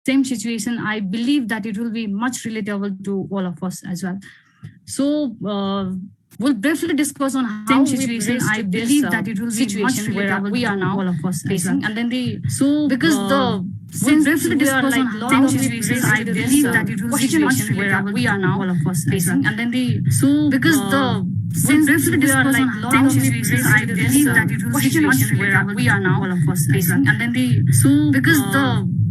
same situation, I believe that it will be much relatable to all of us as well. So we'll briefly discuss on how same situation. I believe that it will be much relatable we are to now all of us facing, well. and then the Because since briefly we are discuss like on lot how of situations, I this, believe that it will be question much where relatable we are to now all of us facing, and then the because since briefly we are discuss like on lot how of situations, I believe that it will be question much where relatable we are to now all of us facing, and then the because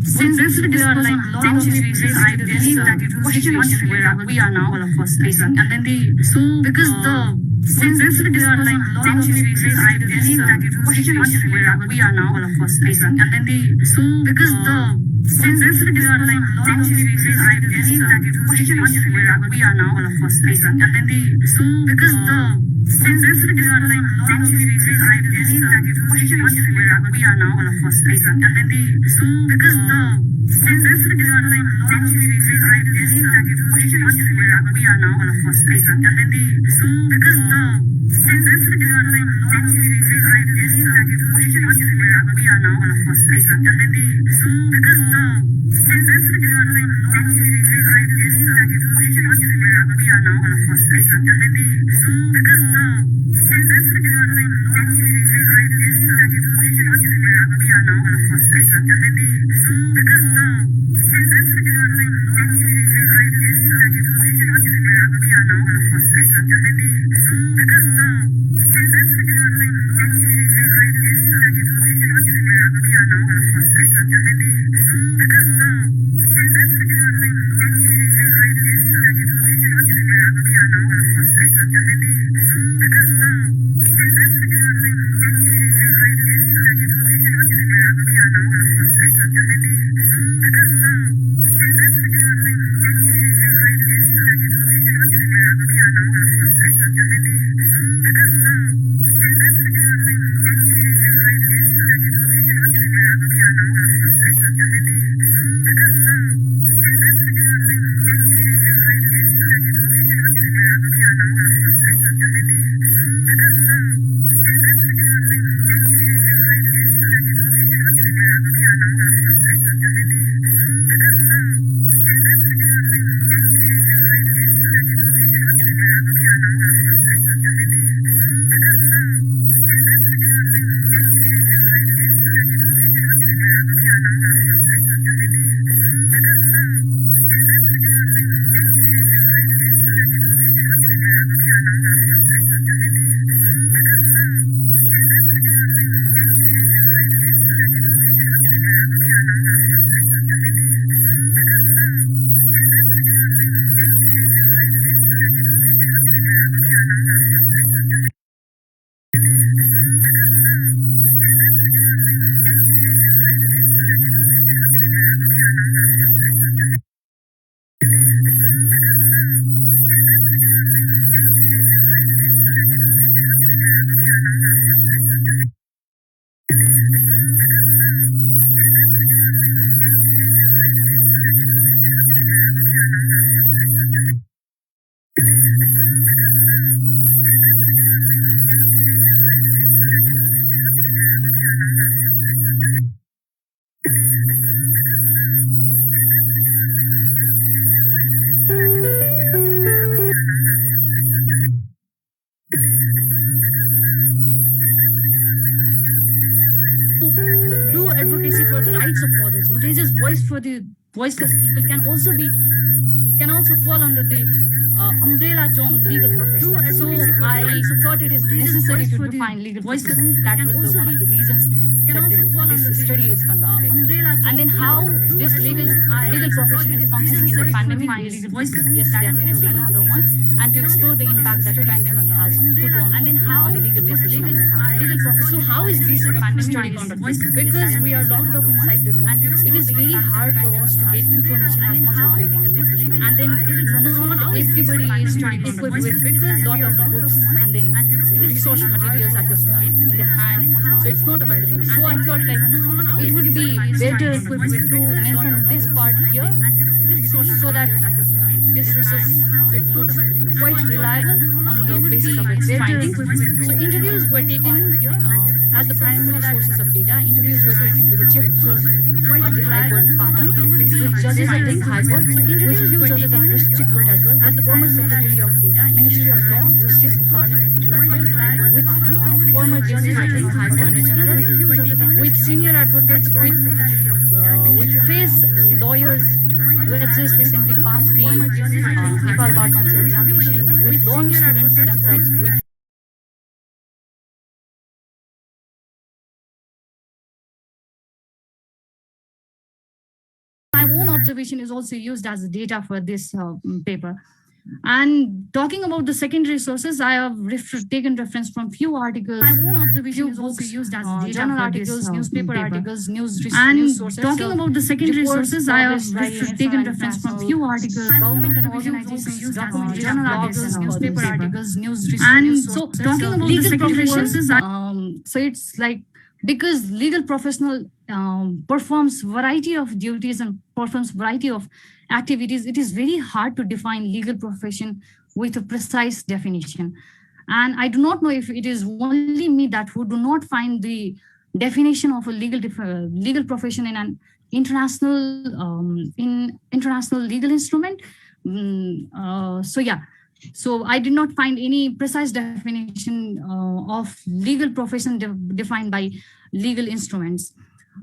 since briefly we are discuss like on lot how of situations, I believe that it will be question much where relatable we are to now all of us facing, and then the because since briefly we are discuss like on lot how of situations, I believe that it will be question much where relatable we to are now all of us facing, and then the because since briefly we are discuss like on lot how of situations, I believe that it will be question much where relatable we to are now all of us facing, and then the because since briefly we are discuss like on lot how of situations, I believe that it will be question much where relatable we to are now all of us facing, and then the because since briefly we are discuss like on lot how of situations, I believe that it will be question much where relatable we to are now all of us facing, and then the because since briefly we are discuss like on lot how of situations, I believe that it will be question much where relatable we to are now all of us facing, and then the because since briefly we are discuss like on lot how of situations, I believe that it will be question much where relatable we to are now all of us facing, and then the because since we are like lot how of situations, I believe that it will be question much where relatable we to are now all of us facing, and then the because since we are like lot how of situations, I believe that it will be question much where relatable we to are now all of us facing, and then the because since we are like lot how of situations, I believe that it will be question much where relatable we to are now all of us facing, and then the because since we are like lot how of situations, I believe that it will be much where relatable we to are now all of us facing, and then the because since we are like lot how of situations, I believe that it will be much where we relatable are to now all of us facing, and then the because since we are like how lot of situations, I believe that it will be much where we relatable are to now all of us facing, and then the because since we are like how lot of situations, I believe that it will be much where we relatable are to now all of us facing, and then the because since we are like how lot of situations, I believe that it will be much where we relatable are to now all of us facing, and then the because since we are like lot how of situations, I believe that it will be much where we relatable are to now all of us facing, and then the because since we are like how situations, I believe that it will be much where we relatable are to now all of us facing, and then the because since we are like how lot of situations, I believe that it will be much where we relatable are to now all of us facing, and then the because since we are like how lot of situations, I believe that it will be much where we relatable are to now all of us facing, and then the because since we are like how lot of situations, I believe that it will be much where we relatable are to now all of us facing, and then the because since we are like how lot of situations, I believe that it will be much where we relatable are to now all of us facing, because since we are like how situations, I believe that it will be much where we relatable are to now all of us because how situations, I believe that it will be much relatable to all of us because how situations, I believe that it will be much relatable to all of us because how situations, I believe that it will be much relatable to all of us because how situations, I believe that it will be much relatable to all of us because how situations, I believe do that it will be advocacy for much the rights of relatable to others, who all of raises us voice for the voiceless people, can also fall under the umbrella term legal professional. So I thought it is necessary to define legal profession. That was one of the reasons that this study is conducted. And then how this legal profession is functioning in the pandemic is yes, definitely another one. And to explore the impact that pandemic has put on the legal profession of Nepal. So how is this study conducted? Because we are locked up inside the room, it is very hard for us to get information as much as we want. And then not everybody is equipped with a lot of books and then resource materials at their home in their hand, so it's not available. So I thought like it would be better equipped to mention this part here here, so that this research looks quite reliable on the basis of its findings. So interviews were taken as the primary sources of data. Interviews were taken with the chief judge of the High Court pattern, with judges of the High Court, with few judges of District Court as well, as the former Secretary of Ministry of Law, Justice and Parliamentary Affairs, with former Deputy Secretary of High Attorney General, with senior advocates, with face lawyers who have just recently passed the Nepal Bar Council examination, with law students themselves, with my own observation is also used as data for this paper. And talking about the secondary sources, I have taken reference from few articles. My own observation is also used as data journal articles, newspaper articles, news sources. Talking about the secondary sources, I have taken reference from few articles, government and organizations, journal articles, newspaper articles, news and so talking about the secondary sources, so it's like because legal professional performs variety of duties and performs variety of activities, it is very hard to define legal profession with a precise definition. And I do not know if it is only me that who do not find the definition of a legal profession in an international legal instrument. So yeah, so I did not find any precise definition of legal profession defined by legal instruments.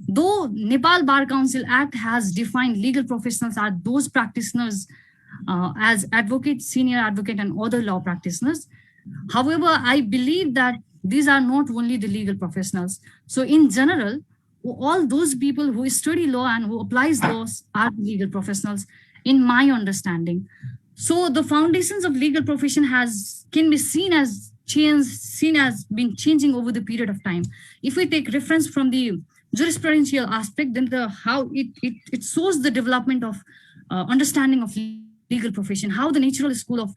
Though Nepal Bar Council Act has defined legal professionals as those practitioners as advocates, senior advocate, and other law practitioners. However, I believe that these are not only the legal professionals. So in general, all those people who study law and who applies laws are legal professionals, in my understanding. So the foundations of legal profession can be seen as been changing over the period of time. If we take reference from the jurisprudential aspect, then how it shows the development of understanding of legal profession, how the natural school of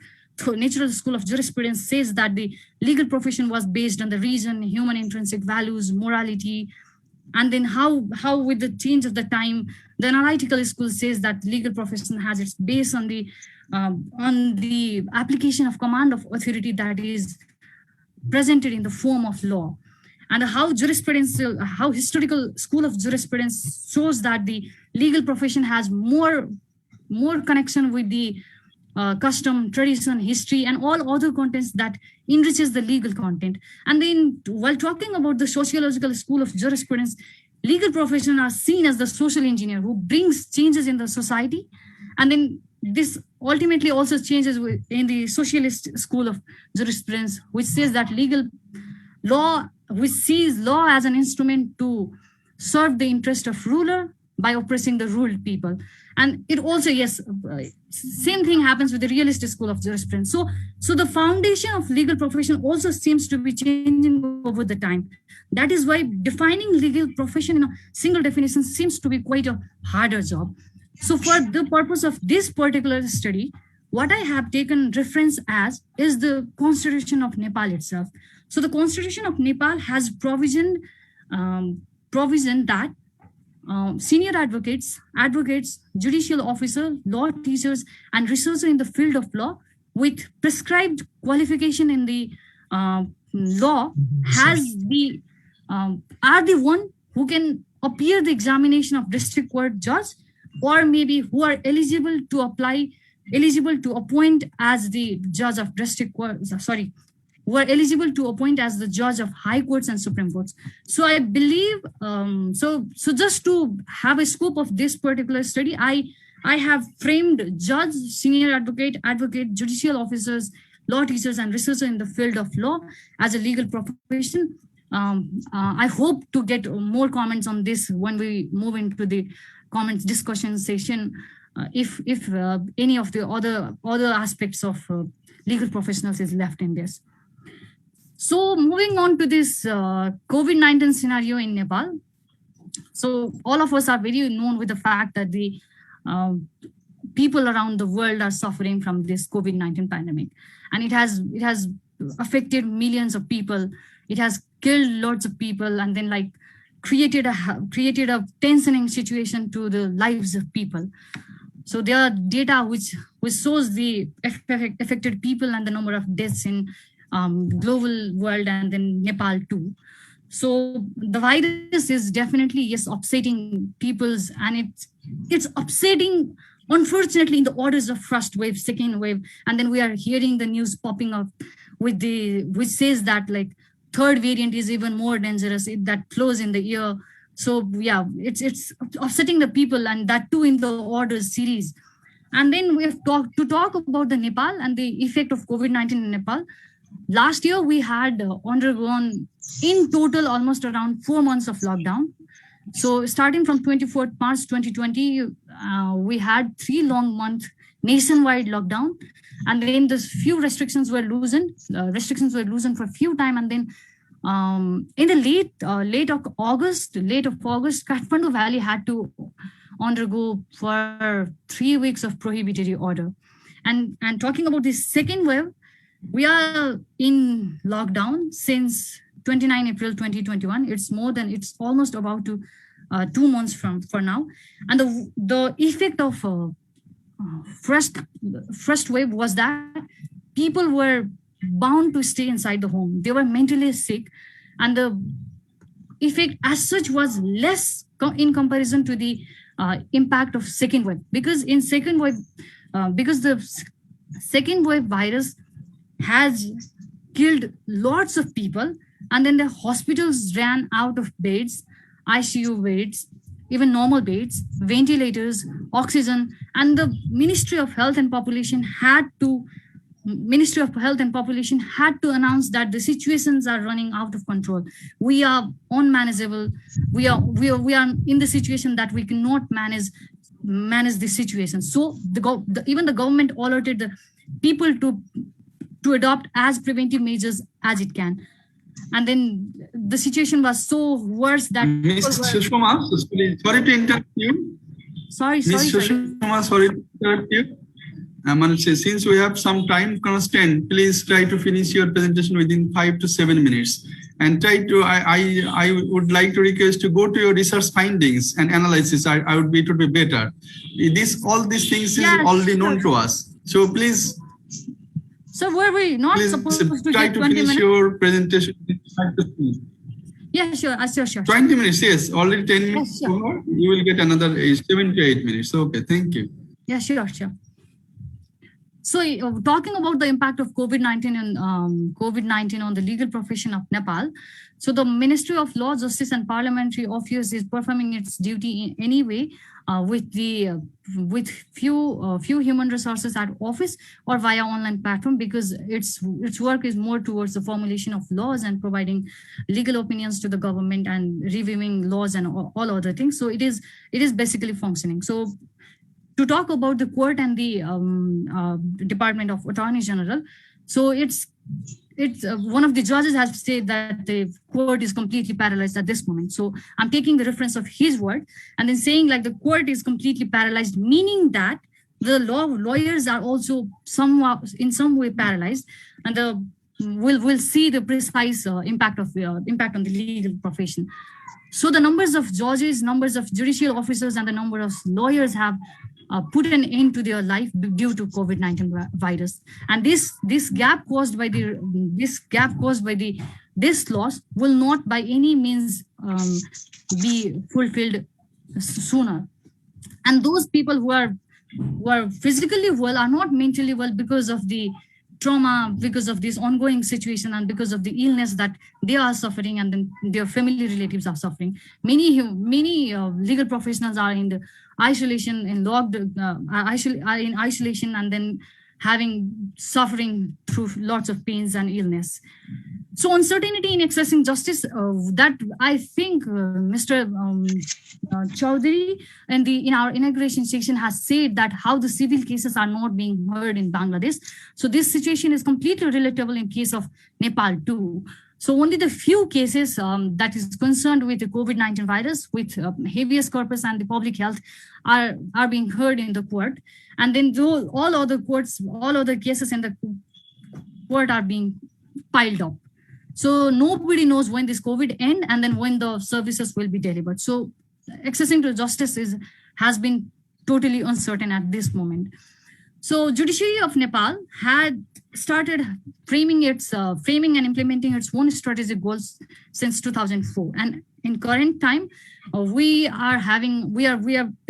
jurisprudence says that the legal profession was based on the reason, human intrinsic values, morality, and then how with the change of the time, the analytical school says that legal profession has its base on the application of command of authority that is presented in the form of law. And how historical school of jurisprudence shows that the legal profession has more connection with the custom, tradition, history, and all other contents that enriches the legal content. And then while talking about the sociological school of jurisprudence, legal profession are seen as the social engineer who brings changes in the society. And then this ultimately also changes in the socialist school of jurisprudence, which says that which sees law as an instrument to serve the interest of ruler by oppressing the ruled people. And it also, yes, same thing happens with the realist school of jurisprudence. So the foundation of legal profession also seems to be changing over the time. That is why defining legal profession in a single definition seems to be quite a harder job. So for the purpose of this particular study, what I have taken reference as is the Constitution of Nepal itself. So the Constitution of Nepal has provision that senior advocates, judicial officers, law teachers, and researchers in the field of law with prescribed qualification in the law are the one who can appear the examination of district court judge, or maybe who are eligible to appoint as the judge of district court, who are eligible to appoint as the judge of high courts and supreme courts. So I believe, so just to have a scope of this particular study, I have framed judge, senior advocate, judicial officers, law teachers, and researchers in the field of law as a legal profession. I hope to get more comments on this when we move into the comments discussion session, if any of the other aspects of legal professionals is left in this. So moving on to this COVID-19 scenario in Nepal. So all of us are very known with the fact that the people around the world are suffering from this COVID-19 pandemic, and it has affected millions of people. It has killed lots of people, and then created a tensioning situation to the lives of people. So there are data which shows the affected people and the number of deaths in global world and then Nepal too. So the virus is definitely, yes, upsetting people's, and it's upsetting, unfortunately, in the orders of first wave, second wave, and then we are hearing the news popping up with the which says that like third variant is even more dangerous, that flows in the air. So yeah, it's upsetting the people, and that too in the orders series. And then we have talk about the Nepal and the effect of COVID-19 in Nepal. Last year, we had undergone in total almost around 4 months of lockdown. So starting from 24th March 2020, we had 3 long month nationwide lockdown, and then the few restrictions were loosened. Restrictions were loosened for a few time, and then in the late of August, Kathmandu Valley had to undergo for 3 weeks of prohibitory order. And talking about the second wave, we are in lockdown since 29 April 2021. It's almost about to 2 months from for now. And the effect of first wave was that people were bound to stay inside the home. They were mentally sick, and the effect as such was less in comparison to the impact of second wave, because in second wave, because the second wave virus has killed lots of people, and then the hospitals ran out of beds, ICU beds, even normal beds, ventilators, oxygen, and the Ministry of Health and Population had to announce that the situations are running out of control. We are unmanageable. We are in the situation that we cannot manage the situation. So even the government alerted the people to adopt as preventive measures as it can. And then the situation was so worse that Ms. Sushma, sorry to interrupt you. Sorry. Ms. Sushma, sorry to interrupt you. Since we have some time constraint, please try to finish your presentation within 5 to 7 minutes. And I would like to request to go to your research findings and analysis. It would be better. All these things is already known to us. So please. So were we not supposed to try get to 20 finish minutes? your presentation? Yeah, sure. 20 minutes, yes. Already 10 minutes. Yes, sure. You will get another 7 to 8 minutes. Okay, thank you. Yeah, sure. So talking about the impact of COVID-19 on the legal profession of Nepal. So the Ministry of Law, Justice and Parliamentary Affairs is performing its duty in any way with few human resources at office or via online platform, because its work is more towards the formulation of laws and providing legal opinions to the government and reviewing laws and all other things. So it is basically functioning. So to talk about the court and the Department of Attorney General, so it's one of the judges has said that the court is completely paralyzed at this moment. So I'm taking the reference of his word and then saying like the court is completely paralyzed, meaning that the lawyers are also in some way paralyzed, and we'll see the precise impact on the legal profession. So the numbers of judges, numbers of judicial officers, and the number of lawyers have put an end to their life due to COVID-19 virus. And this gap caused by this loss will not by any means be fulfilled sooner. And those people who are physically well are not mentally well because of the trauma, because of this ongoing situation, and because of the illness that they are suffering, and then their family relatives are suffering. Many legal professionals are in the isolation and in isolation, and then suffering through lots of pains and illness. So uncertainty in accessing justice, that I think Mr. Chaudhary in our inauguration section has said that how the civil cases are not being heard in Bangladesh. So this situation is completely relatable in case of Nepal too. So only the few cases that is concerned with the COVID-19 virus, with habeas corpus and the public health, are being heard in the court. And then all other cases in the court are being piled up. So nobody knows when this COVID end and then when the services will be delivered. So accessing to justice has been totally uncertain at this moment. So judiciary of Nepal had started framing and implementing its own strategic goals since 2004, and in current time we are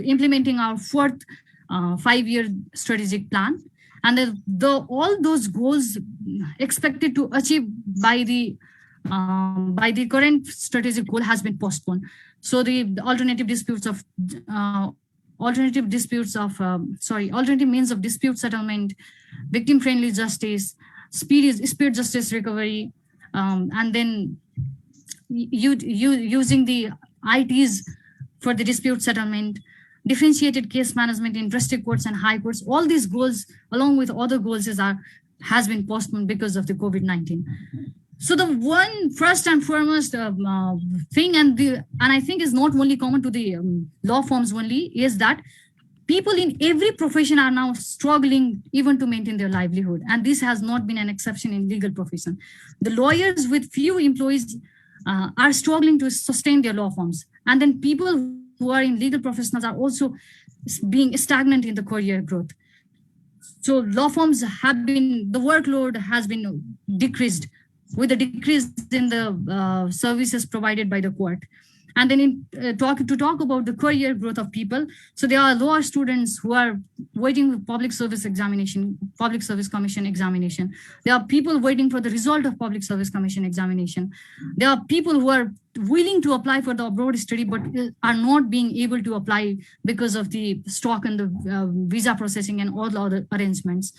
implementing our fourth 5-year strategic plan, and all those goals expected to achieve by the current strategic goal has been postponed. So the alternative means of dispute settlement, victim friendly justice, speed justice recovery, and then using the ITs for the dispute settlement, differentiated case management in district courts and high courts. All these goals, along with other goals, has been postponed because of the COVID-19. So the one first and foremost thing, and I think is not only common to the law firms only, is that people in every profession are now struggling even to maintain their livelihood, and this has not been an exception in legal profession. The lawyers with few employees are struggling to sustain their law firms, and then people who are in legal professionals are also being stagnant in the career growth. So law firms the workload has been decreased with the decrease in the services provided by the court. And then to talk about the career growth of people, so there are law students who are waiting for public service commission examination. There are people waiting for the result of public service commission examination. There are people who are willing to apply for the abroad study but are not being able to apply because of the stock and the visa processing and all the other arrangements.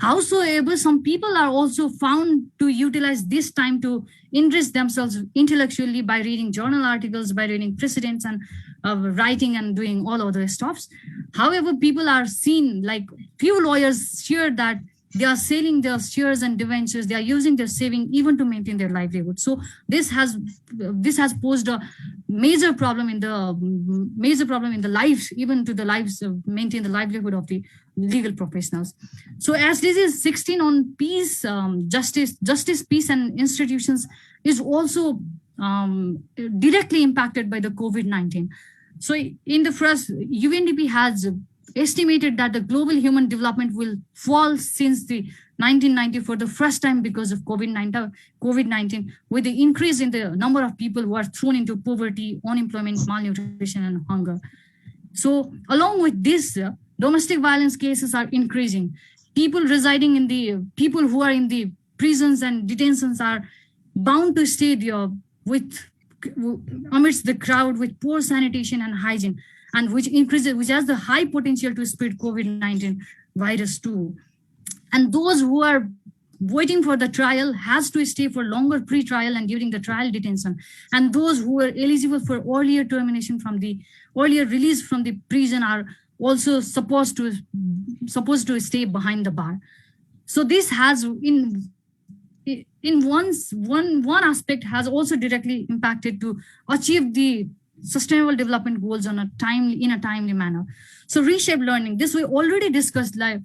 Howsoever, some people are also found to utilize this time to enrich themselves intellectually by reading journal articles, by reading precedents, and writing and doing all other stuffs. However, people are seen, like few lawyers share that they are selling their shares and debentures, they are using their saving even to maintain their livelihood. So this has posed a major problem in the lives, even to the lives of maintain the livelihood of the legal professionals. So SDG 16 on peace, justice, peace and institutions is also directly impacted by the COVID-19. So in the first, UNDP has estimated that the global human development will fall since the 1990 for the first time because of COVID-19, with the increase in the number of people who are thrown into poverty, unemployment, malnutrition, and hunger. So along with this, domestic violence cases are increasing. People who are in the prisons and detentions are bound to stay there amidst the crowd with poor sanitation and hygiene, and which has the high potential to spread COVID-19 virus too. And those who are waiting for the trial has to stay for longer pre-trial and during the trial detention. And those who are eligible for earlier release from the prison are also supposed to stay behind the bar. So this has one aspect has also directly impacted to achieve the sustainable development goals in a timely manner. So reshape learning, this we already discussed live.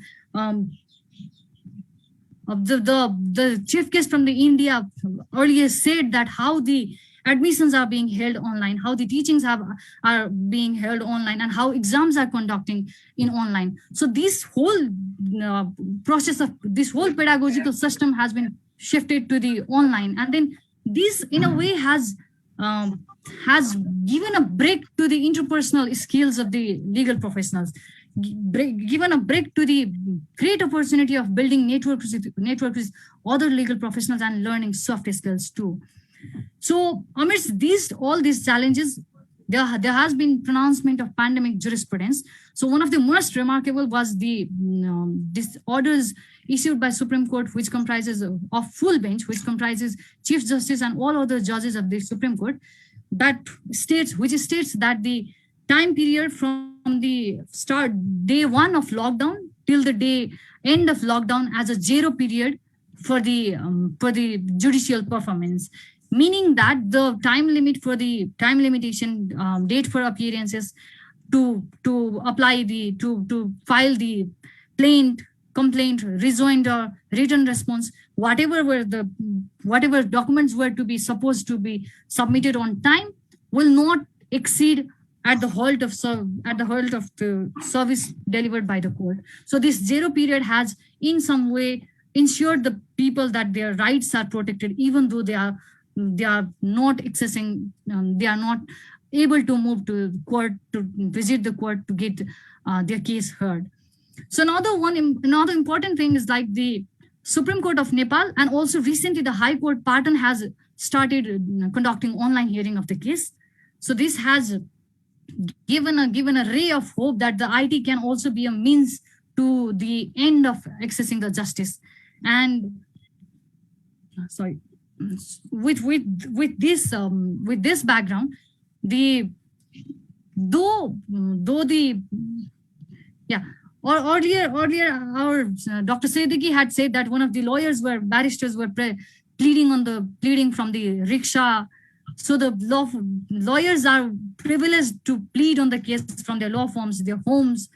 The chief guest from the India earlier said that how the admissions are being held online, how the teachings are being held online, and how exams are conducting in online. So this whole process of this whole pedagogical system has been shifted to the online, and then this in a way has given a break to the interpersonal skills of the legal professionals, given a break to the great opportunity of building networks with other legal professionals and learning soft skills too. So amidst all these challenges, there has been pronouncement of pandemic jurisprudence. So one of the most remarkable was the these orders issued by Supreme Court, which comprises of full bench, which comprises Chief Justice and all other judges of the Supreme Court, which states that the time period from the day one of lockdown till the end of lockdown as a zero period for the judicial performance, meaning that the time limitation date for appearances to file the complaint, rejoinder, written response, whatever documents were to be supposed to be submitted on time will not exceed at the halt of the service delivered by the court. So this zero period has in some way ensured the people that their rights are protected, even though they are not accessing, they are not able to move to court, to visit the court to get their case heard. So another important thing is like the Supreme Court of Nepal, and also recently the High Court Patan has started conducting online hearing of the case. So this has given a ray of hope that the IT can also be a means to the end of accessing the justice. And sorry, with this background, the though the yeah. Or earlier, our Dr. Siddiqui had said that one of the barristers were pleading from the rickshaw. So the lawyers are privileged to plead on the case from their law firms, their homes.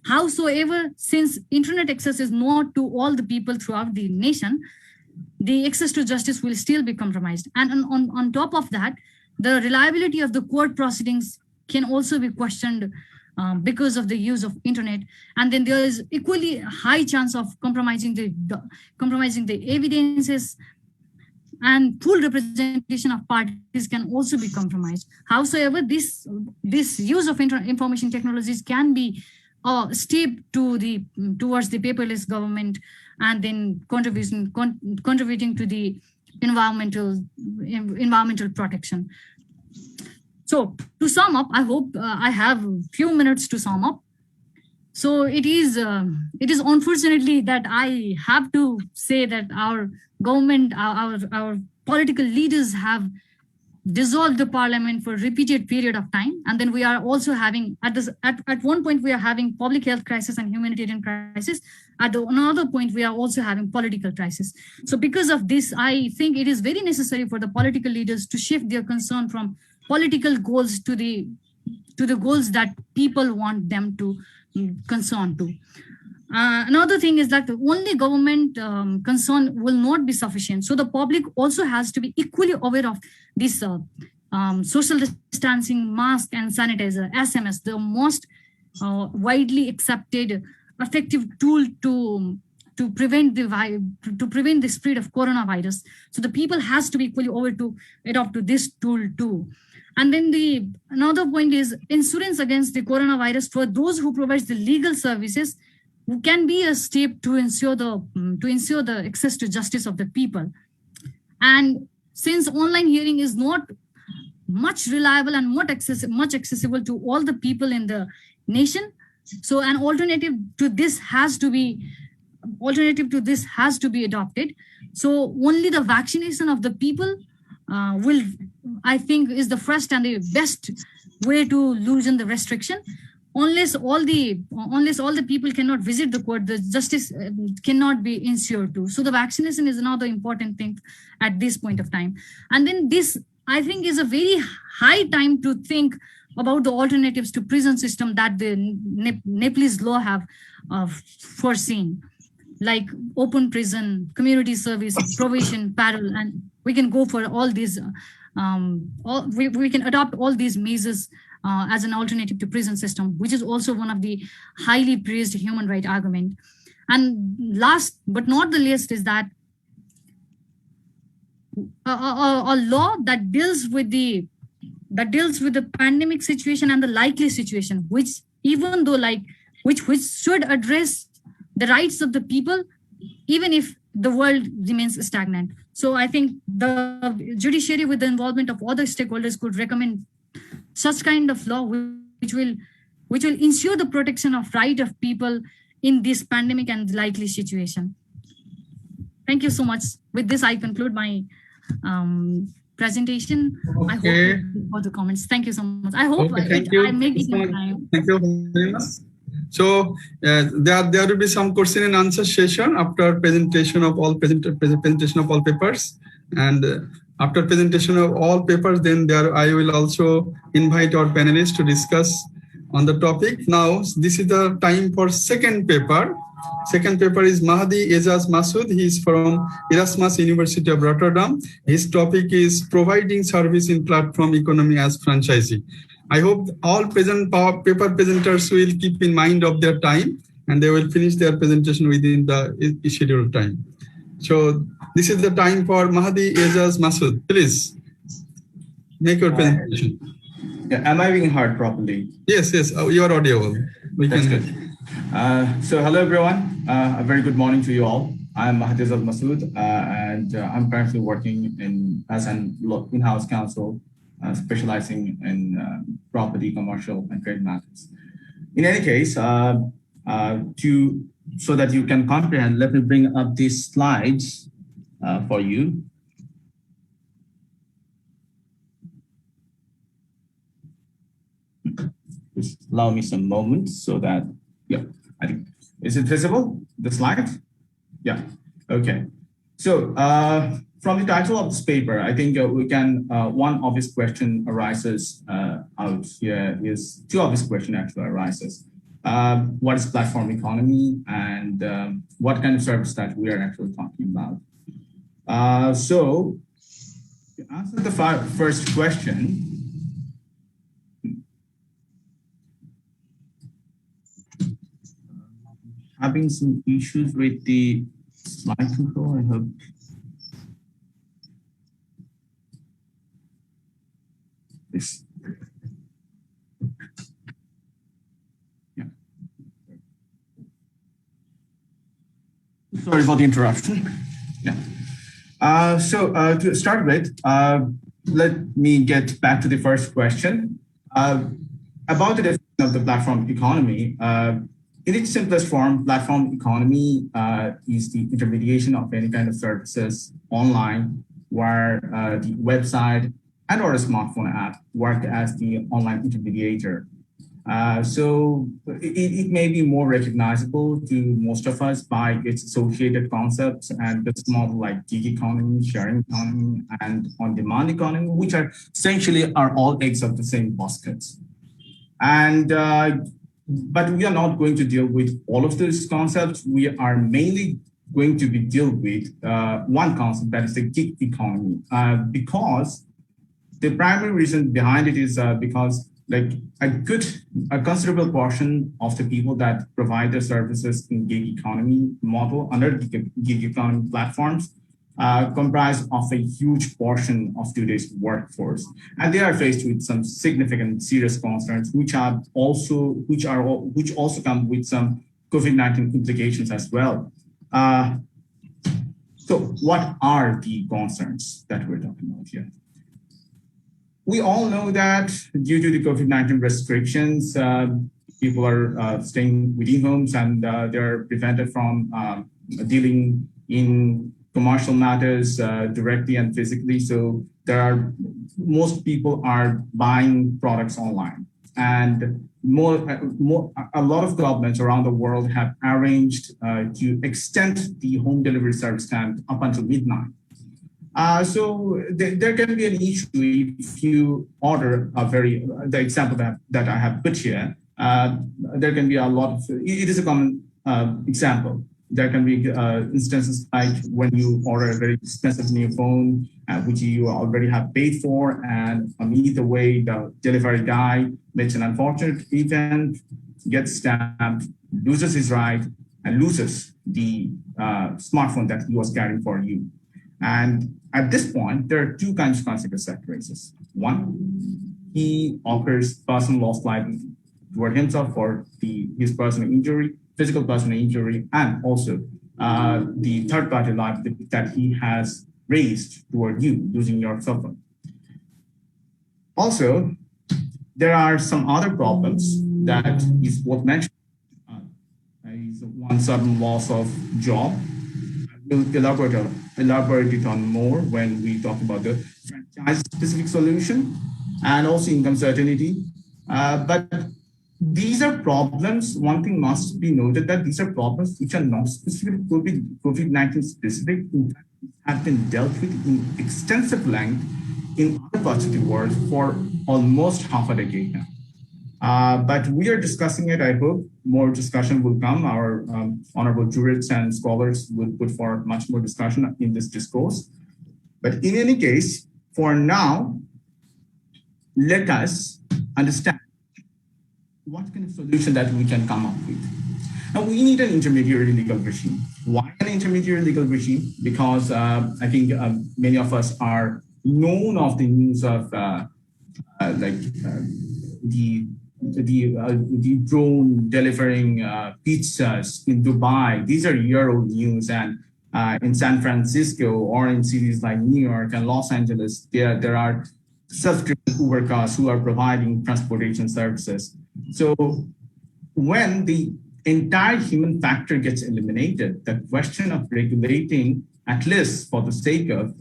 Howsoever, since internet access is not to all the people throughout the nation, the access to justice will still be compromised. And on top of that, the reliability of the court proceedings can also be questioned because of the use of internet. And then there is equally high chance of compromising the evidences, and full representation of parties can also be compromised. Howsoever, this use of information technologies can be a step towards the paperless government, and then contributing to the environmental protection. So to sum up, I hope I have a few minutes to sum up. So it is unfortunately that I have to say that our government, our political leaders have dissolved the parliament for a repeated period of time. And then we are also having, at one point, we are having public health crisis and humanitarian crisis. At another point, we are also having political crisis. So because of this, I think it is very necessary for the political leaders to shift their concern from political goals to the goals that people want them to concern to. Another thing is that only government concern will not be sufficient. So the public also has to be equally aware of this social distancing, mask and sanitizer, SMS, the most widely accepted effective tool to prevent the spread of coronavirus. So the people has to be equally aware to adopt to this tool too. And then another point is insurance against the coronavirus for those who provide the legal services can be a step to ensure the access to justice of the people. And since online hearing is not much reliable and much accessible to all the people in the nation, so an alternative to this has to be adopted. So only the vaccination of the people I think is the first and the best way to loosen the restriction. Unless all the people cannot visit the court, the justice cannot be ensured to. So the vaccination is another important thing at this point of time. And then this, I think, is a very high time to think about the alternatives to prison system that the Nepalese law have foreseen, like open prison, community service, probation, parole, and we can go for all these. We can adopt all these measures as an alternative to prison system, which is also one of the highly praised human right argument. And last but not the least is that a law that deals with the pandemic situation and the likely situation, which even though which should address the rights of the people, even if the world remains stagnant. So I think the judiciary, with the involvement of other stakeholders, could recommend such kind of law which will ensure the protection of right of people in this pandemic and likely situation. Thank you so much. With this, I conclude my presentation. Okay. I hope you got the comments. Thank you so much. I hope I make it in time. Thank you very much. So there will be some question and answer session after presentation of all papers, and after presentation of all papers, then I will also invite our panelists to discuss on the topic. Now this is the time for second paper. Second paper is Mahdi Ejaz Masood. He is from Erasmus University of Rotterdam. His topic is providing service in platform economy as franchisee. I hope all present paper presenters will keep in mind of their time and they will finish their presentation within the scheduled time. So this is the time for Mahdi Ejaz Masood. Please make your presentation. Yeah, am I being heard properly? Yes, yes, you are audible. That's good. So hello everyone. A very good morning to you all. I'm Mahdi Ejaz Masood, and I'm currently working as an in-house counsel, specializing in property, commercial, and trade matters. In any case, so that you can comprehend, let me bring up these slides for you. Just allow me some moments so that, yeah, I think, is it visible, the slide? Yeah, okay. So from the title of this paper, I think we can, one obvious question arises out here is, two obvious questions actually arises. What is platform economy and what kind of service that we are actually talking about? So to answer the first question, having some issues with the slide control, I hope. This. Yeah. Sorry for the interruption. Yeah. So to start with, let me get back to the first question about the definition of the platform economy. In its simplest form, platform economy is the intermediation of any kind of services online where the website and or a smartphone app work as the online intermediator. So it may be more recognizable to most of us by its associated concepts and business model like gig economy, sharing economy, and on-demand economy, which are essentially are all eggs of the same basket. And but we are not going to deal with all of those concepts. We are mainly going to be deal with one concept, that is the gig economy, because the primary reason behind it is because like a considerable portion of the people that provide their services in gig economy model under gig economy platforms comprise of a huge portion of today's workforce, and they are faced with some significant serious concerns, which also come with some COVID-19 implications as well. So, what are the concerns that we're talking about here? We all know that due to the COVID-19 restrictions, people are staying within homes and they're prevented from dealing in commercial matters directly and physically. So most people are buying products online, and a lot of governments around the world have arranged to extend the home delivery service time up until midnight. So there can be an issue if you order the example that I have put here. There can be a lot of, it is a common example. There can be instances like when you order a very expensive new phone, which you already have paid for, and either way, the delivery guy makes an unfortunate event, gets stabbed, loses his ride, and loses the smartphone that he was carrying for you. And at this point, there are two kinds of consequences that raises. One, he occurs personal loss liability toward himself for his personal injury, physical personal injury, and also the third-party liability that he has raised toward you losing your cell phone. Also, there are some other problems that is worth mentioning. Is one sudden loss of job. We'll elaborate it on more when we talk about the franchise-specific solution and also income certainty. But these are problems. One thing must be noted that these are problems which are not specific COVID-19 specific. In fact, have been dealt with in extensive length in other parts of the world for almost half a decade now. But we are discussing it. I hope more discussion will come. Our honorable jurists and scholars will put forward much more discussion in this discourse. But in any case, for now, let us understand what kind of solution that we can come up with. Now, we need an intermediary legal regime. Why an intermediary legal regime? Because I think many of us are known of the news of the drone delivering pizzas in Dubai. These are year-old news, and in San Francisco or in cities like New York and Los Angeles, there are self-driven Uber cars who are providing transportation services. So when the entire human factor gets eliminated, the question of regulating, at least for the sake of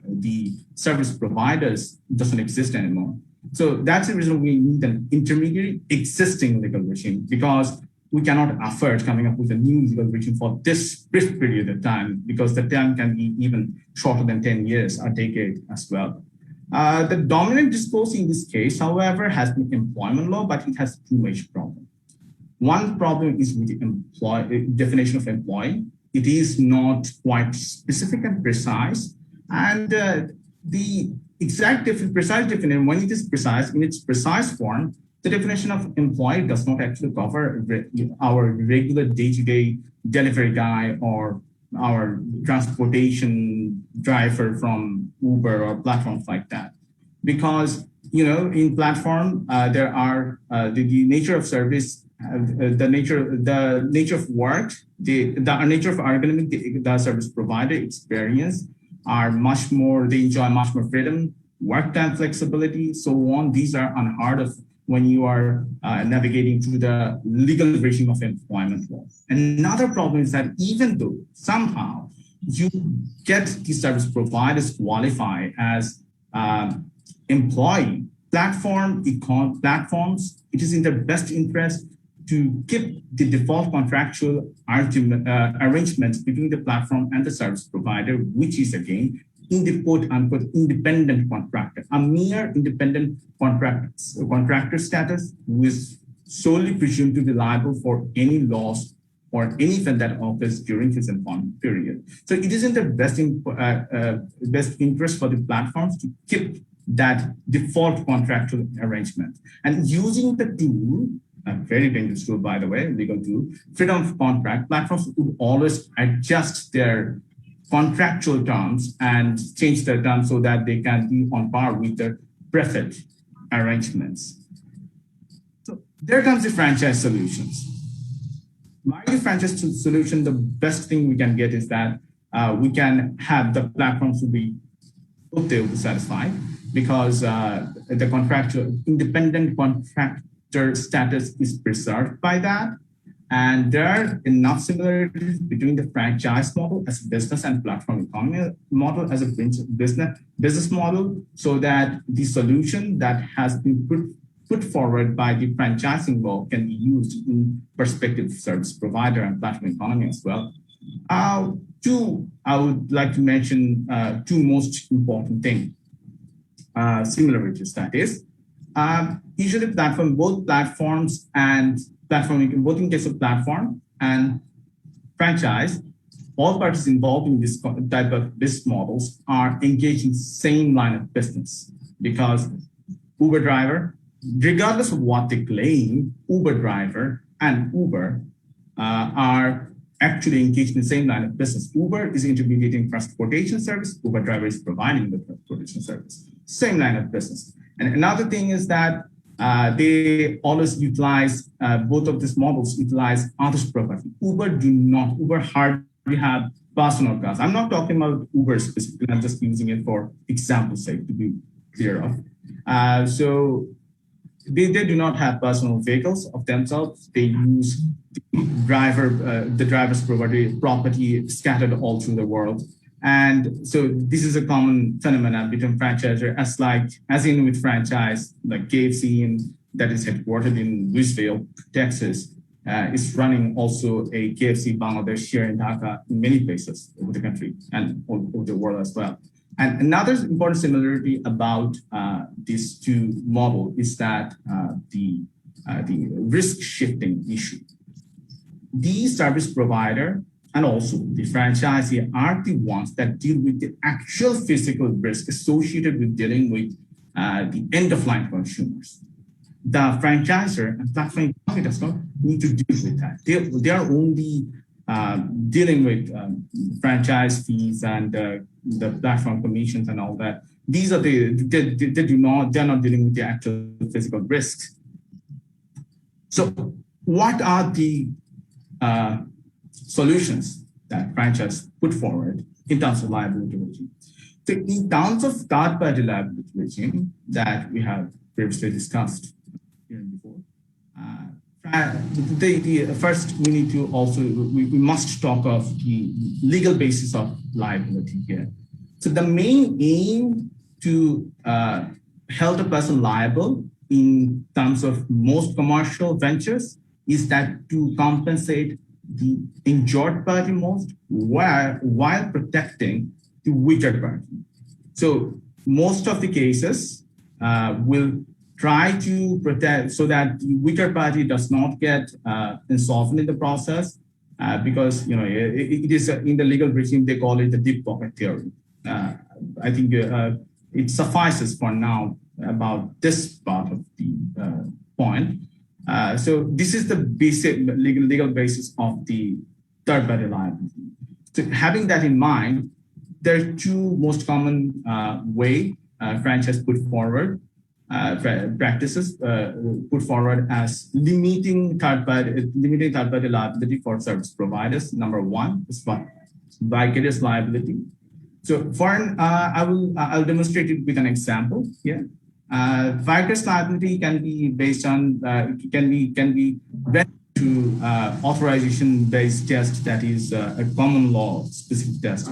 the service providers, doesn't exist anymore. So that's the reason we need an intermediary existing legal regime, because we cannot afford coming up with a new legal regime for this brief period of time, because the time can be even shorter than 10 years, a decade as well. The dominant discourse in this case, however, has been employment law, but it has two major problems. One problem is with the definition of employee. It is not quite specific and precise. And the precise definition, when it is precise, in its precise form, the definition of employee does not actually cover our regular day-to-day delivery guy or our transportation driver from Uber or platforms like that. Because, in platform, there are the nature of service, the nature of work, the nature of ergonomic, the service provider experience are much more, they enjoy much more freedom, work time flexibility, so on. These are unheard of when you are navigating through the legal regime of employment law. Another problem is that even though somehow you get the service providers qualify as employee, platforms, it is in their best interest to keep the default contractual arrangements between the platform and the service provider, which is again in the quote-unquote independent contractor, a mere independent contractor status who is solely presumed to be liable for any loss or any event that occurs during his employment period. So it is in the best interest for the platforms to keep that default contractual arrangement. And using the tool, a very dangerous tool, by the way, legal tool, freedom of contract, platforms would always adjust their contractual terms and change their terms so that they can be on par with the preferred arrangements. So there comes the franchise solutions. By the franchise solution, the best thing we can get is that we can have the platforms to be both they will be satisfied, because the contractual independent contractor status is preserved by that. And there are enough similarities between the franchise model as a business and platform economy model as a business model, so that the solution that has been put forward by the franchising law can be used in perspective service provider and platform economy as well. I would like to mention two most important things, similarities, that is. Usually both platforms and platform, both in case of platform and franchise, all parties involved in this type of business models are engaged in the same line of business, because Uber driver, regardless of what they claim, Uber driver and Uber are actually engaged in the same line of business. Uber is intermediating transportation service, Uber driver is providing the transportation service. Same line of business. And another thing is that they always utilize, both of these models utilize others' property. Uber hardly have personal cars. I'm not talking about Uber specifically, I'm just using it for example sake to be clear of. So they do not have personal vehicles of themselves. They use the driver's property scattered all through the world. And so this is a common phenomenon between franchisor, as in with franchise, like KFC that is headquartered in Louisville, Texas, is running also a KFC Bangladesh here in Dhaka in many places over the country and over the world as well. And another important similarity about these two models is that the risk shifting issue. The service provider and also the franchisee are the ones that deal with the actual physical risk associated with dealing with the end-of-line consumers. The franchisor and platform economy does not need to deal with that. They are only dealing with franchise fees and the platform commissions and all that. These are they're not dealing with the actual physical risks. So what are the solutions that franchise put forward in terms of liability regime? So in terms of third-party liability regime that we have previously discussed here before, first we need to also, we must talk of the legal basis of liability here. So the main aim to held a person liable in terms of most commercial ventures is that to compensate the injured party most while protecting the weaker party. So most of the cases will try to protect so that the weaker party does not get insolvent in the process because it is in the legal regime they call it the deep pocket theory. I think it suffices for now about this part of the point. So this is the basic legal basis of the third-party liability. So having that in mind, there are two most common way franchise put forward practices put forward as limiting third-party liability for service providers. Number one is vicarious liability. So I'll demonstrate it with an example here. Vicarious liability can be based on can be read to authorization-based test that is a common law specific test,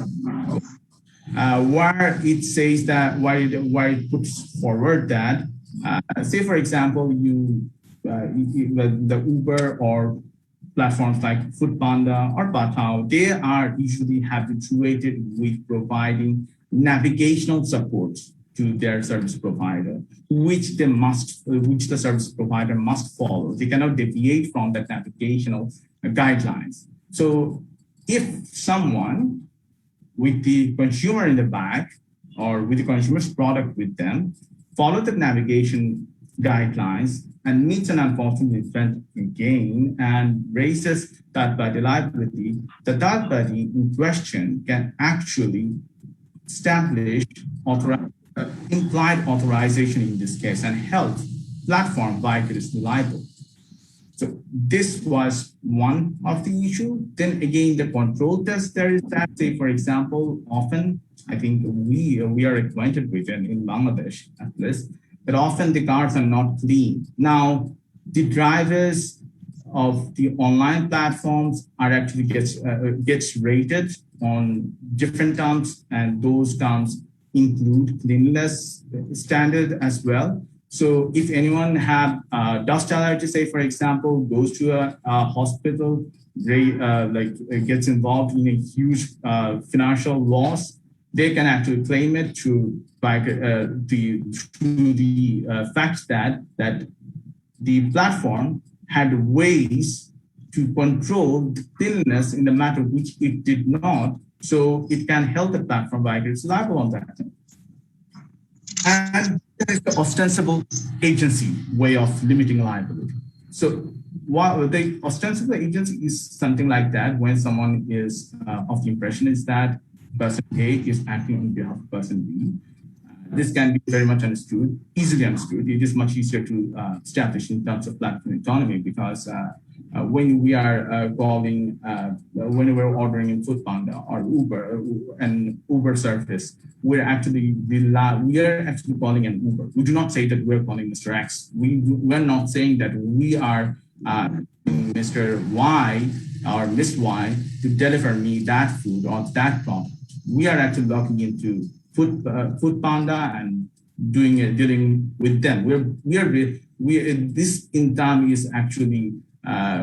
where it says that where it puts forward that say for example the Uber or platforms like Foodpanda or Batao, they are usually habituated with providing navigational support to their service provider, which the service provider must follow. They cannot deviate from that navigational guidelines. So if someone with the consumer in the back or with the consumer's product with them follow the navigation guidelines and meets an unfortunate event again and raises third-party liability, the third party in question can actually establish implied authorization in this case and held platform vicariously liable. So this was one of the issue. Then again, the control test there is that, say for example, often I think we are acquainted with it in Bangladesh at least, that often the cars are not clean. Now, the drivers of the online platforms are actually gets rated on different terms, and those terms include cleanliness standard as well. So if anyone have dust allergy, say for example, goes to a hospital, gets involved in a huge financial loss, they can actually claim it through the fact that the platform had ways to control the cleanliness in the matter which it did not, so it can help the platform vicariously liable on that. And there is the ostensible agency way of limiting liability. So while the ostensible agency is something like that when someone is of the impression is that person A is acting on behalf of person B. This can be very much understood, easily understood. It is much easier to establish in terms of platform autonomy because when we are when we're ordering in Foodpanda or Uber and Uber service, we're actually calling an Uber. We do not say that we're calling Mr. X. We're not saying that we are Mr. Y or Miss Y to deliver me that food or that product. We are actually logging into Foodpanda and dealing with them. This in turn is actually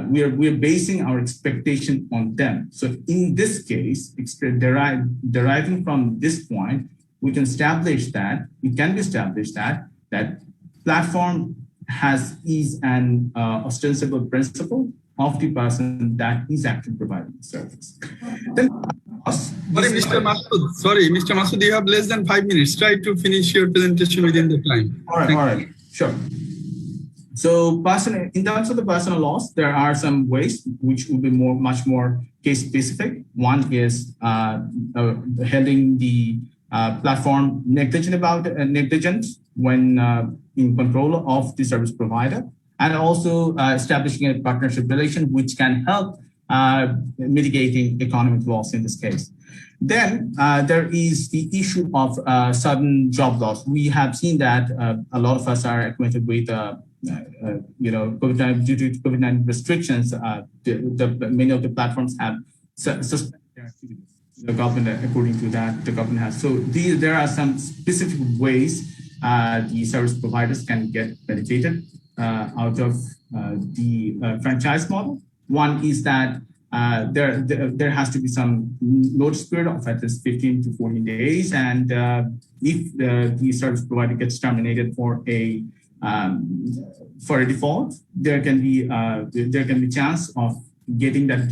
we are basing our expectation on them. So in this case, deriving from this point, we can establish that that platform is an ostensible principle of the person that is actually providing the service. Then, Sorry, Mr. Masood, you have less than 5 minutes. Try to finish your presentation within the time. All right, sure. So, in terms of the personal loss, there are some ways which will be much more case specific. One is holding the platform negligent when in control of the service provider, and also establishing a partnership relation which can help mitigating economic loss in this case. Then there is the issue of sudden job loss. We have seen that a lot of us are acquainted with COVID-19, due to COVID-19 restrictions, many of the platforms have suspended their activities. The government, according to that, the government has. So there are some specific ways the service providers can get benefited out of the franchise model. One is that there has to be some notice period of at least 15 to 14 days, and if the service provider gets terminated for a default, there can be chance of getting that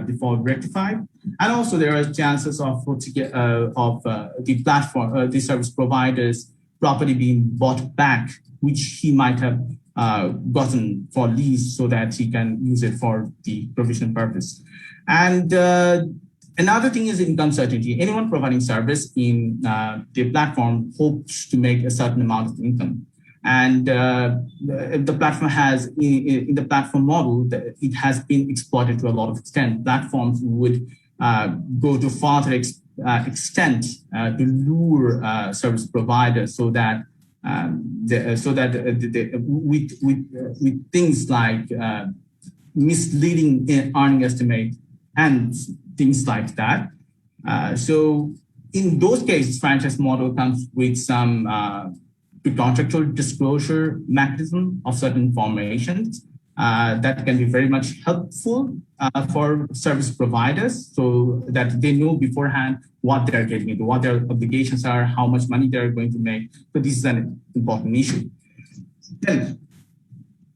default rectified, and also there are chances of the platform, the service provider's property being bought back, which he might have gotten for lease so that he can use it for the provision purpose. And another thing is income certainty. Anyone providing service in the platform hopes to make a certain amount of income. And the platform has, in the platform model, it has been exploited to a lot of extent. Platforms would go to farther extent to lure service providers so that with things like misleading earning estimate and things like that. So in those cases, franchise model comes with some contractual disclosure mechanism of certain informations that can be very much helpful for service providers, so that they know beforehand what they're getting into, what their obligations are, how much money they're going to make. So this is an important issue. Then,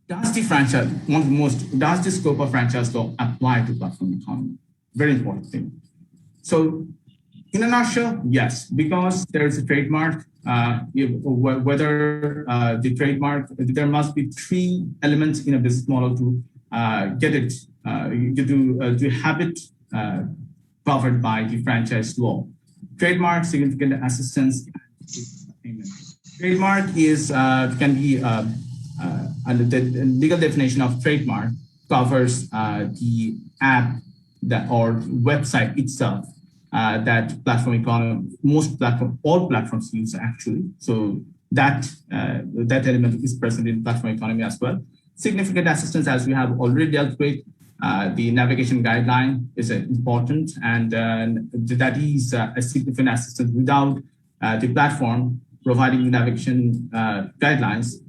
does the scope of franchise law apply to platform economy? Very important thing. So, in a nutshell, yes, because there is a trademark. Whether the trademark, there must be three elements in a business model to get it, to have it covered by the franchise law. Trademark, significant assistance, payment. Trademark can be under the legal definition of trademark covers the app or website itself. That platform economy, all platforms use actually. So that element is present in platform economy as well. Significant assistance, as we have already dealt with, the navigation guideline is important, and that is a significant assistance. Without the platform providing the navigation guidelines,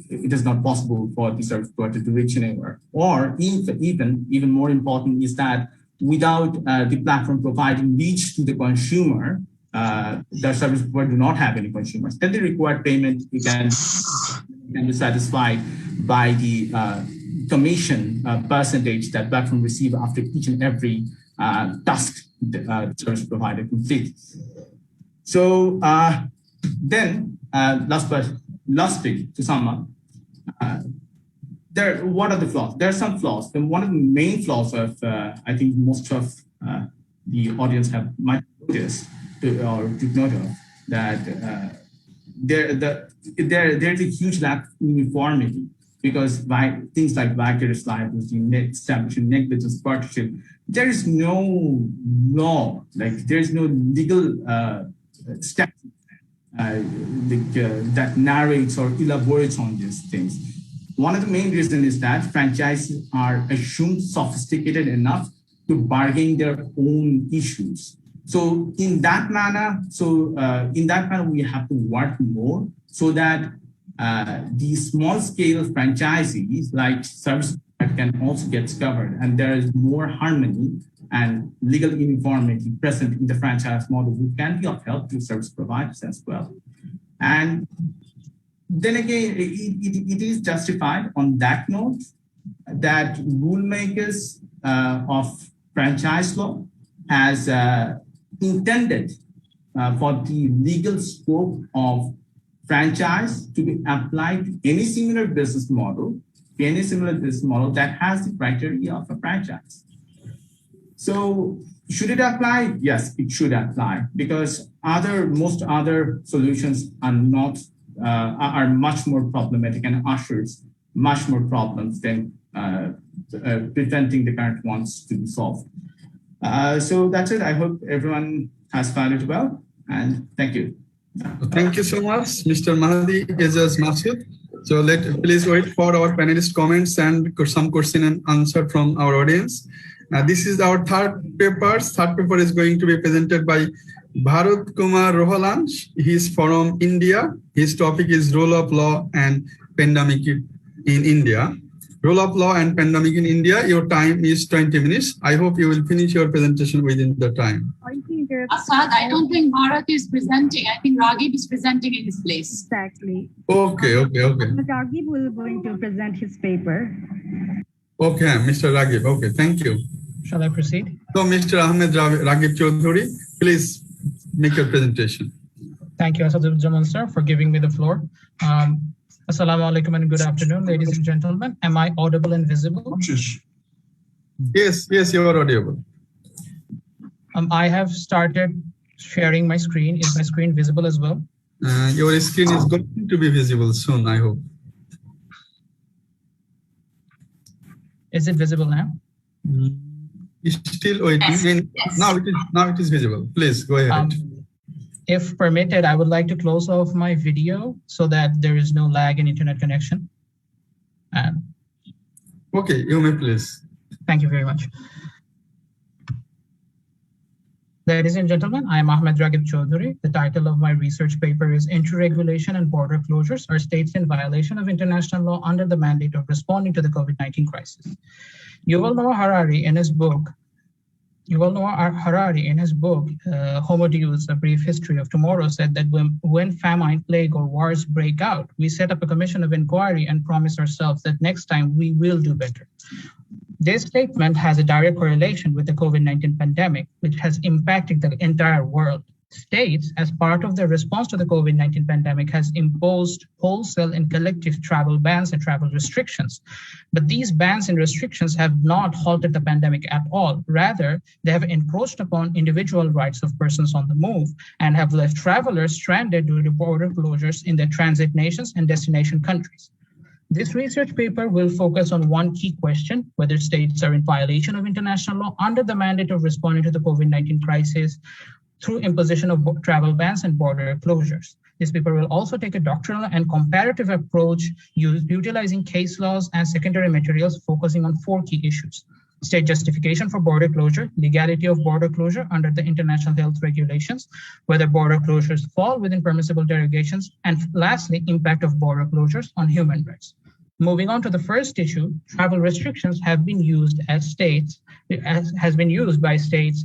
it is not possible for the service provider to reach anywhere. Or even more important is that without the platform providing reach to the consumer, the service provider do not have any consumers. Then the required payment can be satisfied by the commission percentage that platform receive after each and every task the service provider completes. So then lastly, to sum up, what are the flaws? There are some flaws. And one of the main flaws of, I think most of the audience might notice or took note of, that there's a huge lack of uniformity, because by things like vicarious liability, establishing negligence partnership, there is no law, there is no legal statute that narrates or elaborates on these things. One of the main reasons is that franchises are assumed sophisticated enough to bargain their own issues. So in that manner, we have to work more so that the small scale franchisees like service can also get covered, and there is more harmony and legal uniformity present in the franchise model, which can be of help to service providers as well. And then again, it is justified on that note that rule makers of franchise law has intended for the legal scope of franchise to be applied to any similar business model, that has the criteria of a franchise. So should it apply? Yes, it should apply, because most other solutions are much more problematic and ushers much more problems than preventing the current ones to be solved. So that's it. I hope everyone has found it well, and thank you. Thank you so much, Mr. Mahdi Ejaz Masood. So please wait for our panelist comments and some question and answer from our audience. This is our third paper. Third paper is going to be presented by Bharat Kumar Rohalan. He is from India. His topic is role of law and pandemic in India. Role of law and pandemic in India. Your time is 20 minutes. I hope you will finish your presentation within the time. Asad, I don't think Bharat is presenting. I think Raghib is presenting in his place. Exactly. Okay. Raghib will going to present his paper. Okay, Mr. Raghib. Okay, thank you. Shall I proceed? So, Mr. Ahmed Raghib Chaudhuri, please make your presentation. Thank you, Asad sir, for giving me the floor. Assalamu alaikum and good afternoon, ladies and gentlemen. Am I audible and visible? Yes, you are audible. I have started sharing my screen. Is my screen visible as well? Your screen is going to be visible soon, I hope. Is it visible now? It's still waiting. Yes. Now it is visible. Please go ahead. If permitted, I would like to close off my video so that there is no lag in internet connection. Okay, you may please. Thank you very much. Ladies and gentlemen, I am Ahmed Raghib Chaudhuri. The title of my research paper is Interregulation and Border Closures Are States in Violation of International Law Under the Mandate of Responding to the COVID-19 Crisis. Yuval Noah Harari in his book, Homo Deus, A Brief History of Tomorrow, said that when famine, plague, or wars break out, we set up a commission of inquiry and promise ourselves that next time we will do better. This statement has a direct correlation with the COVID-19 pandemic, which has impacted the entire world. States, as part of their response to the COVID-19 pandemic, has imposed wholesale and collective travel bans and travel restrictions. But these bans and restrictions have not halted the pandemic at all. Rather, they have encroached upon individual rights of persons on the move and have left travelers stranded due to border closures in their transit nations and destination countries. This research paper will focus on one key question: whether states are in violation of international law under the mandate of responding to the COVID-19 crisis through imposition of travel bans and border closures. This paper will also take a doctrinal and comparative approach utilizing case laws and secondary materials, focusing on 4 key issues: state justification for border closure, legality of border closure under the international health regulations, whether border closures fall within permissible derogations, and lastly, impact of border closures on human rights. Moving on to the first issue, travel restrictions have been used by states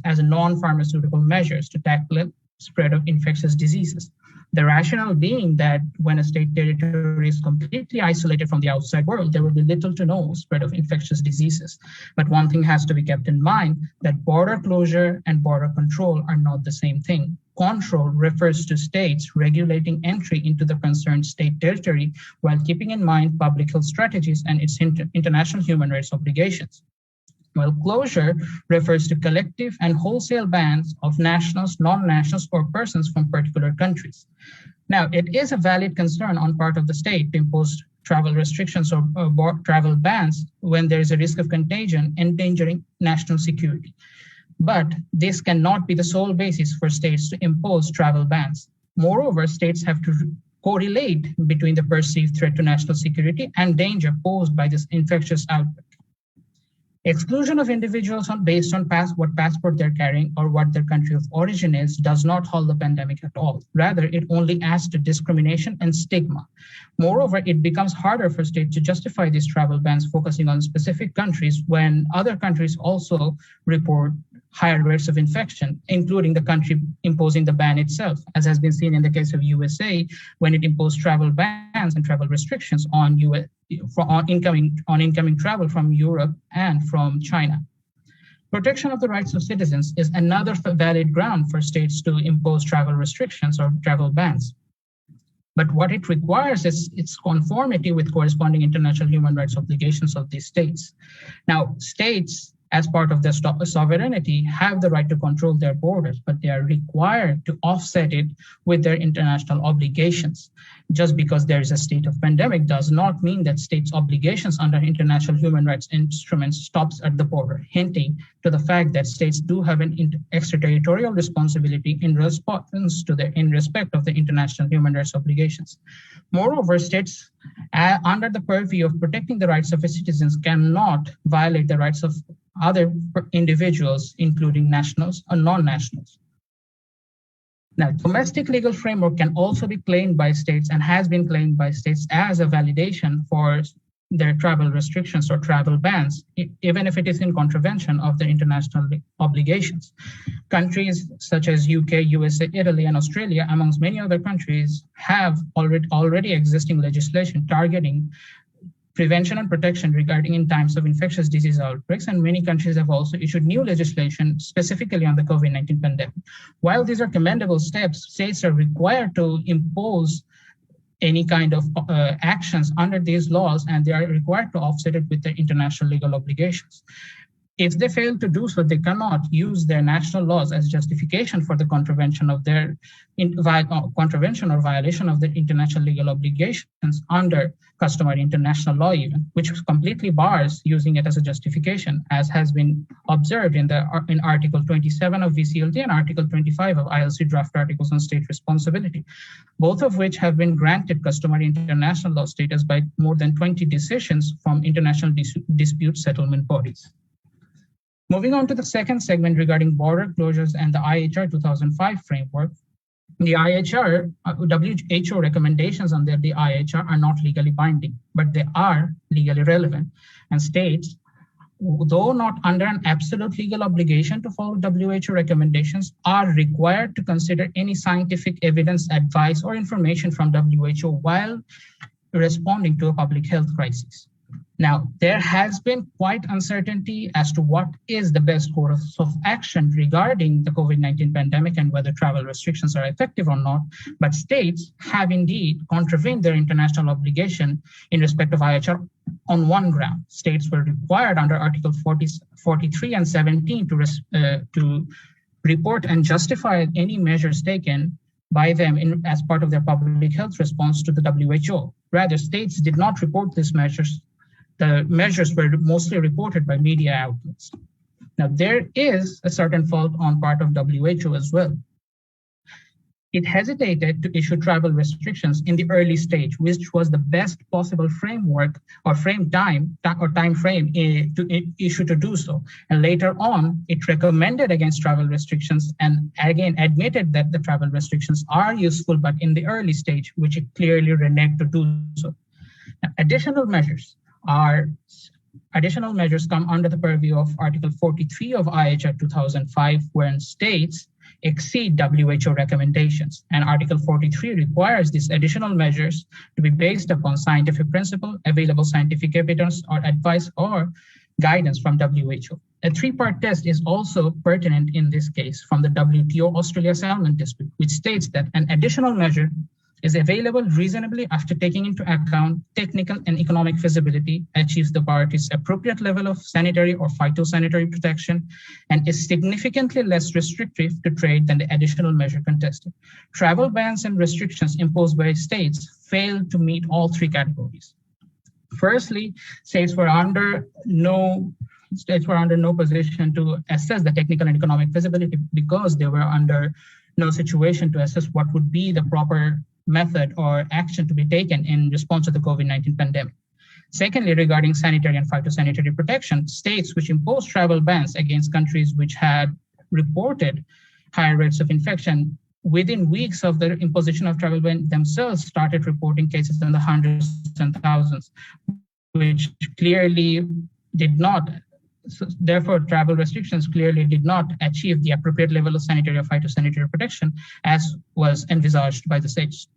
as a non-pharmaceutical measures to tackle the spread of infectious diseases. The rationale being that when a state territory is completely isolated from the outside world, there will be little to no spread of infectious diseases. But one thing has to be kept in mind, that border closure and border control are not the same thing. Control refers to states regulating entry into the concerned state territory while keeping in mind public health strategies and its international human rights obligations. While closure refers to collective and wholesale bans of nationals, non-nationals, or persons from particular countries. Now, it is a valid concern on part of the state to impose travel restrictions or travel bans when there is a risk of contagion endangering national security. But this cannot be the sole basis for states to impose travel bans. Moreover, states have to correlate between the perceived threat to national security and danger posed by this infectious outbreak. Exclusion of individuals based on what passport they're carrying or what their country of origin is does not halt the pandemic at all. Rather, it only adds to discrimination and stigma. Moreover, it becomes harder for states to justify these travel bans focusing on specific countries when other countries also report higher rates of infection, including the country imposing the ban itself, as has been seen in the case of USA, when it imposed travel bans and travel restrictions on incoming travel from Europe and from China. Protection of the rights of citizens is another valid ground for states to impose travel restrictions or travel bans. But what it requires is its conformity with corresponding international human rights obligations of these states. Now, states, as part of their sovereignty, have the right to control their borders, but they are required to offset it with their international obligations. Just because there is a state of pandemic does not mean that states' obligations under international human rights instruments stops at the border, hinting to the fact that states do have an extraterritorial responsibility in respect of the international human rights obligations. Moreover, states under the purview of protecting the rights of its citizens cannot violate the rights of other individuals, including nationals or non-nationals. Now, domestic legal framework can also be claimed by states and has been claimed by states as a validation for their travel restrictions or travel bans, even if it is in contravention of the international obligations. Countries such as UK, USA, Italy, and Australia, amongst many other countries, have already existing legislation targeting prevention and protection regarding in times of infectious disease outbreaks, and many countries have also issued new legislation specifically on the COVID-19 pandemic. While these are commendable steps, states are required to impose any kind of actions under these laws, and they are required to offset it with their international legal obligations. If they fail to do so, they cannot use their national laws as justification for the contravention of their contravention or violation of their international legal obligations under customary international law, even, which completely bars using it as a justification, as has been observed in Article 27 of VCLT and Article 25 of ILC draft articles on state responsibility, both of which have been granted customary international law status by more than 20 decisions from international dispute settlement bodies. Moving on to the second segment regarding border closures and the IHR 2005 framework, the WHO recommendations under the IHR are not legally binding, but they are legally relevant. And states, though not under an absolute legal obligation to follow WHO recommendations, are required to consider any scientific evidence, advice, or information from WHO while responding to a public health crisis. Now, there has been quite uncertainty as to what is the best course of action regarding the COVID-19 pandemic and whether travel restrictions are effective or not, but states have indeed contravened their international obligation in respect of IHR on one ground. States were required under Article 43 and 17 to report and justify any measures taken by them as part of their public health response to the WHO. Rather, states did not report these measures. The measures were mostly reported by media outlets. Now, there is a certain fault on part of WHO as well. It hesitated to issue travel restrictions in the early stage, which was the best possible framework or time frame to issue to do so. And later on, it recommended against travel restrictions and again admitted that the travel restrictions are useful, but in the early stage, which it clearly reneged to do so. Now, additional measures come under the purview of Article 43 of IHR 2005, wherein states exceed WHO recommendations. And Article 43 requires these additional measures to be based upon scientific principle, available scientific evidence or advice or guidance from WHO. A three-part test is also pertinent in this case from the WTO Australia Salmon dispute, which states that an additional measure is available reasonably after taking into account technical and economic feasibility, achieves the parties' appropriate level of sanitary or phytosanitary protection, and is significantly less restrictive to trade than the additional measure contested. Travel bans and restrictions imposed by states fail to meet all three categories. Firstly, states were under no position to assess the technical and economic feasibility because they were under no situation to assess what would be the proper method or action to be taken in response to the COVID-19 pandemic. Secondly, regarding sanitary and phytosanitary protection, states which imposed travel bans against countries which had reported higher rates of infection within weeks of the imposition of travel ban themselves started reporting cases in the hundreds and thousands, which clearly did not therefore, travel restrictions clearly did not achieve the appropriate level of sanitary or phytosanitary protection as was envisaged by the states.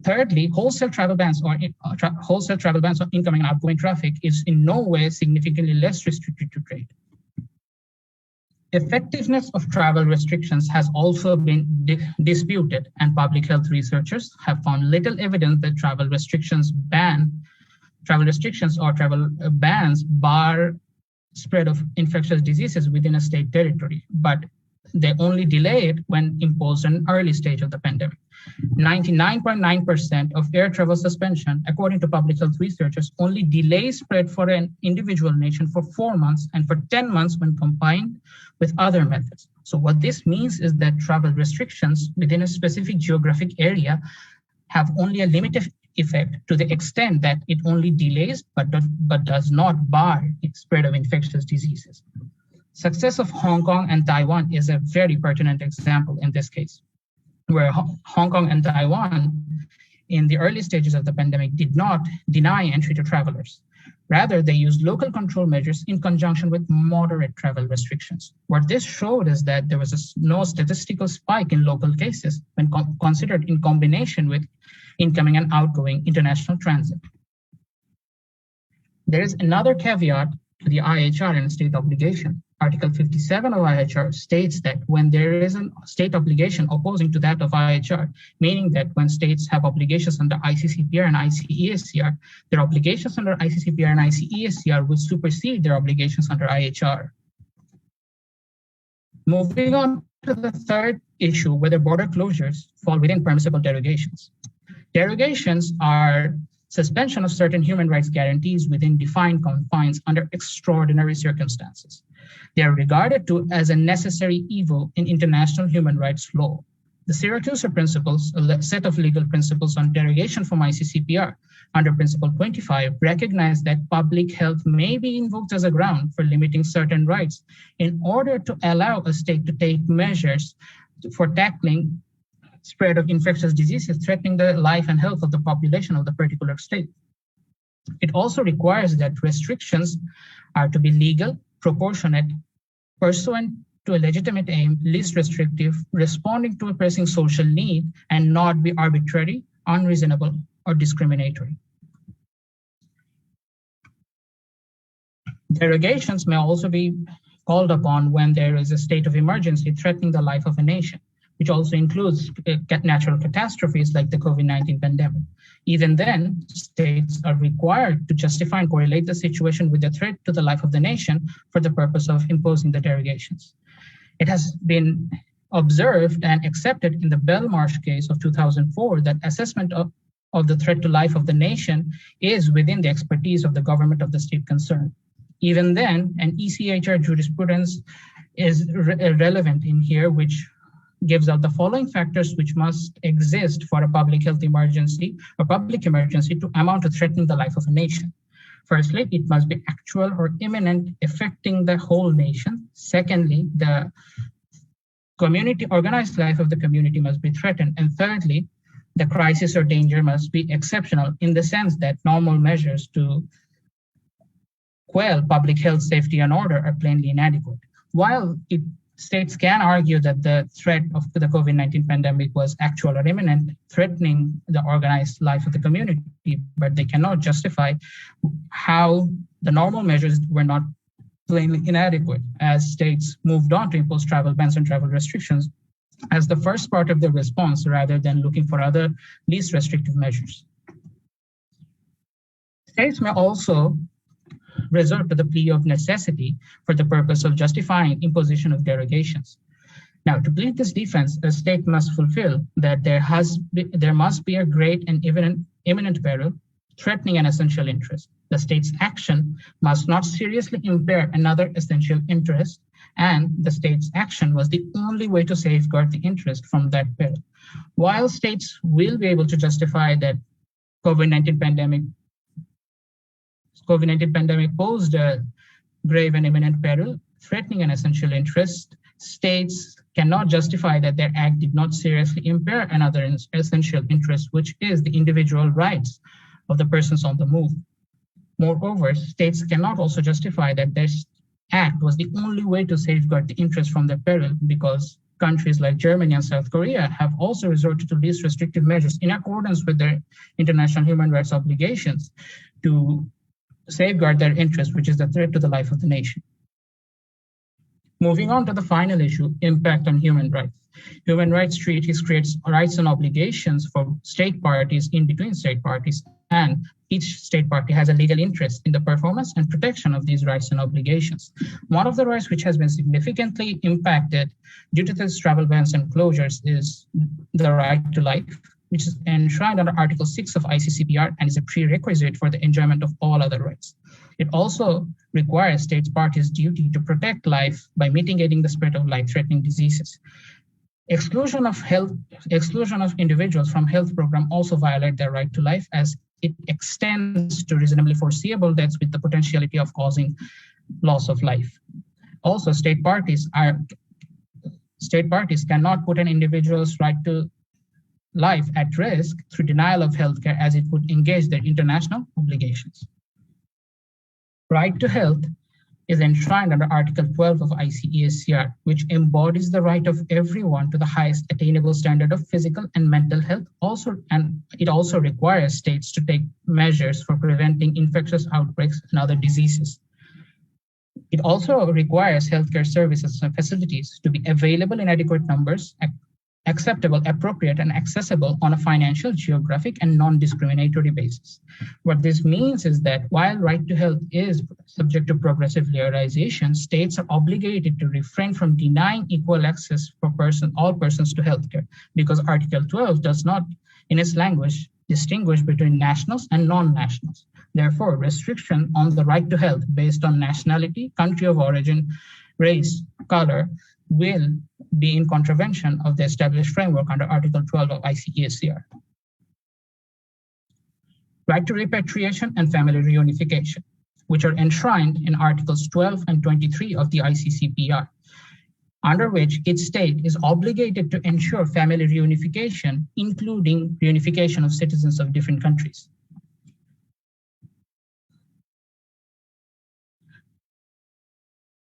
Thirdly, wholesale travel bans on incoming and outgoing traffic is in no way significantly less restricted to trade. Effectiveness of travel restrictions has also been disputed, and public health researchers have found little evidence that travel restrictions or travel bans bar spread of infectious diseases within a state territory, but they only delay it when imposed in an early stage of the pandemic. 99.9% of air travel suspension, according to public health researchers, only delays spread for an individual nation for 4 months and for 10 months when combined with other methods. So what this means is that travel restrictions within a specific geographic area have only a limited effect to the extent that it only delays but does not bar the spread of infectious diseases. Success of Hong Kong and Taiwan is a very pertinent example in this case, where Hong Kong and Taiwan in the early stages of the pandemic did not deny entry to travelers. Rather, they used local control measures in conjunction with moderate travel restrictions. What this showed is that there was no statistical spike in local cases when considered in combination with incoming and outgoing international transit. There is another caveat to the IHR and state obligation. Article 57 of IHR states that when there is a state obligation opposing to that of IHR, meaning that when states have obligations under ICCPR and ICESCR, their obligations under ICCPR and ICESCR will supersede their obligations under IHR. Moving on to the third issue, whether border closures fall within permissible derogations. Derogations are suspension of certain human rights guarantees within defined confines under extraordinary circumstances. They are regarded to as a necessary evil in international human rights law. The Syracuse Principles, a set of legal principles on derogation from ICCPR under Principle 25, recognize that public health may be invoked as a ground for limiting certain rights in order to allow a state to take measures for tackling spread of infectious diseases threatening the life and health of the population of the particular state. It also requires that restrictions are to be legal, proportionate, pursuant to a legitimate aim, least restrictive, responding to a pressing social need, and not be arbitrary, unreasonable, or discriminatory. Derogations may also be called upon when there is a state of emergency threatening the life of a nation, which also includes natural catastrophes like the COVID-19 pandemic. Even then, states are required to justify and correlate the situation with the threat to the life of the nation for the purpose of imposing the derogations. It has been observed and accepted in the Belmarsh case of 2004 that assessment of the threat to life of the nation is within the expertise of the government of the state concerned. Even then, an ECHR jurisprudence is relevant in here, which gives out the following factors which must exist for a public health emergency or public emergency to amount to threatening the life of a nation. Firstly, it must be actual or imminent, affecting the whole nation. Secondly, the community, organized life of the community must be threatened. And thirdly, the crisis or danger must be exceptional in the sense that normal measures to quell public health, safety, and order are plainly inadequate. While states can argue that the threat of the COVID-19 pandemic was actual or imminent, threatening the organized life of the community, but they cannot justify how the normal measures were not plainly inadequate as states moved on to impose travel bans and travel restrictions as the first part of their response rather than looking for other least restrictive measures. States may also resort to the plea of necessity for the purpose of justifying imposition of derogations. Now, to plead this defense, a state must fulfill that there must be a great and imminent peril threatening an essential interest. The state's action must not seriously impair another essential interest, and the state's action was the only way to safeguard the interest from that peril. While states will be able to justify that COVID-19 pandemic posed a grave and imminent peril, threatening an essential interest, states cannot justify that their act did not seriously impair another essential interest, which is the individual rights of the persons on the move. Moreover, states cannot also justify that their act was the only way to safeguard the interest from their peril, because countries like Germany and South Korea have also resorted to least restrictive measures in accordance with their international human rights obligations to safeguard their interest, which is the threat to the life of the nation. Moving on to the final issue, impact on human rights. Human rights treaties creates rights and obligations for state parties in between state parties, and each state party has a legal interest in the performance and protection of these rights and obligations. One of the rights which has been significantly impacted due to these travel bans and closures is the right to life, which is enshrined under Article 6 of ICCPR and is a prerequisite for the enjoyment of all other rights. It also requires state parties' duty to protect life by mitigating the spread of life-threatening diseases. Exclusion of individuals from health program also violate their right to life, as it extends to reasonably foreseeable deaths with the potentiality of causing loss of life. Also, state parties cannot put an individual's right to life at risk through denial of healthcare, as it would engage their international obligations. Right to health is enshrined under Article 12 of ICESCR, which embodies the right of everyone to the highest attainable standard of physical and mental health. And it also requires states to take measures for preventing infectious outbreaks and other diseases. It also requires healthcare services and facilities to be available in adequate numbers, acceptable, appropriate, and accessible on a financial, geographic, and non-discriminatory basis. What this means is that while right to health is subject to progressive layerization, states are obligated to refrain from denying equal access for all persons to healthcare, because Article 12 does not, in its language, distinguish between nationals and non-nationals. Therefore, restriction on the right to health based on nationality, country of origin, race, color, will be in contravention of the established framework under Article 12 of ICESCR. Right to repatriation and family reunification, which are enshrined in Articles 12 and 23 of the ICCPR, under which each state is obligated to ensure family reunification, including reunification of citizens of different countries.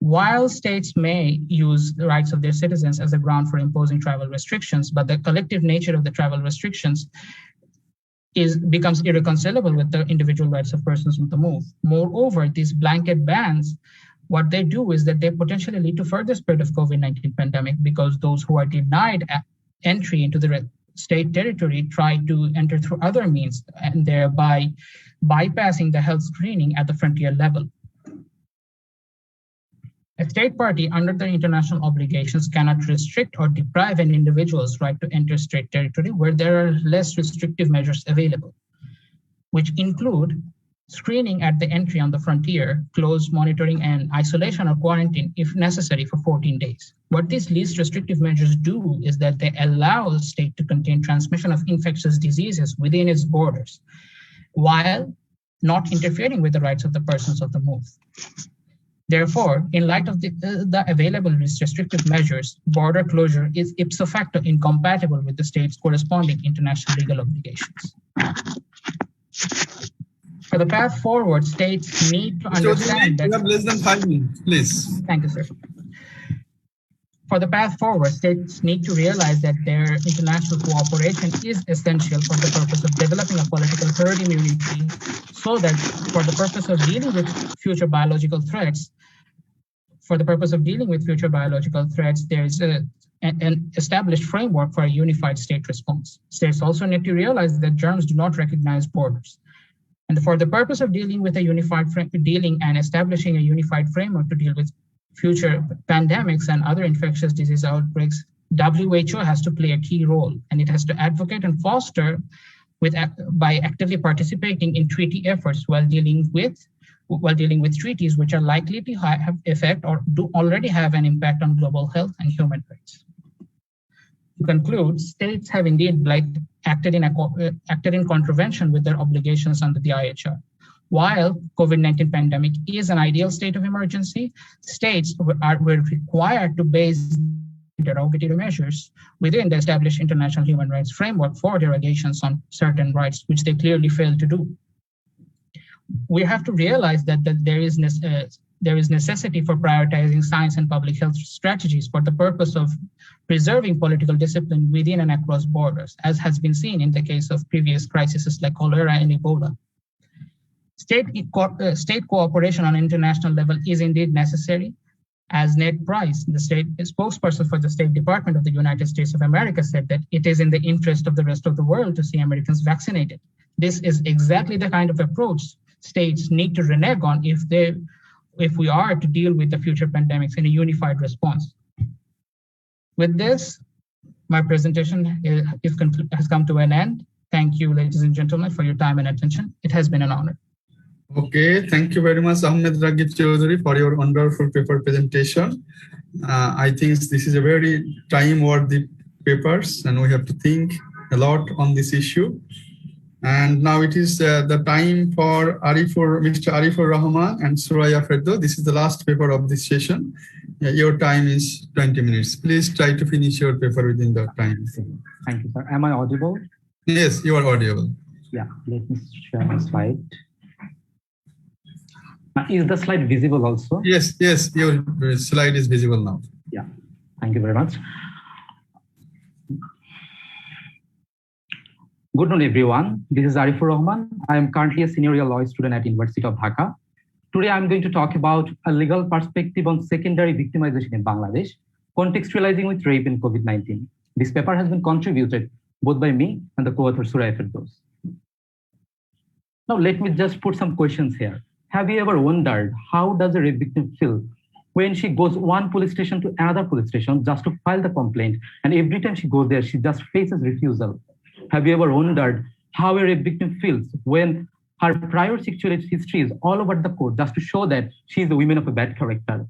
While states may use the rights of their citizens as a ground for imposing travel restrictions, but the collective nature of the travel restrictions becomes irreconcilable with the individual rights of persons on the move. Moreover, these blanket bans, what they do is that they potentially lead to further spread of COVID-19 pandemic, because those who are denied entry into the state territory try to enter through other means, and thereby bypassing the health screening at the frontier level. A state party under the international obligations cannot restrict or deprive an individual's right to enter state territory where there are less restrictive measures available, which include screening at the entry on the frontier, close monitoring, and isolation or quarantine if necessary for 14 days. What these least restrictive measures do is that they allow the state to contain transmission of infectious diseases within its borders, while not interfering with the rights of the persons of the move. Therefore, in light of the available restrictive measures, border closure is ipso facto incompatible with the state's corresponding international legal obligations. For the path forward, states need to understand that— You have less than 5 minutes, please. Thank you, sir. For the path forward, states need to realize that their international cooperation is essential for the purpose of developing a political herd immunity, so that for the purpose of dealing with future biological threats, there is an established framework for a unified state response. States also need to realize that germs do not recognize borders. And for the purpose of dealing with and establishing a unified framework to deal with future pandemics and other infectious disease outbreaks, WHO has to play a key role, and it has to advocate and foster by actively participating in treaty efforts while dealing with treaties which are likely to have effect or do already have an impact on global health and human rights. To conclude, states have indeed acted in contravention with their obligations under the IHR. While COVID-19 pandemic is an ideal state of emergency, states were required to base derogatory measures within the established international human rights framework for derogations on certain rights, which they clearly failed to do. We have to realize that there is there is necessity for prioritizing science and public health strategies for the purpose of preserving political discipline within and across borders, as has been seen in the case of previous crises like cholera and Ebola. State cooperation on an international level is indeed necessary. As Ned Price, the spokesperson for the State Department of the United States of America, said that it is in the interest of the rest of the world to see Americans vaccinated. This is exactly the kind of approach states need to renege on if we are to deal with the future pandemics in a unified response. With this, my presentation has come to an end. Thank you, ladies and gentlemen, for your time and attention. It has been an honor. Okay, thank you very much, Ahmed Ragib Chaudhary, for your wonderful paper presentation. I think this is a very time-worthy papers, and we have to think a lot on this issue. And now it is the time for Mr. Arifur Rahman and Suraya Ferdo. This is the last paper of this session. Your time is 20 minutes. Please try to finish your paper within that time. Thank you, sir. Am I audible? Yes, you are audible. Yeah, let me share my slide. Is the slide visible also? Yes, your slide is visible now. Yeah, thank you very much. Good morning, everyone. This is Arifur Rahman. I am currently a senior law student at University of Dhaka. Today, I'm going to talk about a legal perspective on secondary victimization in Bangladesh, contextualizing with rape in COVID-19. This paper has been contributed both by me and the co-author Suraya Ferdows. Now, let me just put some questions here. Have you ever wondered how does a rape victim feel when she goes one police station to another police station just to file the complaint, and every time she goes there, she just faces refusal? Have you ever wondered how a rape victim feels when her prior sexual history is all over the court just to show that she is a woman of a bad character?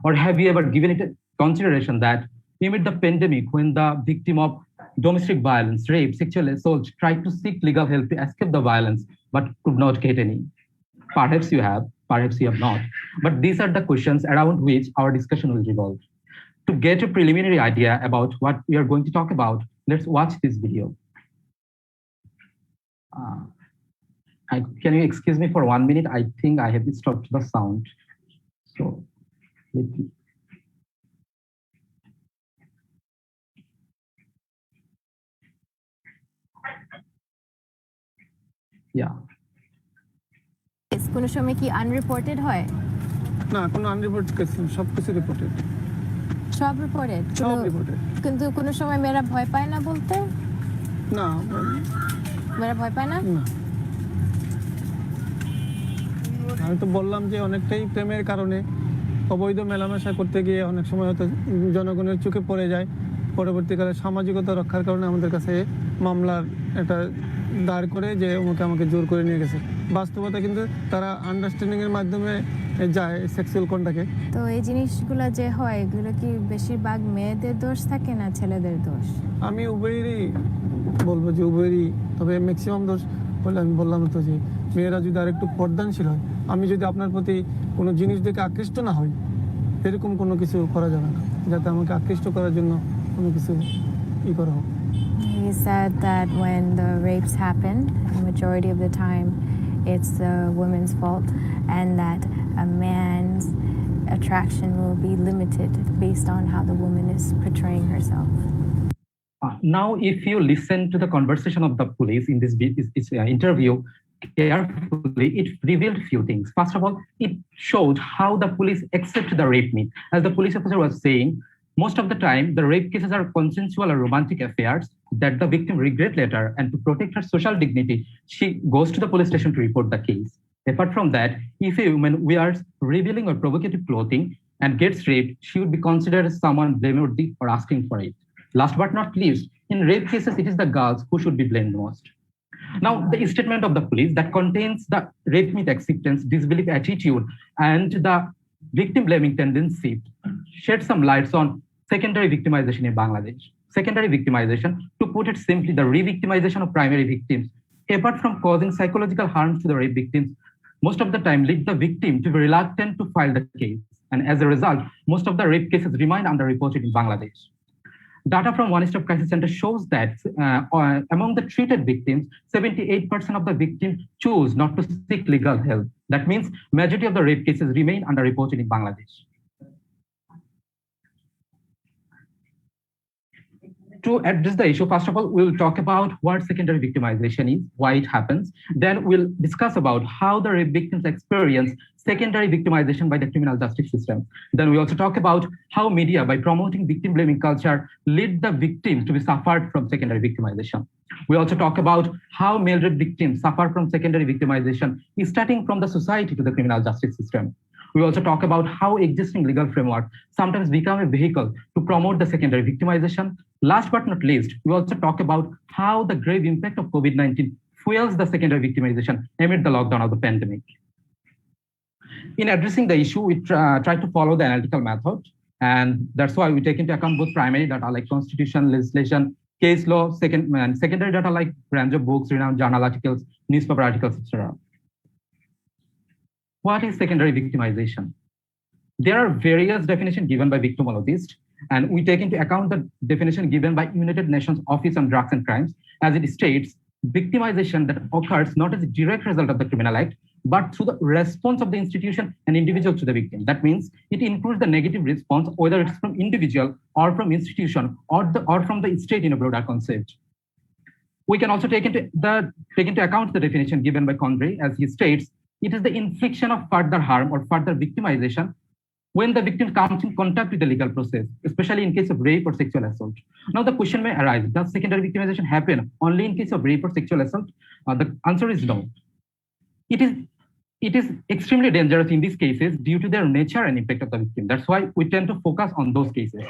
Or have you ever given it a consideration that amid the pandemic, when the victim of domestic violence, rape, sexual assault tried to seek legal help to escape the violence but could not get any? Perhaps you have, perhaps you have not. But these are the questions around which our discussion will revolve. To get a preliminary idea about what we are going to talk about, let's watch this video. Can you excuse me for 1 minute? I think I have stopped the sound. So, let me. Yeah. কোনো সময় কি unreported হয়? না, কোনো unreported case না, সব কিছু reported. সব রিপোর্টেড? সব রিপোর্টেড। কিন্তু কোনো সময় মেয়েরা ভয় পায় না বলতে? না, মেয়েরা ভয় পায় না? না। আমি তো বললাম যে অনেকটাই প্রেমের কারণে অবৈধ মেলামেশা করতে গিয়ে অনেক সময় হয়তো জনগণের চোখে পড়ে যায়। পরবর্তীকালে সামাজিকতা রক্ষার কারণে আমাদের কাছে মামলার একটা দাঁড় করে যে আমাকে জোর করে নিয়ে গেছে। বাস্তবতা কিন্তু তারা আন্ডারস্ট্যান্ডিং এর মাধ্যমে যায় সেক্সুয়াল কন্টাক্টে। তো এই জিনিসগুলো যে হয়, এগুলো কি বেশিরভাগ মেয়েদের দোষ থাকে না ছেলেদের দোষ? আমি উভয়েরই বলবো যে উভয়েরই, তবে ম্যাক্সিমাম দোষ বলে আমি বললাম তো যে মেয়েরা যদি আর একটু পর্দানশীল হয়, আমি যদি আপনার প্রতি কোনো জিনিস দেখে আকৃষ্ট না হই, এরকম কোনো কিছু করা যাবে না, যাতে আমাকে আকৃষ্ট করার জন্য কোনো কিছু করা হোক। He said that when the rapes happen, the majority of the time it's the woman's fault, and that a man's attraction will be limited based on how the woman is portraying herself. Now, if you listen to the conversation of the police in this interview carefully, it revealed few things. First of all, it showed how the police accept the rape myth. As the police officer was saying, most of the time, the rape cases are consensual or romantic affairs that the victim regret later, and to protect her social dignity, she goes to the police station to report the case. Apart from that, if a woman wears revealing or provocative clothing and gets raped, she would be considered as someone blameworthy for asking for it. Last but not least, in rape cases, it is the girls who should be blamed most. Now, the statement of the police that contains the rape myth acceptance, disbelief attitude, and the victim blaming tendency shed some lights on secondary victimization in Bangladesh. Secondary victimization, to put it simply, the re-victimization of primary victims, apart from causing psychological harm to the rape victims, most of the time lead the victim to be reluctant to file the case. And as a result, most of the rape cases remain underreported in Bangladesh. Data from One Stop Crisis Center shows that among the treated victims, 78% of the victims choose not to seek legal help. That means majority of the rape cases remain underreported in Bangladesh. To address the issue, first of all, we'll talk about what secondary victimization is, why it happens. Then we'll discuss about how the rape victims experience secondary victimization by the criminal justice system. Then we also talk about how media, by promoting victim blaming culture, lead the victims to be suffered from secondary victimization. We also talk about how male rape victims suffer from secondary victimization, starting from the society to the criminal justice system. We also talk about how existing legal framework sometimes become a vehicle to promote the secondary victimization. Last but not least, we also talk about how the grave impact of COVID-19 fuels the secondary victimization amid the lockdown of the pandemic. In addressing the issue, we try to follow the analytical method, and that's why we take into account both primary data like constitution, legislation, case law, and secondary data like range of books, renowned journal articles, newspaper articles, etc. What is secondary victimization? There are various definitions given by victimologists, and we take into account the definition given by United Nations Office on Drugs and Crimes, as it states, victimization that occurs not as a direct result of the criminal act, but through the response of the institution and individual to the victim. That means it includes the negative response, whether it's from individual or from institution or from the state in a broader concept. We can also take into account the definition given by Condrey, as he states, it is the infliction of further harm or further victimization when the victim comes in contact with the legal process, especially in case of rape or sexual assault. Now the question may arise, does secondary victimization happen only in case of rape or sexual assault? The answer is no. It is extremely dangerous in these cases due to their nature and impact of the victim. That's why we tend to focus on those cases.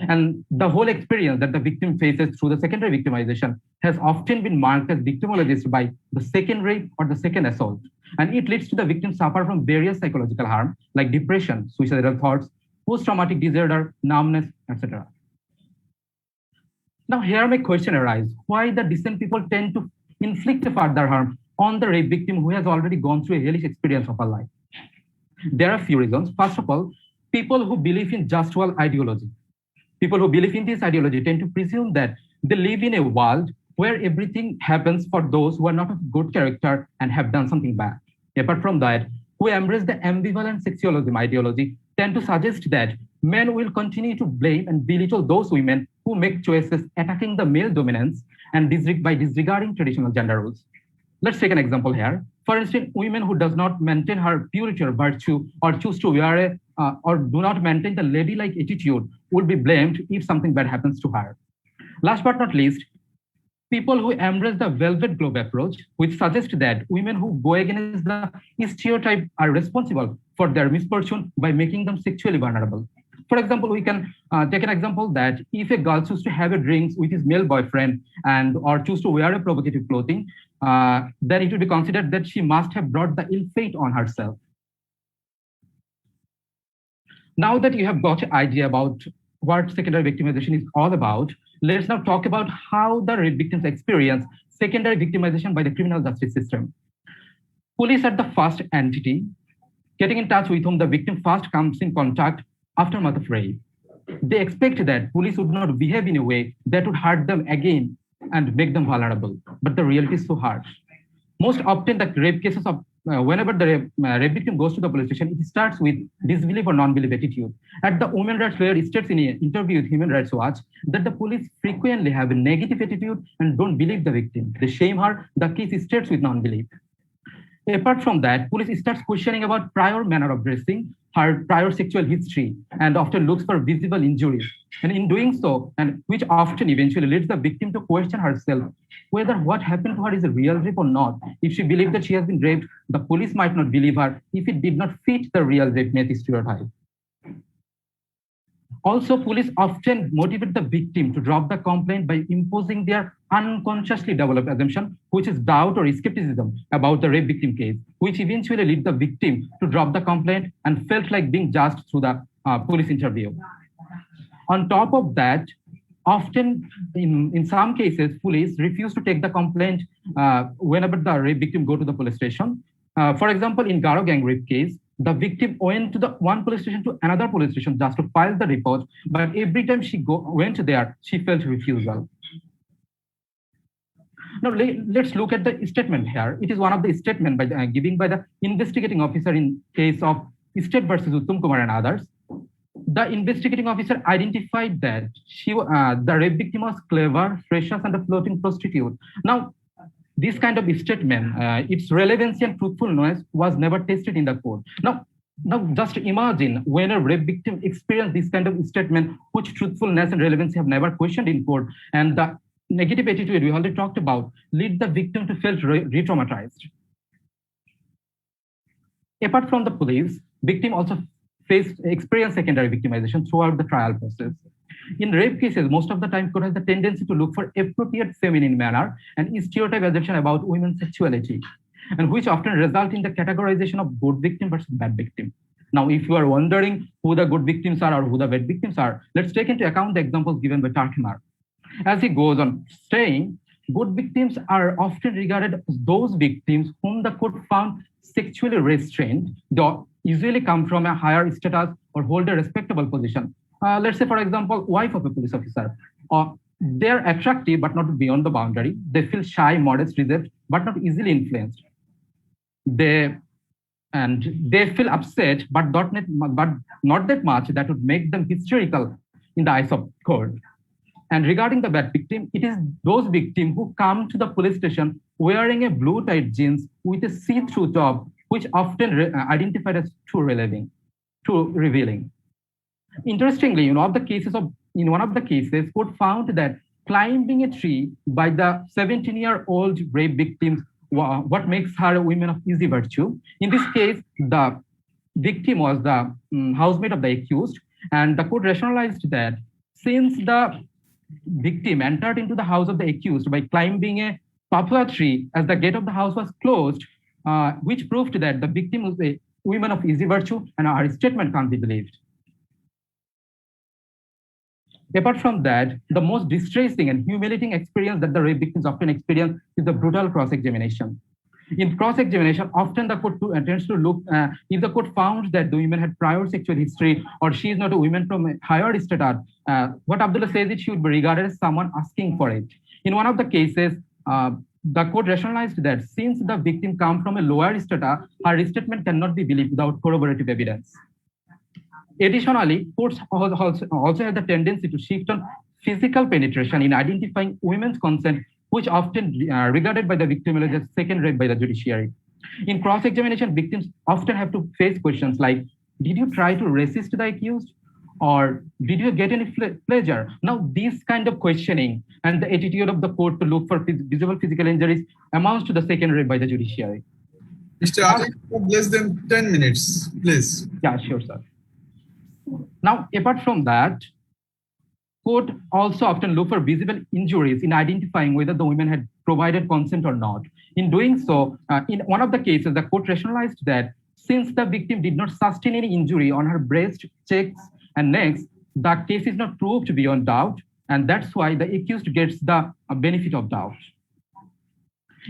And the whole experience that the victim faces through the secondary victimization has often been marked as victimologist by the second rape or the second assault. And it leads to the victim suffer from various psychological harm like depression, suicidal thoughts, post-traumatic disorder, numbness, etc. Now here my question arises, why the decent people tend to inflict a further harm on the rape victim who has already gone through a hellish experience of her life? There are a few reasons. First of all, people who believe in just war ideology. People who believe in this ideology tend to presume that they live in a world where everything happens for those who are not of good character and have done something bad. Apart from that, who embrace the ambivalent sexualism ideology tend to suggest that men will continue to blame and belittle those women who make choices attacking the male dominance and by disregarding traditional gender roles. Let's take an example here. For instance, women who does not maintain her purity or virtue or choose to wear or do not maintain the ladylike attitude will be blamed if something bad happens to her. Last but not least, people who embrace the velvet glove approach, which suggests that women who go against the stereotype are responsible for their misfortune by making them sexually vulnerable. For example, we can take an example that if a girl chooses to have a drink with his male boyfriend or choose to wear a provocative clothing, then it will be considered that she must have brought the ill fate on herself. Now that you have got an idea about what secondary victimization is all about, let's now talk about how the rape victims experience secondary victimization by the criminal justice system. Police are the first entity getting in touch with whom the victim first comes in contact aftermath of rape. They expect that police would not behave in a way that would hurt them again and make them vulnerable. But the reality is so harsh. Most often, the rape cases of whenever the rape victim goes to the police station, it starts with disbelief or non-belief attitude. At the women rights lawyer states in an interview with Human Rights Watch that the police frequently have a negative attitude and don't believe the victim. They shame her. The case starts with non-belief. Apart from that, police starts questioning about prior manner of dressing, her prior sexual history, and often looks for visible injuries. And in doing so, and which often eventually leads the victim to question herself whether what happened to her is a real rape or not. If she believes that she has been raped, the police might not believe her if it did not fit the real rape myth stereotype. Also, police often motivate the victim to drop the complaint by imposing their unconsciously developed assumption, which is doubt or skepticism about the rape victim case, which eventually lead the victim to drop the complaint and felt like being judged through the police interview. On top of that, often in some cases, police refuse to take the complaint whenever the rape victim go to the police station. For example, in Garo gang rape case, The victim went to the one police station to another police station just to file the report, but every time she went there, she felt refusal. Now let's look at the statement here. It is one of the statement given by the investigating officer in case of State versus Uttam Kumar and others. The investigating officer identified that the rape victim was clever, precious, and a floating prostitute. Now, this kind of statement, its relevancy and truthfulness was never tested in the court. Now just imagine when a rape victim experienced this kind of statement, which truthfulness and relevancy have never questioned in court, and the negative attitude we already talked about lead the victim to feel re-traumatized. Apart from the police, victim also experience secondary victimization throughout the trial process. In rape cases, most of the time, court has the tendency to look for appropriate feminine manner and stereotype assumption about women's sexuality, and which often result in the categorization of good victim versus bad victim. Now, if you are wondering who the good victims are or who the bad victims are, let's take into account the examples given by Tarkimar. As he goes on saying, good victims are often regarded as those victims whom the court found sexually restrained. They usually come from a higher status or hold a respectable position. Let's say, for example, wife of a police officer. They're attractive, but not beyond the boundary. They feel shy, modest, reserved, but not easily influenced. They feel upset, but not that much that would make them hysterical in the eyes of court. And regarding the bad victim, it is those victims who come to the police station wearing a blue tight jeans with a see-through top, which often identified as too revealing. Interestingly, in one of the cases, court found that climbing a tree by the 17-year-old rape victim, what makes her a woman of easy virtue. In this case, the victim was the housemate of the accused, and the court rationalized that since the victim entered into the house of the accused by climbing a poplar tree as the gate of the house was closed, which proved that the victim was a woman of easy virtue and her statement can't be believed. Apart from that, the most distressing and humiliating experience that the rape victims often experience is the brutal cross-examination. In cross-examination, often the court tends to look, if the court found that the woman had prior sexual history or she is not a woman from a higher status, what Abdullah says it should be regarded as someone asking for it. In one of the cases, the court rationalized that since the victim comes from a lower status, her statement cannot be believed without corroborative evidence. Additionally, courts also have the tendency to shift on physical penetration in identifying women's consent, which often regarded by the victim as second rape by the judiciary. In cross-examination, victims often have to face questions like, did you try to resist the accused? Or did you get any pleasure? Now, this kind of questioning and the attitude of the court to look for visible physical injuries amounts to the second rape by the judiciary. Mr. Ajay, less than 10 minutes, please. Yeah, sure, sir. Now, apart from that, court also often look for visible injuries in identifying whether the women had provided consent or not. In doing so, in one of the cases, the court rationalized that since the victim did not sustain any injury on her breast, cheeks, and necks, the case is not proved beyond doubt, and that's why the accused gets the benefit of doubt.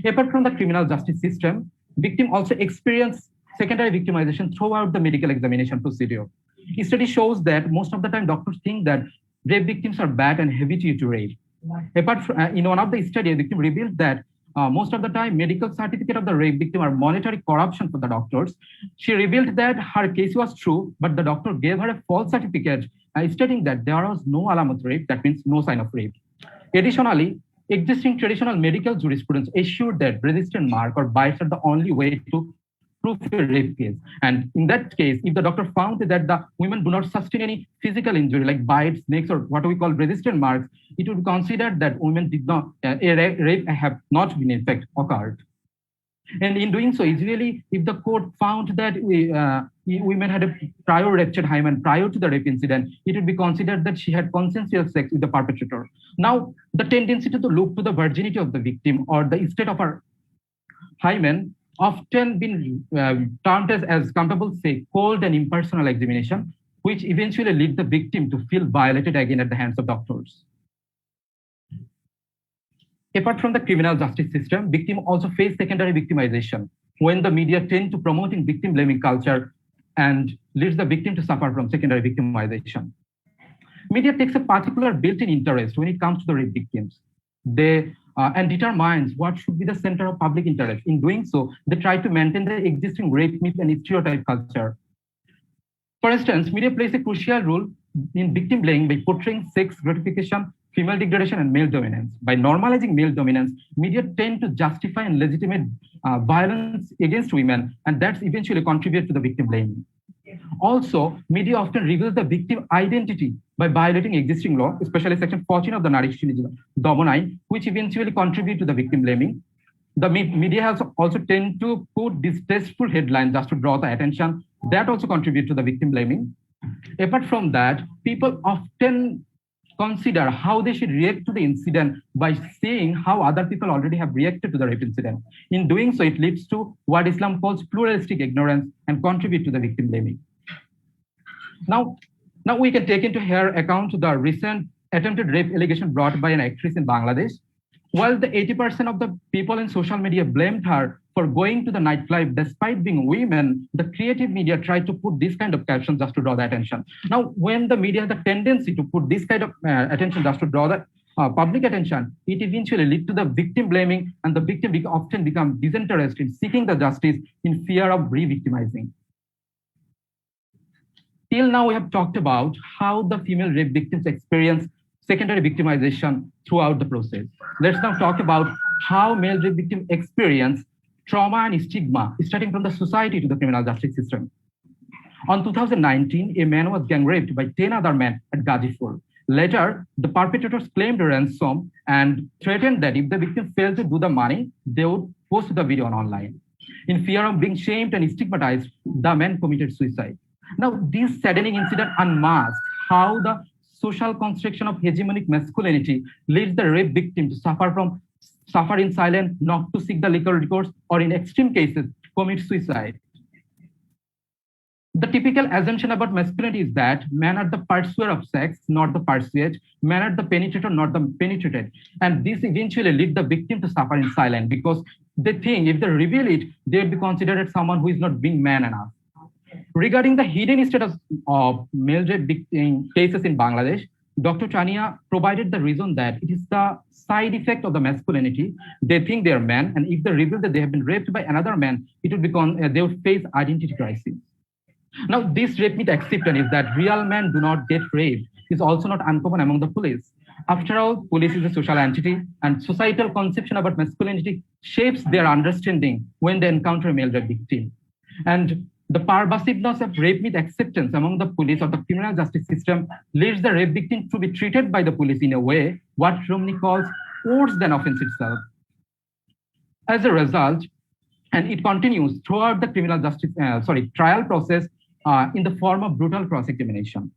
Apart from the criminal justice system, victim also experience secondary victimization throughout the medical examination procedure. Study shows that most of the time doctors think that rape victims are bad and heavy to rape. Apart from, in one of the studies, the victim revealed that most of the time medical certificate of the rape victim are monetary corruption for the doctors. She revealed that her case was true, but the doctor gave her a false certificate stating that there was no alamat rape, that means no sign of rape. Additionally, existing traditional medical jurisprudence assured that resistant mark or bites are the only way to prove a rape case. And in that case, if the doctor found that the women do not sustain any physical injury like bites, necks, or what we call resistant marks, it would be considered that women did not, a rape have not been in fact occurred. And in doing so, usually if the court found that women had a prior ruptured hymen prior to the rape incident, it would be considered that she had consensual sex with the perpetrator. Now, the tendency to look to the virginity of the victim or the state of her hymen often been termed as countable say cold and impersonal examination, which eventually lead the victim to feel violated again at the hands of doctors. Apart from the criminal justice system, victims also face secondary victimization when the media tend to promoting victim blaming culture and leads the victim to suffer from secondary victimization. Media takes a particular built-in interest when it comes to the rape victims. They and determines what should be the center of public interest. In doing so, they try to maintain the existing rape myth and stereotype culture. For instance, media plays a crucial role in victim blaming by portraying sex gratification, female degradation, and male dominance. By normalizing male dominance, media tend to justify and legitimate violence against women, and that's eventually contribute to the victim blaming. Also, media often reveals the victim identity by violating existing law, especially Section 14 of the Nari Dhamma Ain, which eventually contribute to the victim blaming. The media has also tend to put distasteful headlines just to draw the attention. That also contribute to the victim blaming. Apart from that, people often consider how they should react to the incident by seeing how other people already have reacted to the rape incident. In doing so, it leads to what Islam calls pluralistic ignorance and contribute to the victim blaming. Now we can take into here account the recent attempted rape allegation brought by an actress in Bangladesh. While the 80% of the people in social media blamed her for going to the nightclub despite being women, the creative media tried to put this kind of captions just to draw the attention. Now, when the media has the tendency to put this kind of attention just to draw the public attention, it eventually leads to the victim blaming, and the victim often becomes disinterested in seeking the justice in fear of re-victimizing. Till now, we have talked about how the female rape victims experience secondary victimization throughout the process. Let's now talk about how male rape victims experience trauma and stigma, starting from the society to the criminal justice system. On 2019, a man was gang raped by 10 other men at Gazipur. Later, the perpetrators claimed a ransom and threatened that if the victim failed to do the money, they would post the video online. In fear of being shamed and stigmatized, the man committed suicide. Now, this saddening incident unmasked how the social construction of hegemonic masculinity leads the rape victim to suffer in silence, not to seek the legal recourse, or in extreme cases, commit suicide. The typical assumption about masculinity is that men are the pursuer of sex, not the pursued. Men are the penetrator, not the penetrated. And this eventually leads the victim to suffer in silence because they think if they reveal it, they will be considered as someone who is not being man enough. Regarding the hidden status of male rape cases in Bangladesh, Dr. Chania provided the reason that it is the side effect of the masculinity. They think they are men, and if they reveal that they have been raped by another man, it would become they would face identity crisis. Now, this rape myth acceptance is that real men do not get raped is also not uncommon among the police. After all, police is a social entity, and societal conception about masculinity shapes their understanding when they encounter a male rape victim. And the pervasiveness of rape myth acceptance among the police or the criminal justice system leads the rape victim to be treated by the police in a way what Romney calls worse than offense itself. As a result, and it continues throughout the criminal justice trial process in the form of brutal cross-examination.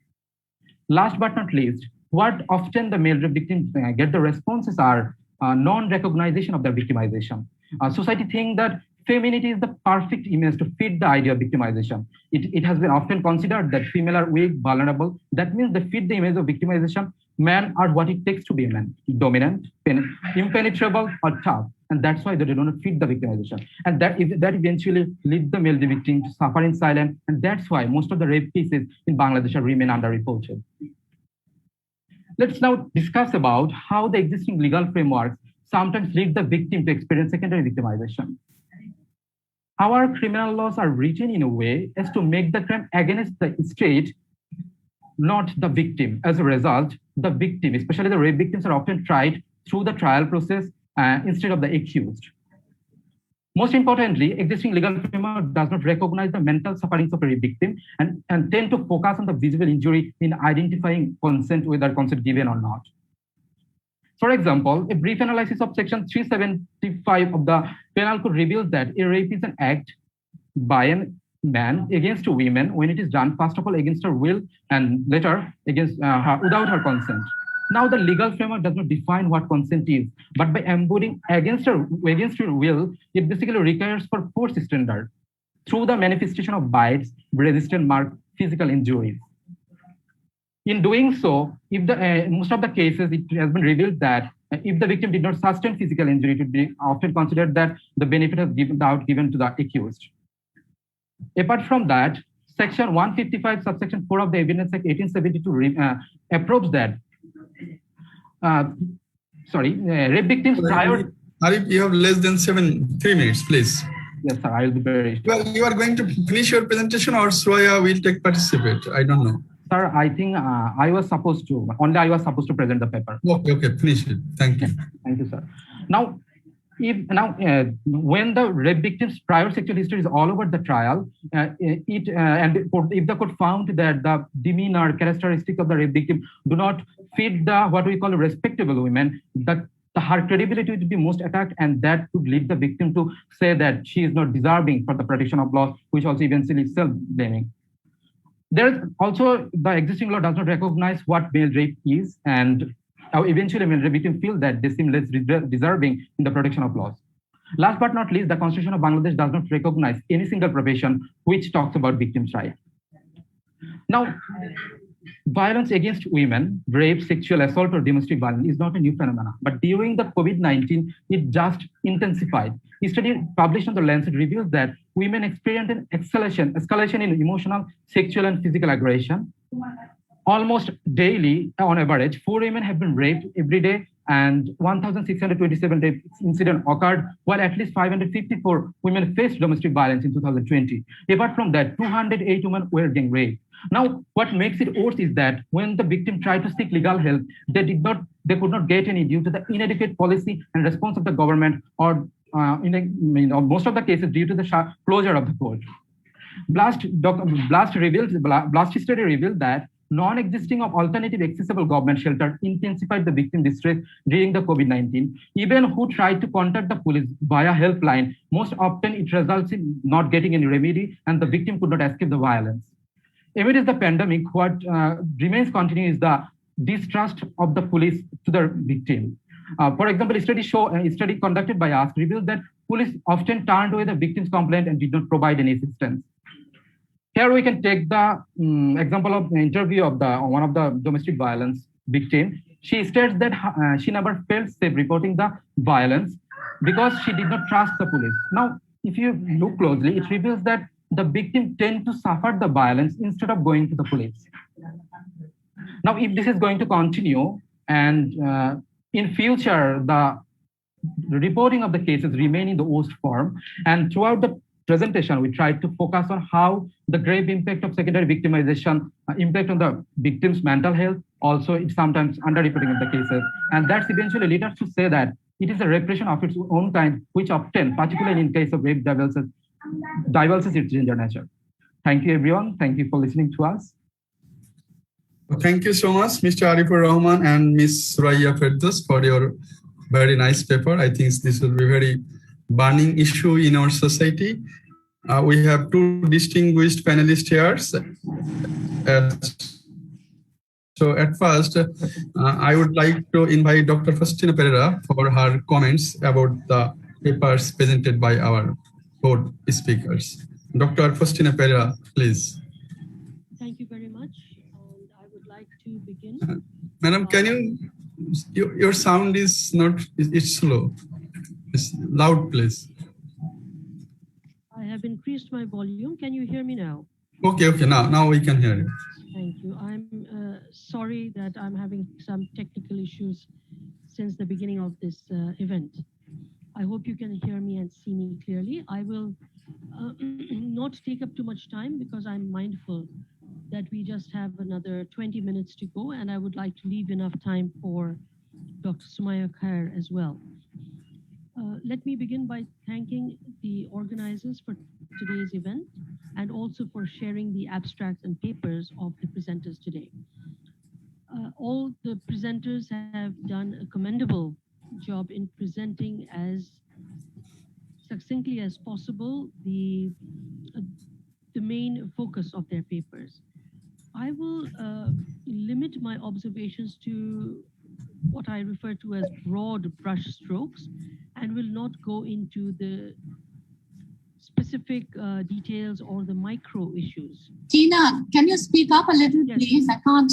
Last but not least, what often the male rape victims get the responses are non-recognition of their victimization. Society thinks that femininity is the perfect image to fit the idea of victimization. It has been often considered that female are weak, vulnerable. That means they fit the image of victimization. Men are what it takes to be a man, dominant, impenetrable, or tough. And that's why they do not fit the victimization. And that eventually leads the male victim to suffer in silence. And that's why most of the rape cases in Bangladesh remain underreported. Let's now discuss about how the existing legal frameworks sometimes lead the victim to experience secondary victimization. Our criminal laws are written in a way as to make the crime against the state, not the victim. As a result, the victim, especially the rape victims, are often tried through the trial process instead of the accused. Most importantly, existing legal framework does not recognize the mental sufferings of a rape victim and tend to focus on the visible injury in identifying consent, whether consent given or not. For example, a brief analysis of Section 375 of the Penal Code reveals that a rape is an act by a man against a woman when it is done, first of all, against her will and later against her, without her consent. Now, the legal framework does not define what consent is, but by embodying against her will, it basically requires for force standard through the manifestation of bites, resistant mark, physical injuries. In doing so, if most of the cases, it has been revealed that if the victim did not sustain physical injury, it would be often considered that the benefit has given to the accused. Apart from that, Section 155, subsection 4 of the Evidence Act 1872 approves that. Rape victims prior. Arif, you have less than 3 minutes, please. Yes, sir. I will be very. Well, you are going to finish your presentation, or Suraya will take participate. I don't know. Sir, I think I was supposed to present the paper. Okay, finish it. Thank you. Thank you, sir. Now, when the rape victim's prior sexual history is all over the trial, if the court found that the demeanor characteristics of the rape victim do not fit the what we call respectable women, that her credibility would be most attacked, and that would lead the victim to say that she is not deserving for the protection of law, which also eventually is self-blaming. There's also the existing law does not recognize what male rape is, and eventually male rape victims feel that they seem less deserving in the protection of laws. Last but not least, the Constitution of Bangladesh does not recognize any single provision which talks about victims' rights. Now, violence against women, rape, sexual assault, or domestic violence is not a new phenomenon, but during the COVID-19, it just intensified. A study published on the Lancet reveals that women experience an escalation in emotional, sexual, and physical aggression. Almost daily, on average, 4 women have been raped every day, and 1,627 rape incidents occurred, while at least 554 women faced domestic violence in 2020. Apart from that, 208 women were getting raped. Now, what makes it worse is that when the victim tried to seek legal help, they could not get any due to the inadequate policy and response of the government, or most of the cases due to the closure of the court. Blast history revealed that non-existing of alternative accessible government shelter intensified the victim distress during the COVID-19. Even who tried to contact the police via helpline, most often it results in not getting any remedy, and the victim could not escape the violence. Amidst the pandemic, what remains continuous is the distrust of the police to the victim. For example, a study conducted by us revealed that police often turned away the victim's complaint and did not provide any assistance. Here we can take the example of an interview of one of the domestic violence victims. She states that she never felt safe reporting the violence because she did not trust the police. Now, if you look closely, it reveals that the victim tend to suffer the violence instead of going to the police. Now, if this is going to continue, and in future, the reporting of the cases remain in the worst form, and throughout the presentation, we tried to focus on how the grave impact of secondary victimization impact on the victim's mental health. Also, it's sometimes underreporting of the cases, and that's eventually led us to say that it is a repression of its own kind, which often, particularly in case of rape, divulges its gender nature. Thank you, everyone. Thank you for listening to us. Thank you so much, Mr. Arifur Rahman and Ms. Suraya Firdaus, for your very nice paper. I think this will be a very burning issue in our society. We have 2 distinguished panelists here. So at first, I would like to invite Dr. Faustina Pereira for her comments about the papers presented by our board speakers. Dr. Faustina Pereira, please. Thank you very much. And I would like to begin. Madam, can your sound is not, it's slow. It's loud, please. I have increased my volume. Can you hear me now? Okay, now we can hear you. Thank you. I'm sorry that I'm having some technical issues since the beginning of this event. I hope you can hear me and see me clearly. I will not take up too much time because I'm mindful that we just have another 20 minutes to go, and I would like to leave enough time for Dr. Sumaya Khair as well. Let me begin by thanking the organizers for today's event and also for sharing the abstracts and papers of the presenters today. All the presenters have done a commendable job in presenting as succinctly as possible the main focus of their papers. I will limit my observations to what I refer to as broad brush strokes and will not go into the specific details or the micro issues. Tina, can you speak up a little, Yes. please? I can't,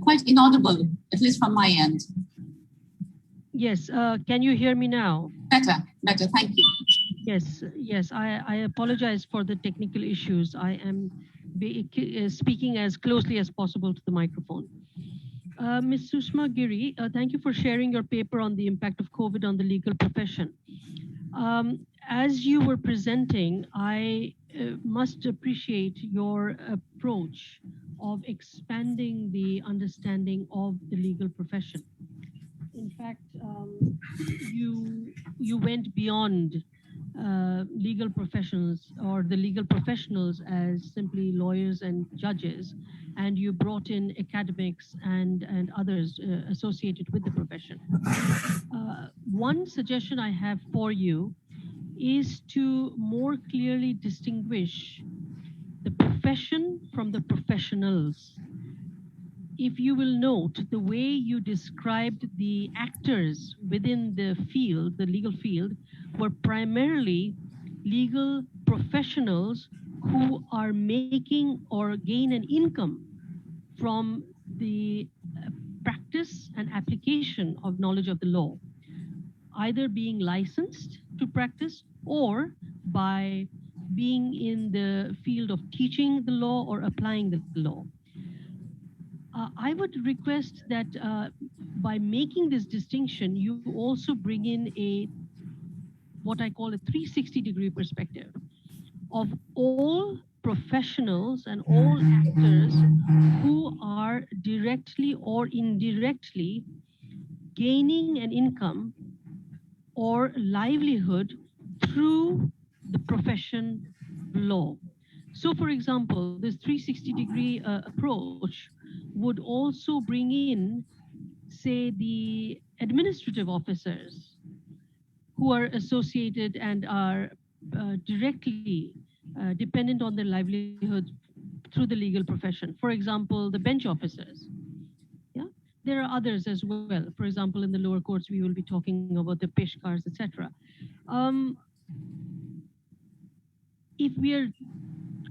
quite inaudible, at least from my end. Yes, can you hear me now? Better, thank you. Yes, I apologize for the technical issues. I am speaking as closely as possible to the microphone. Ms. Sushma Giri, thank you for sharing your paper on the impact of COVID on the legal profession. As you were presenting, I must appreciate your approach of expanding the understanding of the legal profession. In fact, you went beyond legal professionals or the legal professionals as simply lawyers and judges, and you brought in academics and others associated with the profession. One suggestion I have for you is to more clearly distinguish the profession from the professionals. If you will note, the way you described the actors within the field, the legal field, were primarily legal professionals who are making or gain an income from the practice and application of knowledge of the law, either being licensed to practice or by being in the field of teaching the law or applying the law. I would request that by making this distinction, you also bring in what I call a 360-degree perspective of all professionals and all actors who are directly or indirectly gaining an income or livelihood through the profession law. So for example, this 360-degree approach would also bring in, say, the administrative officers who are associated and are directly dependent on their livelihood through the legal profession. For example, the bench officers. Yeah, there are others as well. For example, in the lower courts, we will be talking about the peshkars, etc. If we are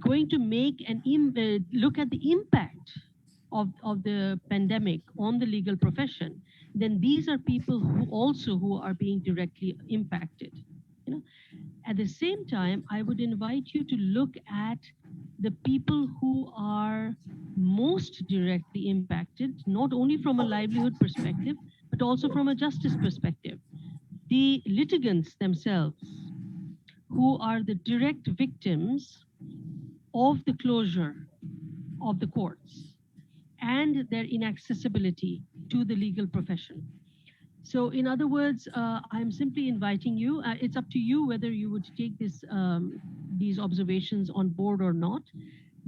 going to make an look at the impact of the pandemic on the legal profession, then these are people who are being directly impacted. You know, at the same time, I would invite you to look at the people who are most directly impacted, not only from a livelihood perspective, but also from a justice perspective. The litigants themselves, who are the direct victims of the closure of the courts and their inaccessibility to the legal profession. So in other words, I'm simply inviting you, it's up to you whether you would take these observations on board or not,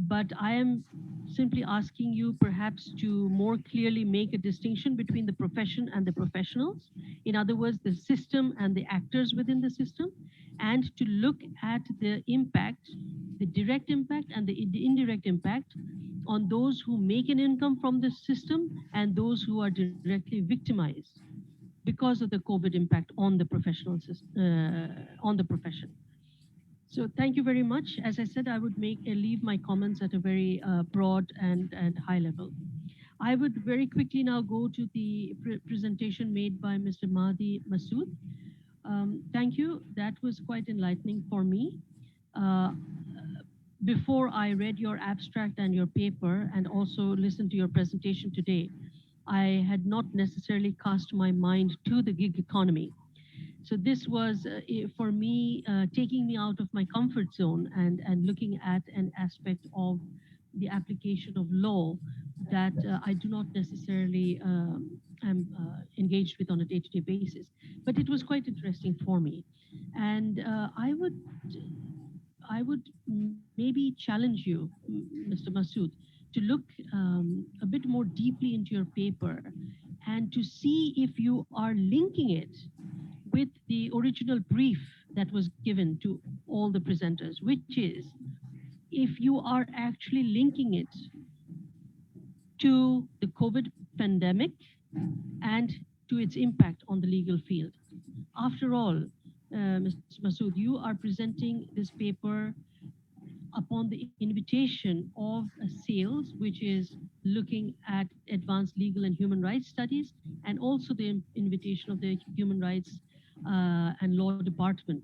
but I am simply asking you perhaps to more clearly make a distinction between the profession and the professionals. In other words, the system and the actors within the system, and to look at the impact, the direct impact and the indirect impact on those who make an income from the system and those who are directly victimized because of the COVID impact on the professional on the profession. So thank you very much. As I said, I would leave my comments at a very broad and high level. I would very quickly now go to the presentation made by Mr. Mahdi Masood. Thank you. That was quite enlightening for me. Before I read your abstract and your paper and also listened to your presentation today, I had not necessarily cast my mind to the gig economy. So this was, for me, taking me out of my comfort zone and looking at an aspect of the application of law that I do not necessarily am engaged with on a day-to-day basis. But it was quite interesting for me. And I would maybe challenge you, Mr. Masood, to look a bit more deeply into your paper and to see if you are linking it with the original brief that was given to all the presenters, which is if you are actually linking it to the COVID pandemic and to its impact on the legal field. After all, Mr. Masood, you are presenting this paper upon the invitation of SAILS, which is looking at advanced legal and human rights studies, and also the invitation of the Human Rights and Law Department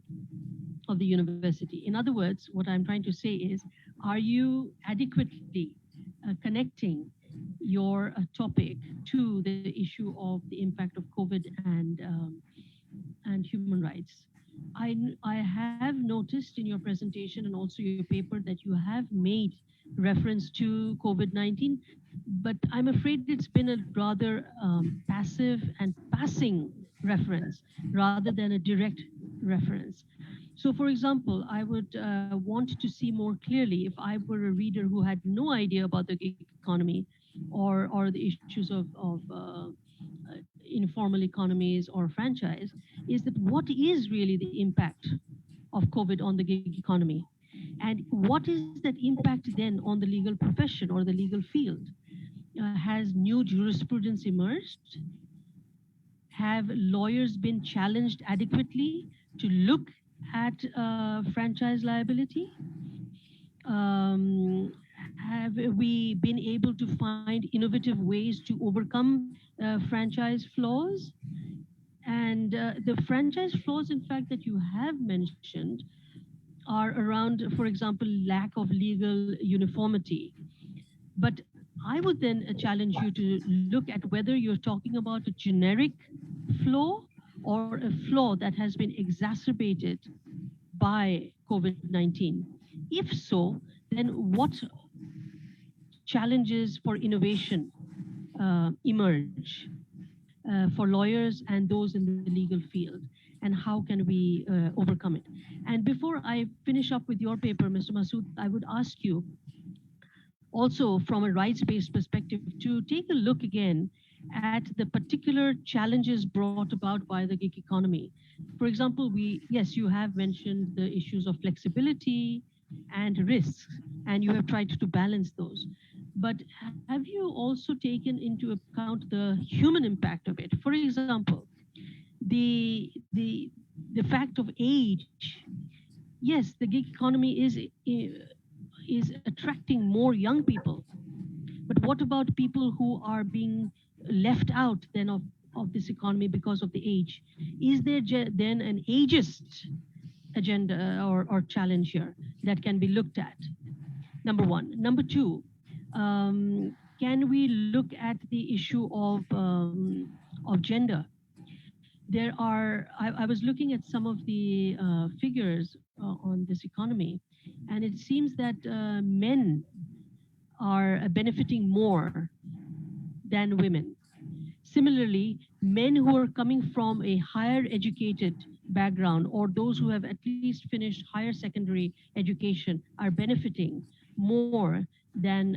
of the university. In other words, what I'm trying to say is, Are you adequately connecting your topic to the issue of the impact of COVID and human rights? I have noticed in your presentation and also your paper that you have made reference to COVID-19, but I'm afraid it's been a rather passive and passing reference rather than a direct reference. So, for example, I would want to see more clearly if I were a reader who had no idea about the gig economy or the issues of informal economies or franchise, is that what is really the impact of COVID on the gig economy? And what is that impact then on the legal profession or the legal field? Has new jurisprudence emerged? Have lawyers been challenged adequately to look at franchise liability? Have we been able to find innovative ways to overcome franchise flaws? And the franchise flaws, in fact, that you have mentioned are around, for example, lack of legal uniformity. But I would then challenge you to look at whether you're talking about a generic flaw or a flaw that has been exacerbated by COVID-19. If so, then what challenges for innovation emerge for lawyers and those in the legal field, and how can we overcome it? And before I finish up with your paper, Mr. Masood, I would ask you also from a rights-based perspective to take a look again at the particular challenges brought about by the gig economy. For example, yes, you have mentioned the issues of flexibility and risks, and you have tried to balance those. But have you also taken into account the human impact of it? For example, the fact of age. Yes, the gig economy is attracting more young people, but what about people who are being left out then of this economy because of the age? Is there then an ageist agenda or challenge here that can be looked at? Number one. Number two, can we look at the issue of gender? I was looking at some of the figures on this economy, and it seems that men are benefiting more than women. Similarly, men who are coming from a higher educated background or those who have at least finished higher secondary education are benefiting more than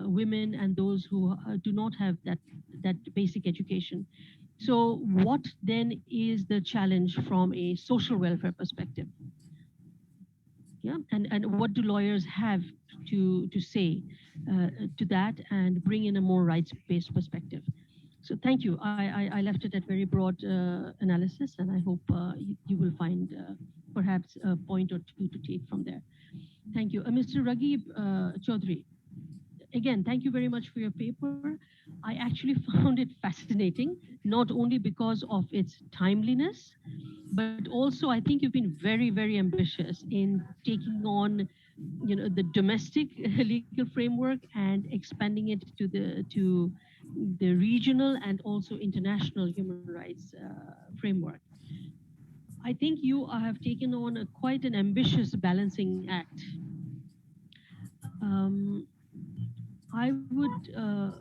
women and those who do not have that basic education. So what then is the challenge from a social welfare perspective? Yeah, and what do lawyers have to say to that and bring in a more rights-based perspective? So thank you. I left it at very broad analysis, and I hope you will find perhaps a point or two to take from there. Thank you. Mr. Raghib Chaudhry, again, thank you very much for your paper. I actually found it fascinating, not only because of its timeliness, but also I think you've been very, very ambitious in taking on, the domestic legal framework and expanding it to the regional and also international human rights framework. I think you have taken on quite an ambitious balancing act. I would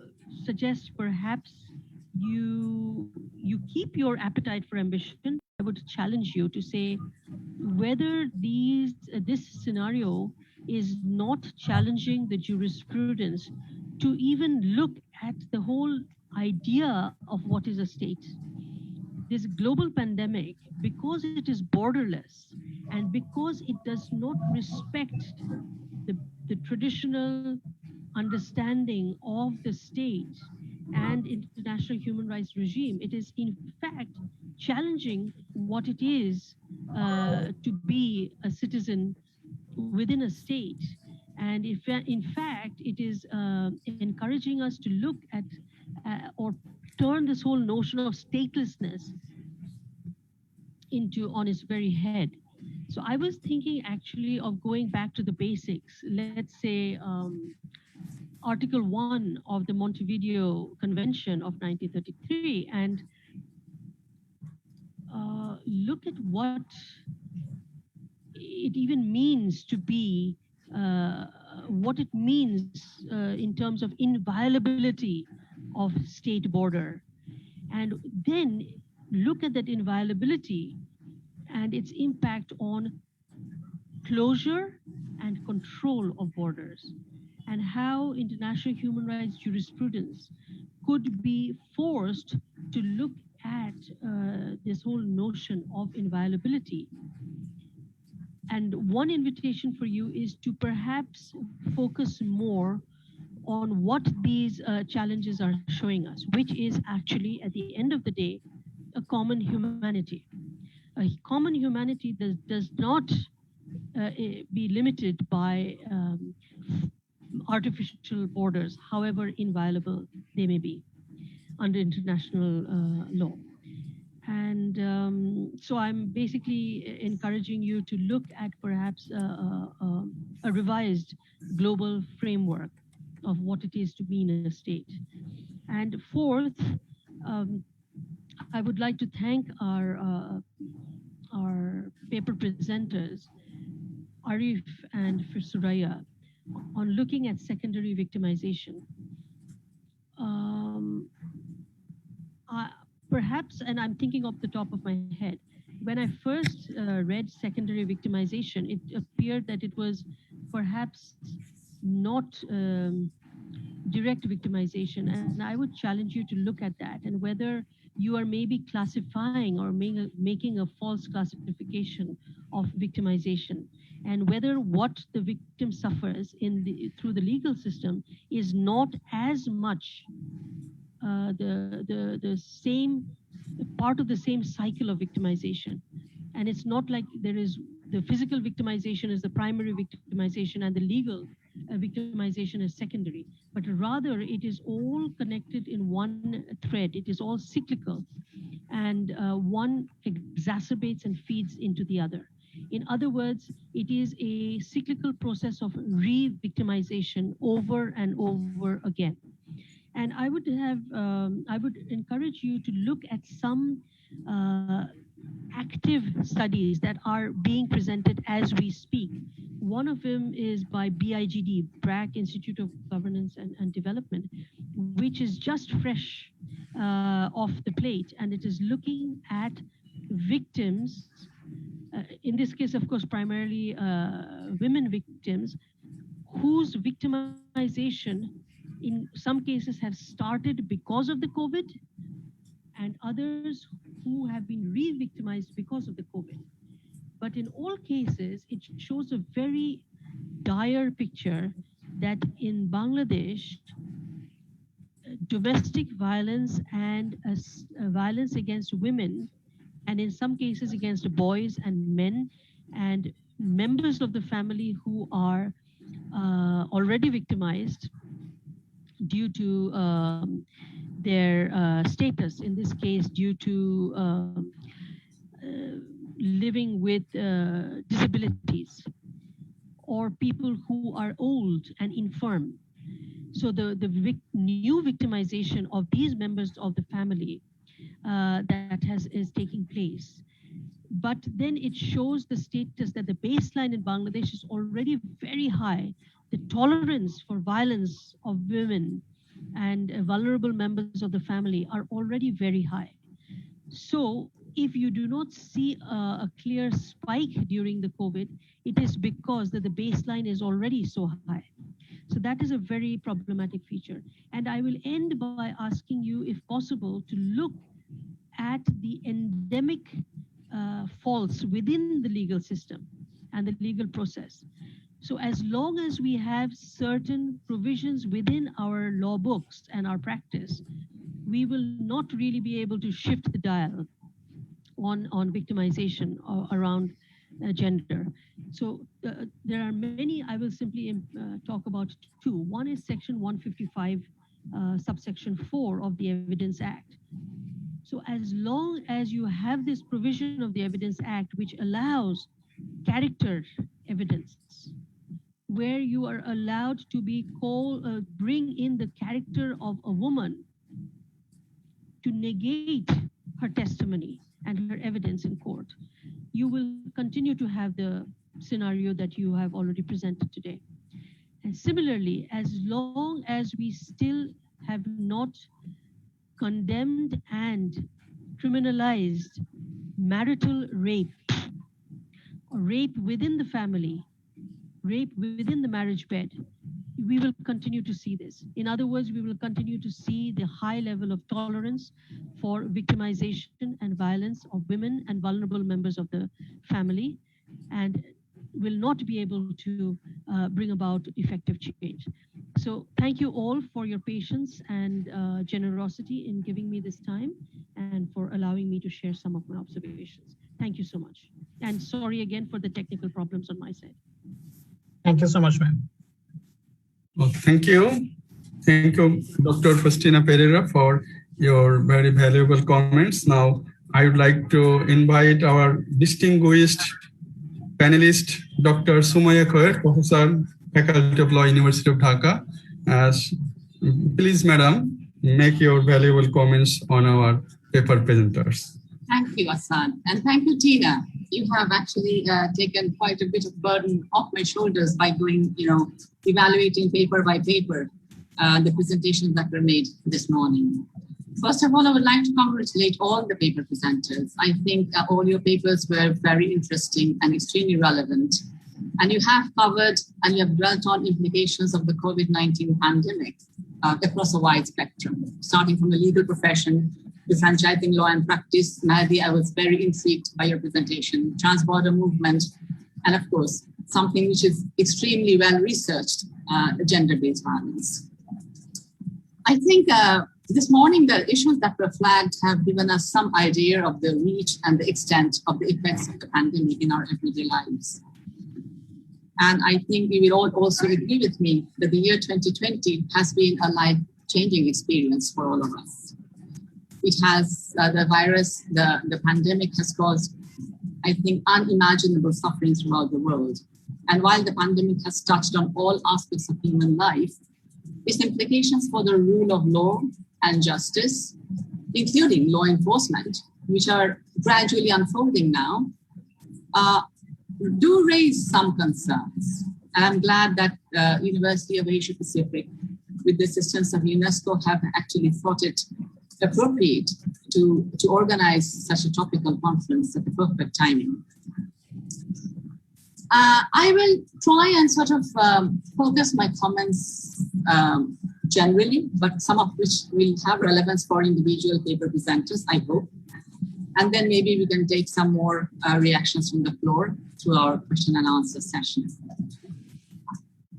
suggest perhaps you keep your appetite for ambition. I would challenge you to say whether this scenario is not challenging the jurisprudence to even look at the whole idea of what is a state. This global pandemic, because it is borderless and because it does not respect the traditional understanding of the state and international human rights regime, it is in fact challenging what it is to be a citizen within a state. And if, in fact, it is encouraging us to look at or turn this whole notion of statelessness on its very head. So I was thinking actually of going back to the basics. Let's say Article 1 of the Montevideo Convention of 1933 and look at what it even means to be, what it means in terms of inviolability of state border. And then look at that inviolability and its impact on closure and control of borders, and how international human rights jurisprudence could be forced to look at this whole notion of inviolability. And one invitation for you is to perhaps focus more on what these challenges are showing us, which is actually, at the end of the day, a common humanity. A common humanity does not be limited by artificial borders, however inviolable they may be under international law. And so I'm basically encouraging you to look at perhaps a revised global framework of what it is to be in a state. And fourth, I would like to thank our paper presenters, Arif and Suraya, on looking at secondary victimization. Perhaps, and I'm thinking off the top of my head, when I first read secondary victimization, it appeared that it was perhaps not direct victimization. And I would challenge you to look at that and whether you are maybe classifying or making a false classification of victimization, and whether what the victim suffers through the legal system is not as much the same part of the same cycle of victimization. And it's not like there is the physical victimization is the primary victimization and the legal victimization is secondary, but rather it is all connected in one thread. It is all cyclical, and one exacerbates and feeds into the other. In other words, it is a cyclical process of re-victimization over and over again. And I would encourage you to look at some active studies that are being presented as we speak. One of them is by BIGD, BRAC Institute of Governance and Development, which is just fresh off the plate, and it is looking at victims, in this case, of course, primarily women victims, whose victimization in some cases have started because of the COVID, and others who have been re-victimized because of the COVID. But in all cases, it shows a very dire picture that in Bangladesh, domestic violence and violence against women, and in some cases against boys and men, and members of the family who are already victimized due to their status, in this case, due to living with disabilities, or people who are old and infirm. So the new victimization of these members of the family that is taking place. But then it shows the status that the baseline in Bangladesh is already very high. The tolerance for violence of women and vulnerable members of the family are already very high. So if you do not see a clear spike during the COVID, it is because that the baseline is already so high. So that is a very problematic feature. And I will end by asking you, if possible, to look at the endemic faults within the legal system and the legal process. So as long as we have certain provisions within our law books and our practice, we will not really be able to shift the dial on victimization around gender. So there are many. I will simply talk about two. One is section 155, subsection 4 of the Evidence Act. So as long as you have this provision of the Evidence Act, which allows character evidence, where you are allowed to bring in the character of a woman to negate her testimony and her evidence in court, you will continue to have the scenario that you have already presented today. And similarly, as long as we still have not condemned and criminalized marital rape, or rape within the family, rape within the marriage bed, we will continue to see this. In other words, we will continue to see the high level of tolerance for victimization and violence of women and vulnerable members of the family, and will not be able to bring about effective change. So thank you all for your patience and generosity in giving me this time and for allowing me to share some of my observations. Thank you so much. And sorry again for the technical problems on my side. Thank you so much, ma'am. Well, thank you. Thank you, Dr. Faustina Pereira, for your very valuable comments. Now, I would like to invite our distinguished panelist, Dr. Sumaya Khair, Professor, Faculty of Law, University of Dhaka. Please, madam, make your valuable comments on our paper presenters. Thank you, Asad. And thank you, Tina. You have actually taken quite a bit of burden off my shoulders by going, evaluating paper by paper the presentations that were made this morning. First of all, I would like to congratulate all the paper presenters. I think all your papers were very interesting and extremely relevant. And you have covered and you have dwelt on implications of the COVID-19 pandemic across a wide spectrum, starting from the legal profession to franchising law and practice. Mahdi, I was very intrigued by your presentation, transborder movement, and of course, something which is extremely well researched, gender-based violence. I think this morning, the issues that were flagged have given us some idea of the reach and the extent of the effects of the pandemic in our everyday lives. And I think we will all also agree with me that the year 2020 has been a life-changing experience for all of us. It has, the virus, the pandemic has caused, I think, unimaginable suffering throughout the world. And while the pandemic has touched on all aspects of human life, its implications for the rule of law and justice, including law enforcement, which are gradually unfolding now, do raise some concerns. And I'm glad that University of Asia Pacific, with the assistance of UNESCO, have actually thought it appropriate to organize such a topical conference at the perfect timing. I will try and sort of focus my comments generally, but some of which will have relevance for individual paper presenters, I hope. And then maybe we can take some more reactions from the floor through our question and answer session.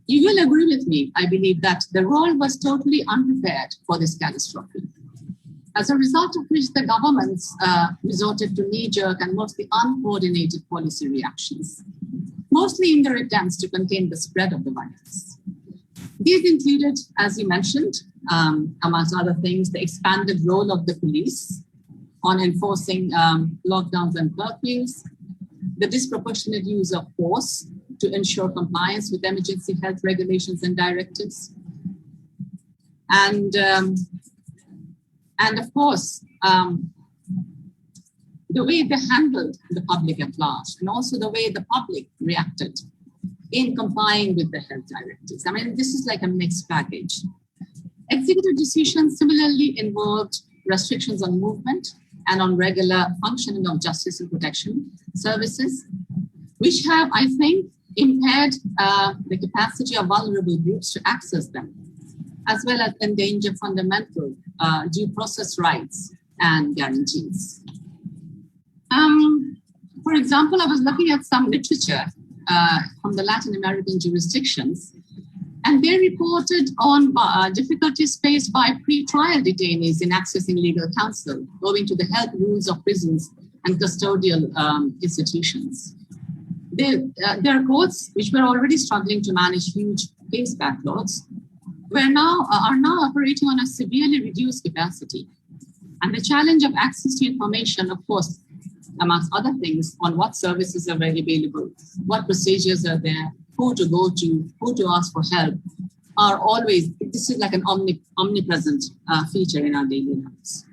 You will agree with me, I believe, that the world was totally unprepared for this catastrophe. As a result of which the governments resorted to knee-jerk and mostly uncoordinated policy reactions, mostly in their attempts to contain the spread of the virus. These included, as you mentioned, amongst other things, the expanded role of the police on enforcing lockdowns and curfews, the disproportionate use of force to ensure compliance with emergency health regulations and directives, and of course, the way they handled the public at large, and also the way the public reacted in complying with the health directives. I mean, this is like a mixed package. Executive decisions similarly involved restrictions on movement and on regular functioning of justice and protection services, which have, I think, impaired the capacity of vulnerable groups to access them, as well as endanger fundamental due process rights and guarantees. For example, I was looking at some literature from the Latin American jurisdictions, and they reported on difficulties faced by pre-trial detainees in accessing legal counsel, owing to the health rules of prisons and custodial institutions. Their courts, which were already struggling to manage huge case backlogs, are now operating on a severely reduced capacity. And the challenge of access to information, of course, amongst other things, on what services are available, what procedures are there, who to go to, who to ask for help, are always, this is like an omnipresent feature in our daily lives.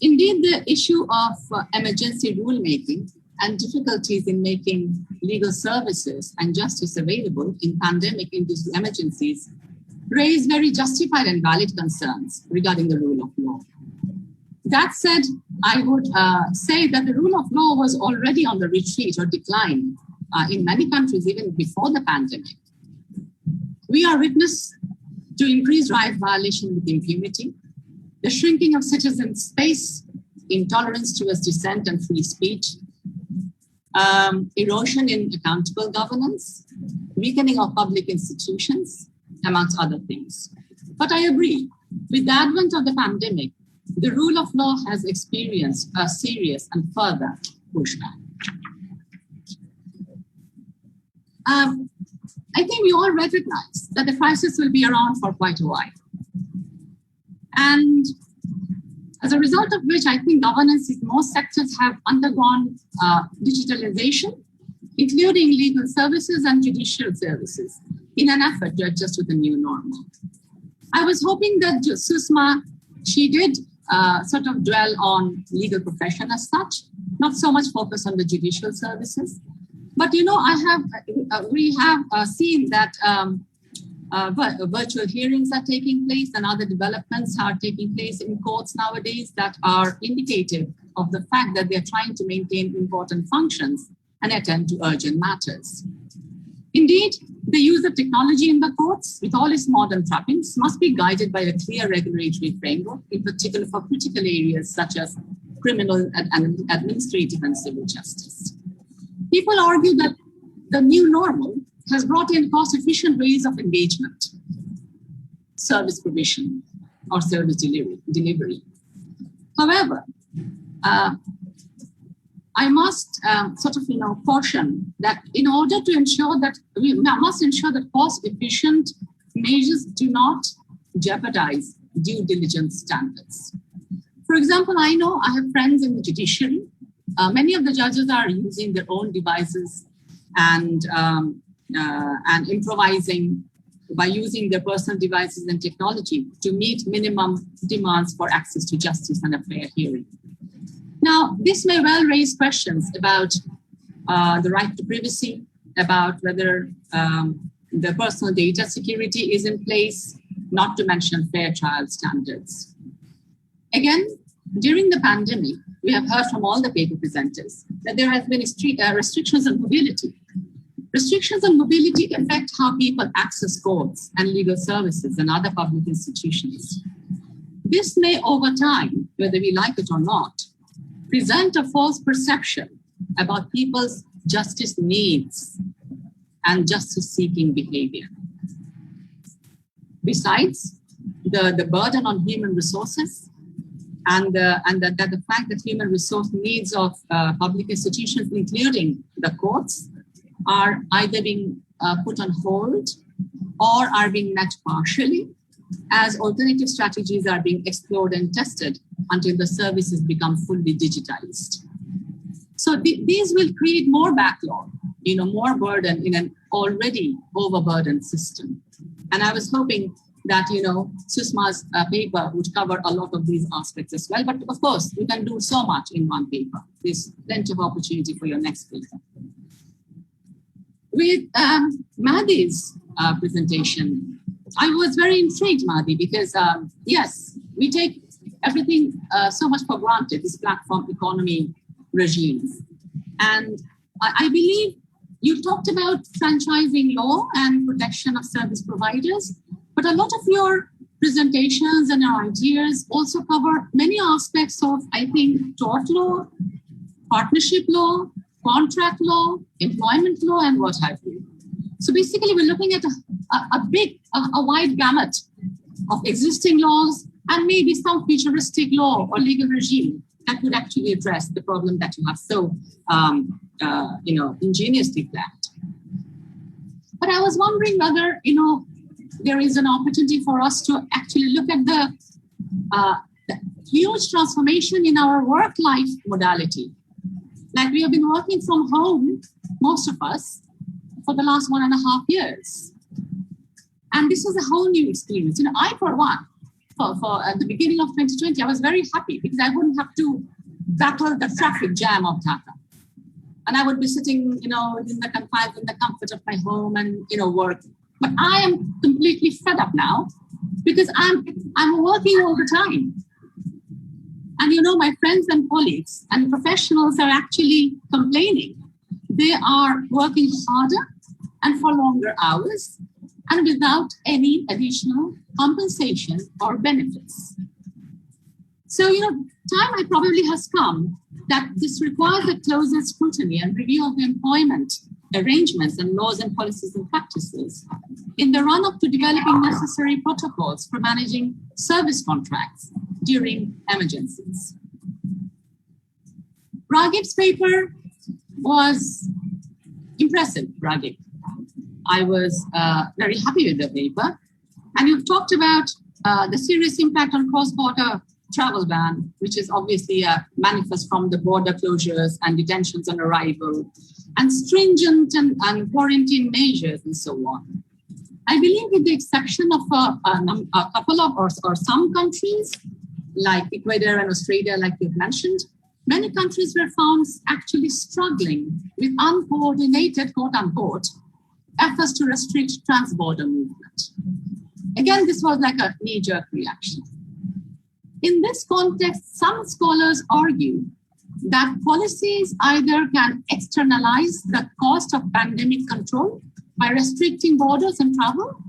Indeed, the issue of emergency rulemaking and difficulties in making legal services and justice available in pandemic-induced emergencies raise very justified and valid concerns regarding the rule of law. That said, I would say that the rule of law was already on the retreat or decline in many countries even before the pandemic. We are witness to increased right violation with impunity, the shrinking of citizen space, intolerance towards dissent and free speech, erosion in accountable governance, weakening of public institutions, amongst other things. But I agree, with the advent of the pandemic, the rule of law has experienced a serious and further pushback. I think we all recognize that the crisis will be around for quite a while. And as a result of which, I think governance in most sectors have undergone digitalization, including legal services and judicial services, in an effort to adjust to the new normal. I was hoping that Susma, she did sort of dwell on legal profession as such, not so much focus on the judicial services. But you know, we have seen that virtual hearings are taking place and other developments are taking place in courts nowadays that are indicative of the fact that they're trying to maintain important functions and attend to urgent matters. Indeed, the use of technology in the courts, with all its modern trappings, must be guided by a clear regulatory framework, in particular for critical areas such as criminal and administrative and civil justice. People argue that the new normal has brought in cost-efficient ways of engagement, service provision, or service delivery. However, I must caution that in order to ensure that we must ensure that cost-efficient measures do not jeopardize due diligence standards. For example, I know I have friends in the judiciary. Many of the judges are using their own devices and improvising by using their personal devices and technology to meet minimum demands for access to justice and a fair hearing. Now, this may well raise questions about the right to privacy, about whether the personal data security is in place, not to mention fair trial standards. Again, during the pandemic, we have heard from all the paper presenters that there has been restrictions on mobility. Restrictions on mobility affect how people access courts and legal services and other public institutions. This may, over time, whether we like it or not, present a false perception about people's justice needs and justice-seeking behavior. Besides, the burden on human resources and the fact that human resource needs of public institutions, including the courts, are either being put on hold or are being met partially as alternative strategies are being explored and tested until the services become fully digitized. So these will create more backlog, more burden in an already overburdened system. And I was hoping that, Susma's paper would cover a lot of these aspects as well. But of course, you can do so much in one paper. There's plenty of opportunity for your next paper. With Madhi's presentation, I was very intrigued, Madhi, because yes, we take everything so much for granted, this platform economy regimes. And I believe you talked about franchising law and protection of service providers, but a lot of your presentations and your ideas also cover many aspects of, I think, tort law, partnership law, contract law, employment law, and what have you. So basically, we're looking at a wide gamut of existing laws and maybe some futuristic law or legal regime that would actually address the problem that you have so, ingeniously planned. But I was wondering whether, there is an opportunity for us to actually look at huge transformation in our work-life modality. Like we have been working from home, most of us, for the last 1.5 years. And this is a whole new experience. You know, I, for one, for at the beginning of 2020, I was very happy because I wouldn't have to battle the traffic jam of Dhaka. And I would be sitting, you know, in the comfort of my home and, you know, work. But I am completely fed up now because I'm working all the time. And, you know, my friends and colleagues and professionals are actually complaining. They are working harder and for longer hours and without any additional compensation or benefits. So, you know, time probably has come that this requires a closer scrutiny and review of the employment arrangements and laws and policies and practices in the run-up to developing necessary protocols for managing service contracts during emergencies. Raghib's paper was impressive, Raghib. I was very happy with the paper. And you've talked about the serious impact on cross-border travel ban, which is obviously a manifest from the border closures and detentions on arrival, and stringent and quarantine measures and so on. I believe with the exception of a couple of or some countries, like Ecuador and Australia, like you've mentioned, many countries were found actually struggling with uncoordinated, quote unquote, efforts to restrict trans-border movement. Again, this was like a knee-jerk reaction. In this context, some scholars argue that policies either can externalize the cost of pandemic control by restricting borders and travel,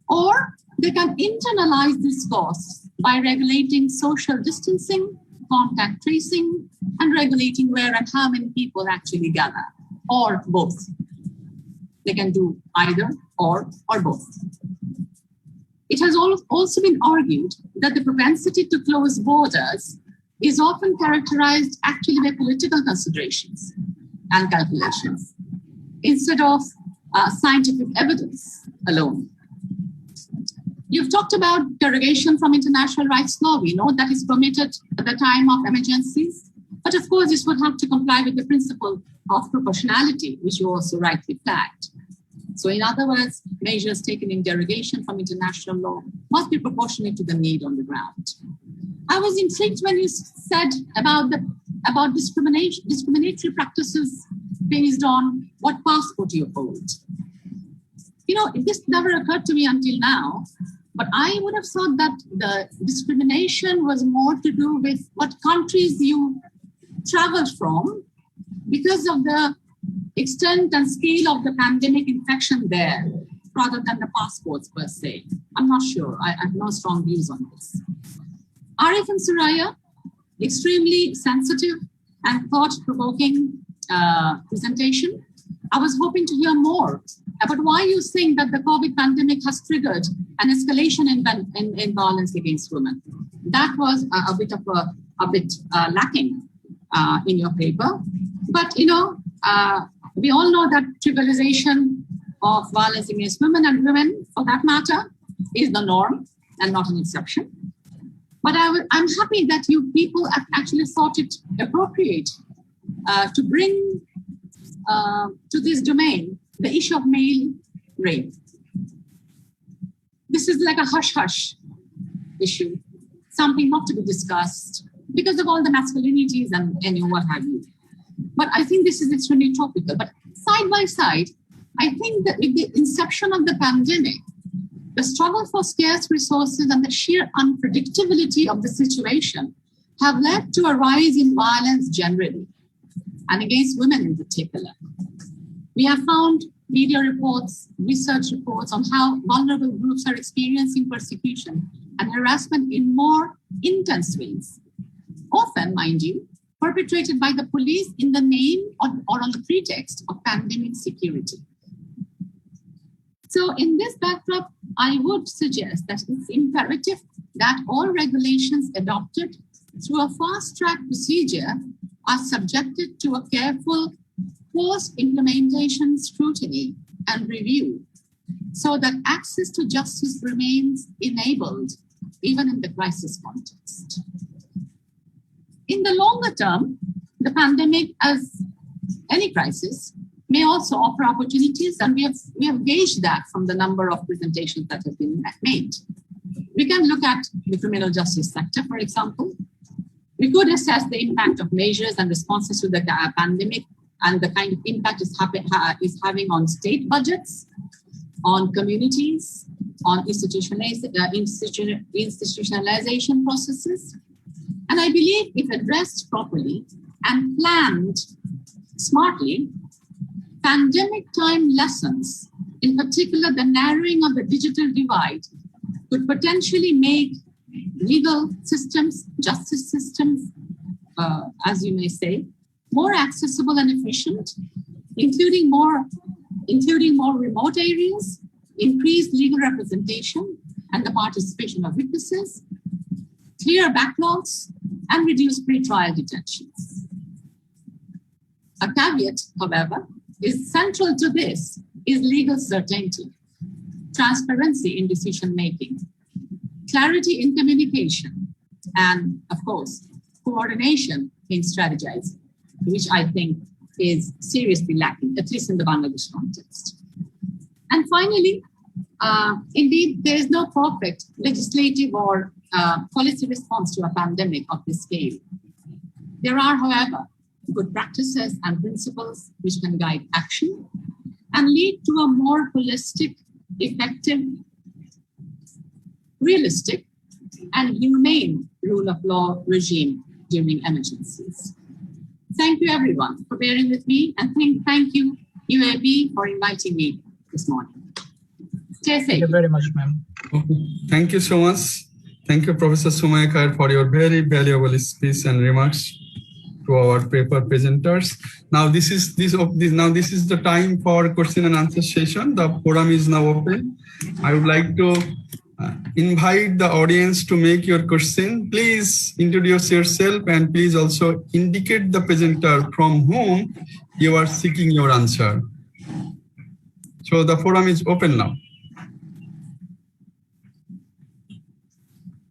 or they can internalize these costs by regulating social distancing, contact tracing, and regulating where and how many people actually gather, or both. They can do either or both. It has also been argued that the propensity to close borders is often characterized actually by political considerations and calculations instead of scientific evidence alone. You've talked about derogation from international rights law. We know that is permitted at the time of emergencies, but of course this would have to comply with the principle of proportionality, which you also rightly flagged. So in other words, measures taken in derogation from international law must be proportionate to the need on the ground. I was intrigued when you said about discriminatory practices based on what passport you hold. You know, this never occurred to me until now, but I would have thought that the discrimination was more to do with what countries you traveled from because of the extent and scale of the pandemic infection there, rather than the passports per se. I'm not sure. I have no strong views on this. Arif and Suraya, extremely sensitive and thought-provoking presentation. I was hoping to hear more about why you think that the COVID pandemic has triggered an escalation in violence against women. That was a bit lacking in your paper. But, you know, we all know that trivialization of violence against women and women, for that matter, is the norm and not an exception. But I'm happy that you people have actually thought it appropriate to bring to this domain the issue of male rape. This is like a hush-hush issue, something not to be discussed because of all the masculinities and what have you. But I think this is extremely topical. But side by side, I think that with the inception of the pandemic, the struggle for scarce resources and the sheer unpredictability of the situation have led to a rise in violence generally, and against women in particular. We have found media reports, research reports on how vulnerable groups are experiencing persecution and harassment in more intense ways. Often, mind you, perpetrated by the police in the name or on the pretext of pandemic security. So in this backdrop, I would suggest that it's imperative that all regulations adopted through a fast-track procedure are subjected to a careful post-implementation scrutiny and review so that access to justice remains enabled even in the crisis context. In the longer term, the pandemic, as any crisis, may also offer opportunities, and we have gauged that from the number of presentations that have been made. We can look at the criminal justice sector, for example. We could assess the impact of measures and responses to the pandemic and the kind of impact is having on state budgets, on communities, on institutionalization processes. And I believe if addressed properly and planned smartly, pandemic time lessons, in particular the narrowing of the digital divide, could potentially make legal systems, justice systems, as you may say, more accessible and efficient, including more remote areas, increased legal representation and the participation of witnesses, clear backlogs, and reduced pre-trial detentions. A caveat, however, is central to this is legal certainty, transparency in decision-making, clarity in communication, and of course, coordination in strategizing, which I think is seriously lacking, at least in the Bangladesh context. And finally, indeed, there is no perfect legislative or policy response to a pandemic of this scale. There are, however, good practices and principles which can guide action and lead to a more holistic, effective, realistic, and humane rule of law regime during emergencies. Thank you, everyone, for bearing with me, and thank you, UAB, for inviting me this morning. Stay safe. Thank you very much, ma'am. Thank you so much. Thank you, Professor Sumaya Khair, for your very valuable speech and remarks to our paper presenters. Now this is the time for question and answer session. The forum is now open. I would like to invite the audience to make your question. Please introduce yourself and please also indicate the presenter from whom you are seeking your answer. So the forum is open now.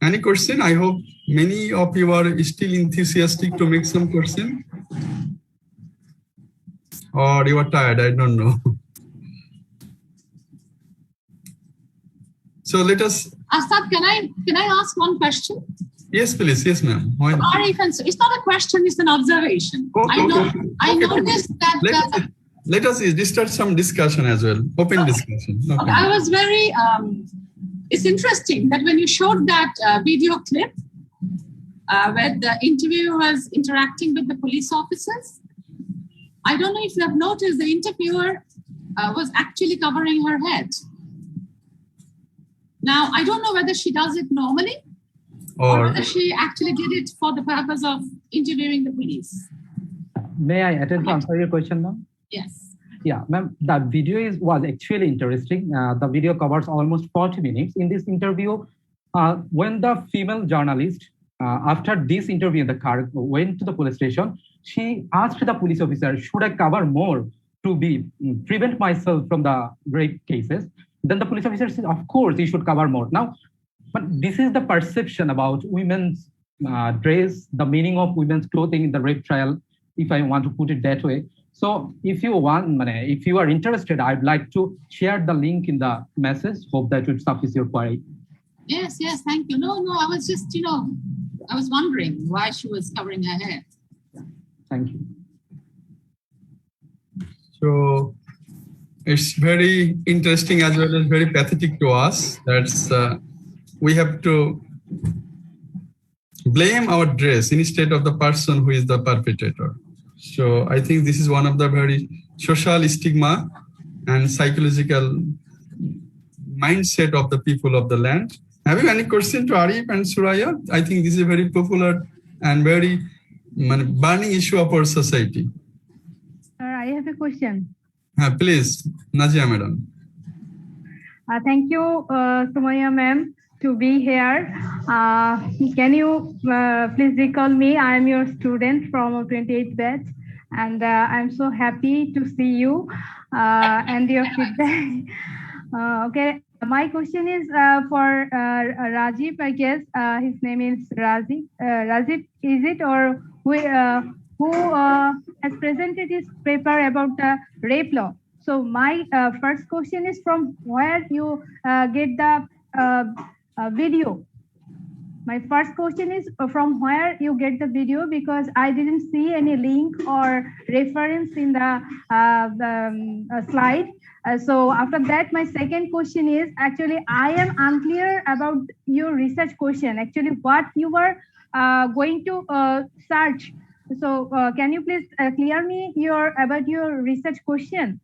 Any question? I hope many of you are still enthusiastic to make some question. Or you are tired, I don't know. So let us. Asad, can I ask one question? Yes, please. Yes, ma'am. Why not? It's not a question, it's an observation. I noticed that. Let us start some discussion as well. Open discussion. Okay. I was very. It's interesting that when you showed that video clip where the interviewer was interacting with the police officers, I don't know if you have noticed the interviewer was actually covering her head. Now, I don't know whether she does it normally or whether she actually did it for the purpose of interviewing the police. May I attempt to answer your question, ma'am? Yes. Yeah, ma'am, the video was actually interesting. The video covers almost 40 minutes. In this interview, when the female journalist, after this interview in the car, went to the police station, she asked the police officer, should I cover more to prevent myself from the rape cases? Then the police officer said, of course, you should cover more. Now, but this is the perception about women's dress, the meaning of women's clothing in the rape trial, if I want to put it that way. So if you are interested, I'd like to share the link in the message. Hope that would suffice your query. Yes, thank you. No, I was just, I was wondering why she was covering her head. Thank you. So it's very interesting as well as very pathetic to us. That's we have to blame our dress instead of the person who is the perpetrator. So I think this is one of the very social stigma and psychological mindset of the people of the land. Have you any question to Arif and Suraya? I think this is a very popular and very burning issue of our society. Sir, I have a question. Please, Najia madam. Thank you, Sumaya ma'am, to be here. Can you please recall me? I am your student from 28th batch, and I'm so happy to see you and your feedback. Okay, My question is for Rajiv, I guess. His name is Rajiv. Rajiv, is it, or who has presented his paper about the rape law? So my first question is, from where you get the video? My first question is from where you get the video, because I didn't see any link or reference in the slide. So after that, my second question is, actually, I am unclear about your research question. Actually, what you were going to search. So can you please clear me about your research question?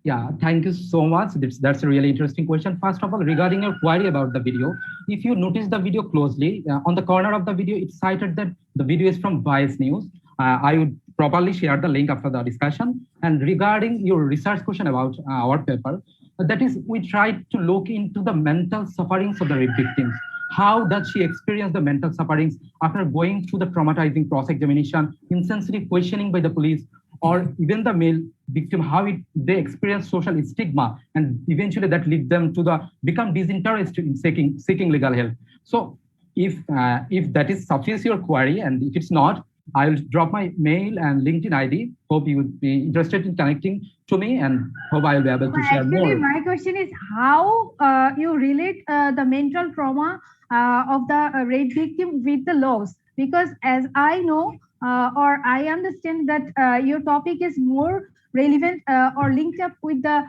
Yeah, thank you so much. That's a really interesting question. First of all, regarding your query about the video, if you notice the video closely, on the corner of the video, it cited that the video is from Vice News. I would properly share the link after the discussion. And regarding your research question about our paper, that is, we tried to look into the mental sufferings of the rape victims. How does she experience the mental sufferings after going through the traumatizing cross-examination, insensitive questioning by the police, or even the male victim, how they experience social stigma, and eventually that leads them to become disinterested in seeking legal help. So if that is suffices your query, and if it's not, I will drop my mail and LinkedIn ID. Hope you would be interested in connecting to me, and hope I will be able to share more. Actually, my question is how you relate the mental trauma of the rape victim with the laws, because as I know, or I understand that your topic is more relevant or linked up with the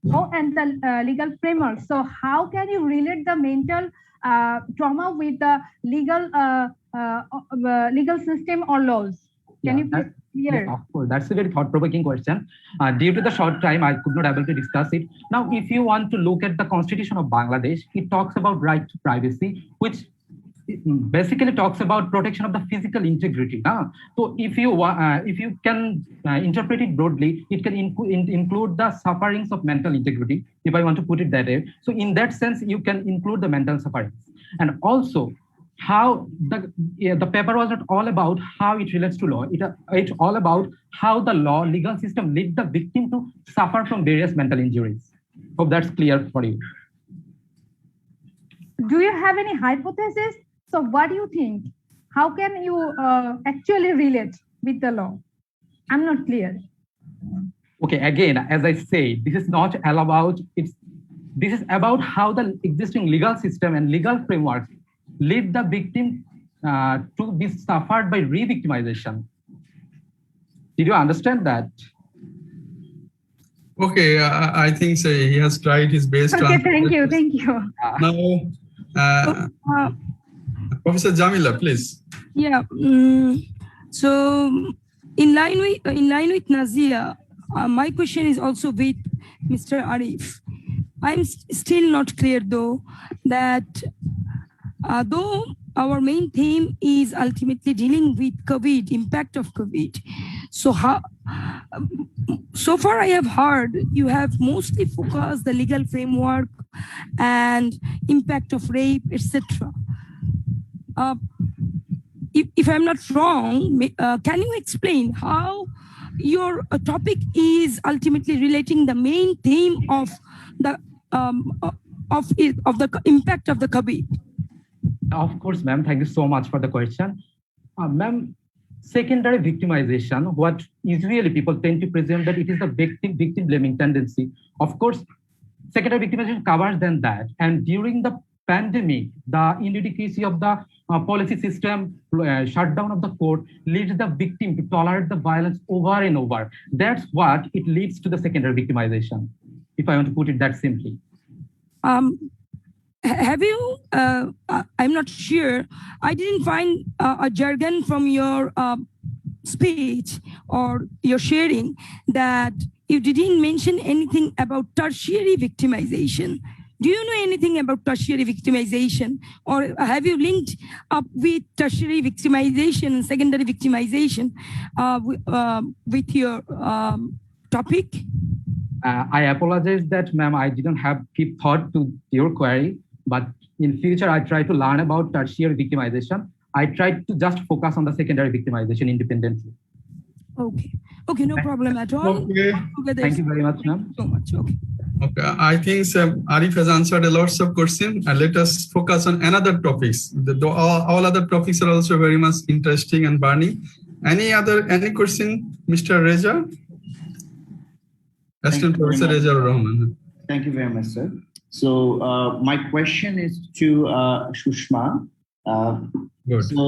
law and the legal framework. So how can you relate the mental trauma with the legal system or laws? Can you please clear? Of course, that's a very thought-provoking question. Due to the short time, I could not able to discuss it. Now, if you want to look at the Constitution of Bangladesh, it talks about right to privacy, which basically talks about protection of the physical integrity. So if you can interpret it broadly, it can include the sufferings of mental integrity, if I want to put it that way. So in that sense, you can include the mental sufferings. And also, how the paper was not all about how it relates to law. It's all about how the legal system leads the victim to suffer from various mental injuries. Hope that's clear for you. Do you have any hypothesis? So what do you think? How can you actually relate with the law? I'm not clear. Okay, again, as I say, this is not all about this is about how the existing legal system and legal framework lead the victim to be suffered by re-victimization. Did you understand that? Okay, I think so. He has tried his best. Okay, thank you. Now, Professor Jamila, please. Yeah. So, in line with Nazia, my question is also with Mr. Arif. I'm still not clear, though, that though our main theme is ultimately dealing with COVID, impact of COVID. So so far I have heard you have mostly focused the legal framework and impact of rape, etc. If I'm not wrong, can you explain how your topic is ultimately relating the main theme of the impact of the COVID? Of course, ma'am. Thank you so much for the question. Ma'am, secondary victimization, what usually people tend to presume that it is the victim blaming tendency. Of course, secondary victimization covers than that. And during the pandemic, the inadequacy of the policy system, shutdown of the court leads the victim to tolerate the violence over and over. That's what it leads to the secondary victimization, if I want to put it that simply. Have you, I'm not sure, I didn't find a jargon from your speech or your sharing that you didn't mention anything about tertiary victimization. Do you know anything about tertiary victimization, or have you linked up with tertiary victimization and secondary victimization with your topic? I apologize that, ma'am, I didn't keep thought to your query, but in future, I try to learn about tertiary victimization. I tried to just focus on the secondary victimization independently. Okay, no problem at all. Okay. Thank you very much, ma'am. So much. Okay. Okay, I think Arif has answered a lots of questions, and let us focus on another topics. All other topics are also very much interesting and burning. Any question, Mr. Reza? Assistant Professor Reza Rahman. Thank you very much, sir. So my question is to Shushma. So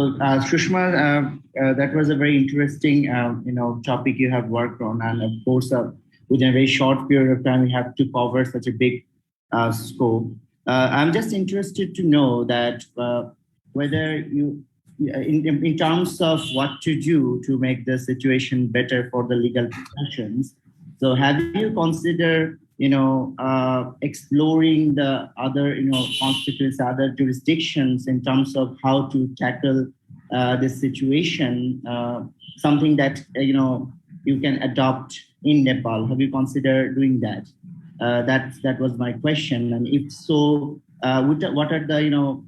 Shushma, that was a very interesting, topic you have worked on, and of course, within a very short period of time, we have to cover such a big scope. I'm just interested to know that whether you, in terms of what to do to make the situation better for the legal professions. So have you considered, exploring the other, constituents, other jurisdictions in terms of how to tackle this situation? Something that, you can adopt in Nepal. Have you considered doing that? That was my question. And if so, what are the,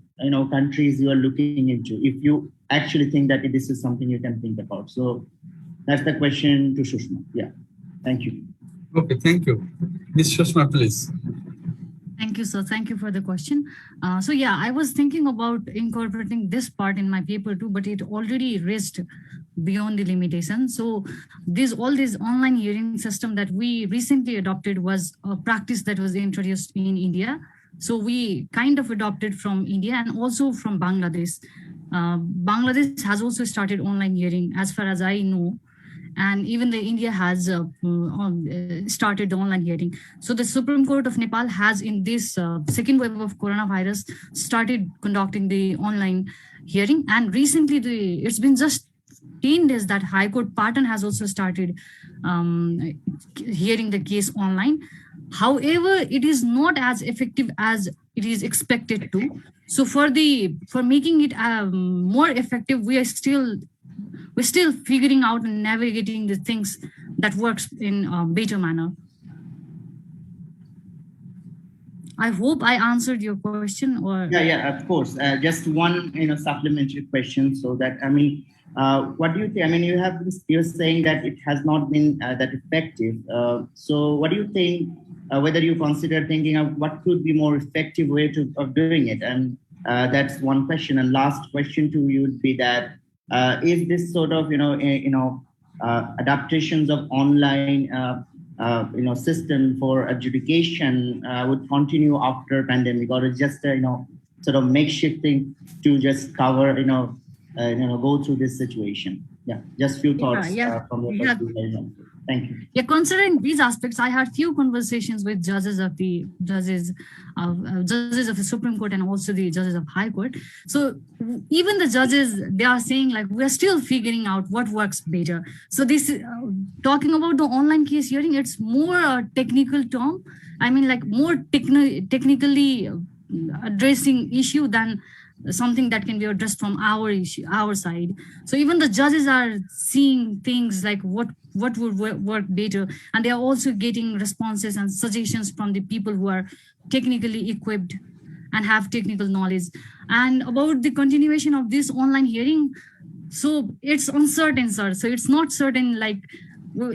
countries you are looking into? If you actually think that this is something you can think about. So that's the question to Shushma. Yeah. Thank you. Okay, thank you. Ms. Shushma, please. Thank you, sir. Thank you for the question. So yeah, I was thinking about incorporating this part in my paper too, but it already reached beyond the limitation. So all this online hearing system that we recently adopted was a practice that was introduced in India. So we kind of adopted from India and also from Bangladesh. Bangladesh has also started online hearing, as far as I know. And even India has started the online hearing. So the Supreme Court of Nepal has, in this second wave of coronavirus, started conducting the online hearing. And recently, it's been just 10 days that High Court Patan has also started hearing the case online. However, it is not as effective as it is expected to. So for making it more effective, we're still figuring out and navigating the things that works in a better manner. I hope I answered your question. Or yeah, of course. Just one, supplementary question. So that, what do you think? You're saying that it has not been that effective. So what do you think? Whether you consider thinking of what could be more effective way of doing it? And that's one question. And last question to you would be that. Is this sort of adaptations of online system for adjudication would continue after pandemic, or is just sort of makeshift thing to just cover go through this situation? Yeah, just few thoughts from your perspective. Thank you. Yeah, considering these aspects, I had few conversations with judges of the Supreme Court and also the judges of High Court. So even the judges, they are saying like we're still figuring out what works better. So this talking about the online case hearing, it's more a technical term. I mean, like more technically addressing issue than something that can be addressed from our side. So even the judges are seeing things like what would work better, and they are also getting responses and suggestions from the people who are technically equipped and have technical knowledge. And about the continuation of this online hearing, so it's uncertain, sir. So it's not certain like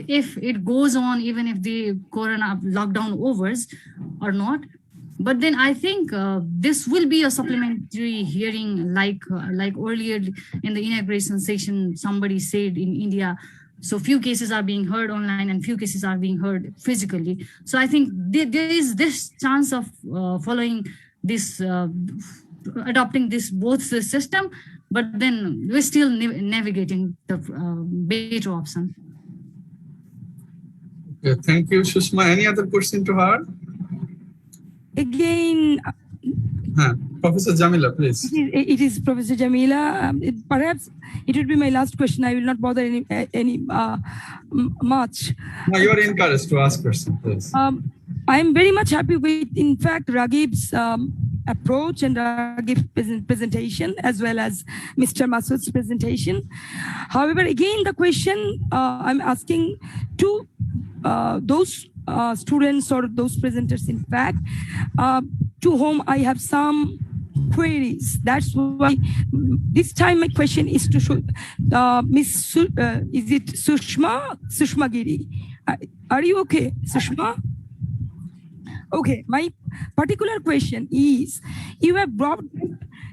if it goes on, even if the corona lockdown overs or not. But then I think this will be a supplementary hearing, like earlier in the inauguration session, somebody said in India. So few cases are being heard online and few cases are being heard physically. So I think there is this chance of following this, adopting this both the system, but then we're still navigating the better option. Okay, thank you, Shushma. Any other question to her? Again, Professor Jamila, please. It is Professor Jamila. Perhaps it would be my last question. I will not bother any much. No, you are encouraged to ask questions, please. I am very much happy with, in fact, Raghib's approach and Raghib's presentation, as well as Mr. Masood's presentation. However, again, the question I'm asking to those students or those presenters, in fact, to whom I have some queries. That's why this time my question is to Miss is it Sushma Giri? Are you okay, Sushma? Okay, my particular question is, you have brought,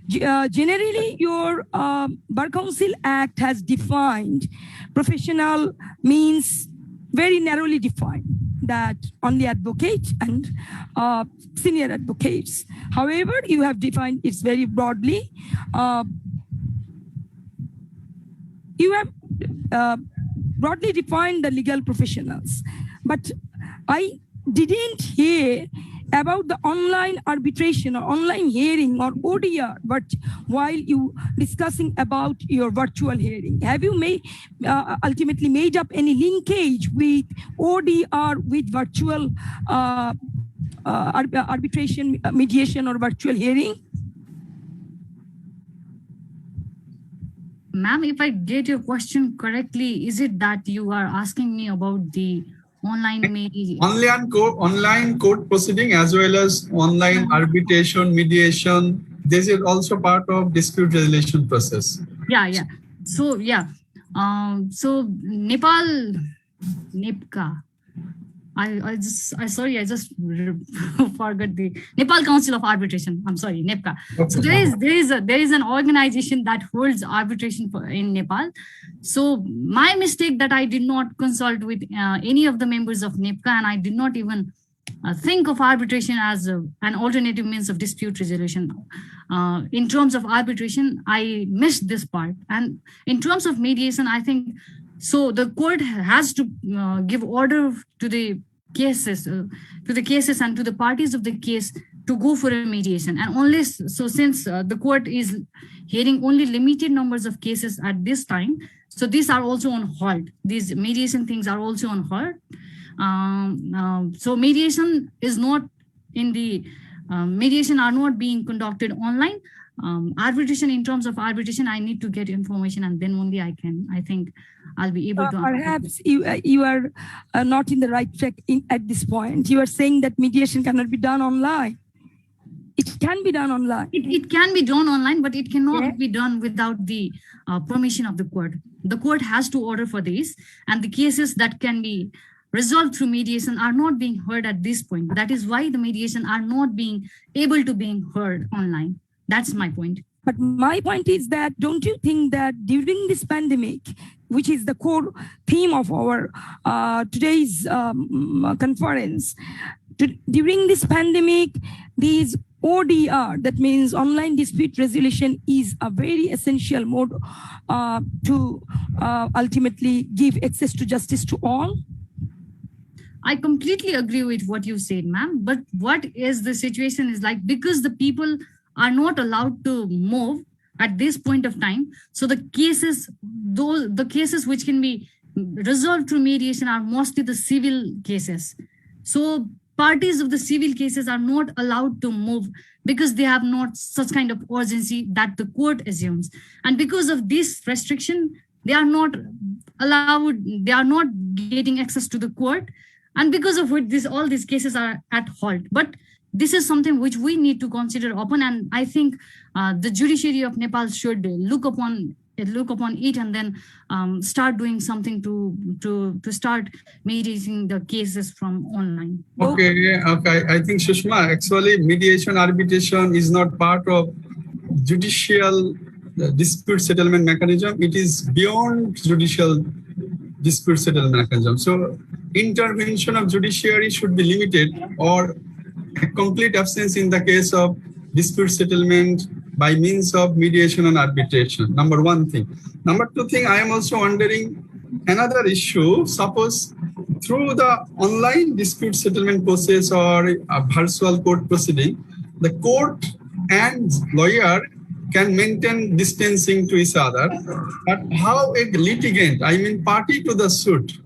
generally your Bar Council Act has defined professional means very narrowly defined, that only advocates and senior advocates. However, you have defined it very broadly. You have broadly defined the legal professionals, but I didn't hear about the online arbitration or online hearing or ODR, but while you discussing about your virtual hearing, have you ultimately made up any linkage with ODR with virtual arbitration, mediation, or virtual hearing? Ma'am, if I get your question correctly, is it that you are asking me about the online court proceeding as well as online arbitration, mediation? This is also part of dispute resolution process. Yeah. So so Nepal, NEPCA. I just forgot the Nepal Council of Arbitration. I'm sorry, NEPCA. Okay. So there is an organization that holds arbitration in Nepal. So my mistake that I did not consult with any of the members of NEPCA, and I did not even think of arbitration as an alternative means of dispute resolution. In terms of arbitration, I missed this part. And in terms of mediation, I think so the court has to give order to the cases and to the parties of the case to go for a mediation. And only so since the court is hearing only limited numbers of cases at this time, so these are also on hold. These mediation things are also on hold. So mediation is not in the mediation are not being conducted online. Arbitration, in terms of arbitration, I need to get information, and then only I think I'll be able to. Perhaps you are not in the right track at this point. You are saying that mediation cannot be done online. It can be done online. It can be done online, but it cannot be done without the permission of the court. The court has to order for this, and the cases that can be resolved through mediation are not being heard at this point. That is why the mediation are not being able to being heard online. That's my point. But my point is that, don't you think that during this pandemic, which is the core theme of our today's conference, during this pandemic, these ODR, that means online dispute resolution, is a very essential mode to ultimately give access to justice to all? I completely agree with what you said, ma'am. But what is the situation is like, because the people are not allowed to move at this point of time. So the cases which can be resolved through mediation are mostly the civil cases. So parties of the civil cases are not allowed to move because they have not such kind of urgency that the court assumes. And because of this restriction, they are not allowed, they are not getting access to the court. And because of which all these cases are at halt. But this is something which we need to consider upon, and I think the judiciary of Nepal should look upon it and then start doing something to start mediating the cases from online. Okay. I think, Sushma, actually mediation arbitration is not part of judicial dispute settlement mechanism. It is beyond judicial dispute settlement mechanism. So intervention of judiciary should be limited, or a complete absence in the case of dispute settlement by means of mediation and arbitration. Number one thing. Number two thing, I am also wondering another issue. Suppose through the online dispute settlement process or a virtual court proceeding, the court and lawyer can maintain distancing to each other. But how a litigant, I mean party to the suit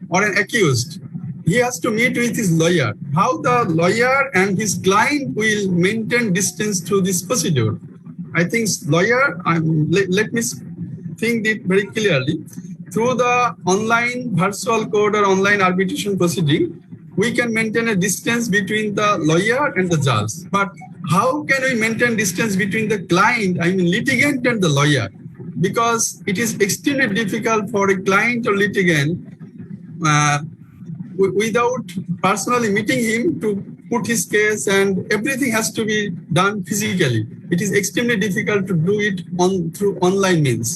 or an accused, he has to meet with his lawyer. How the lawyer and his client will maintain distance through this procedure? I think lawyer, let me think it very clearly. Through the online virtual court or online arbitration proceeding, we can maintain a distance between the lawyer and the judge. But how can we maintain distance between the client, I mean litigant, and the lawyer? Because it is extremely difficult for a client or litigant without personally meeting him to put his case, and everything has to be done physically. It is extremely difficult to do it through online means.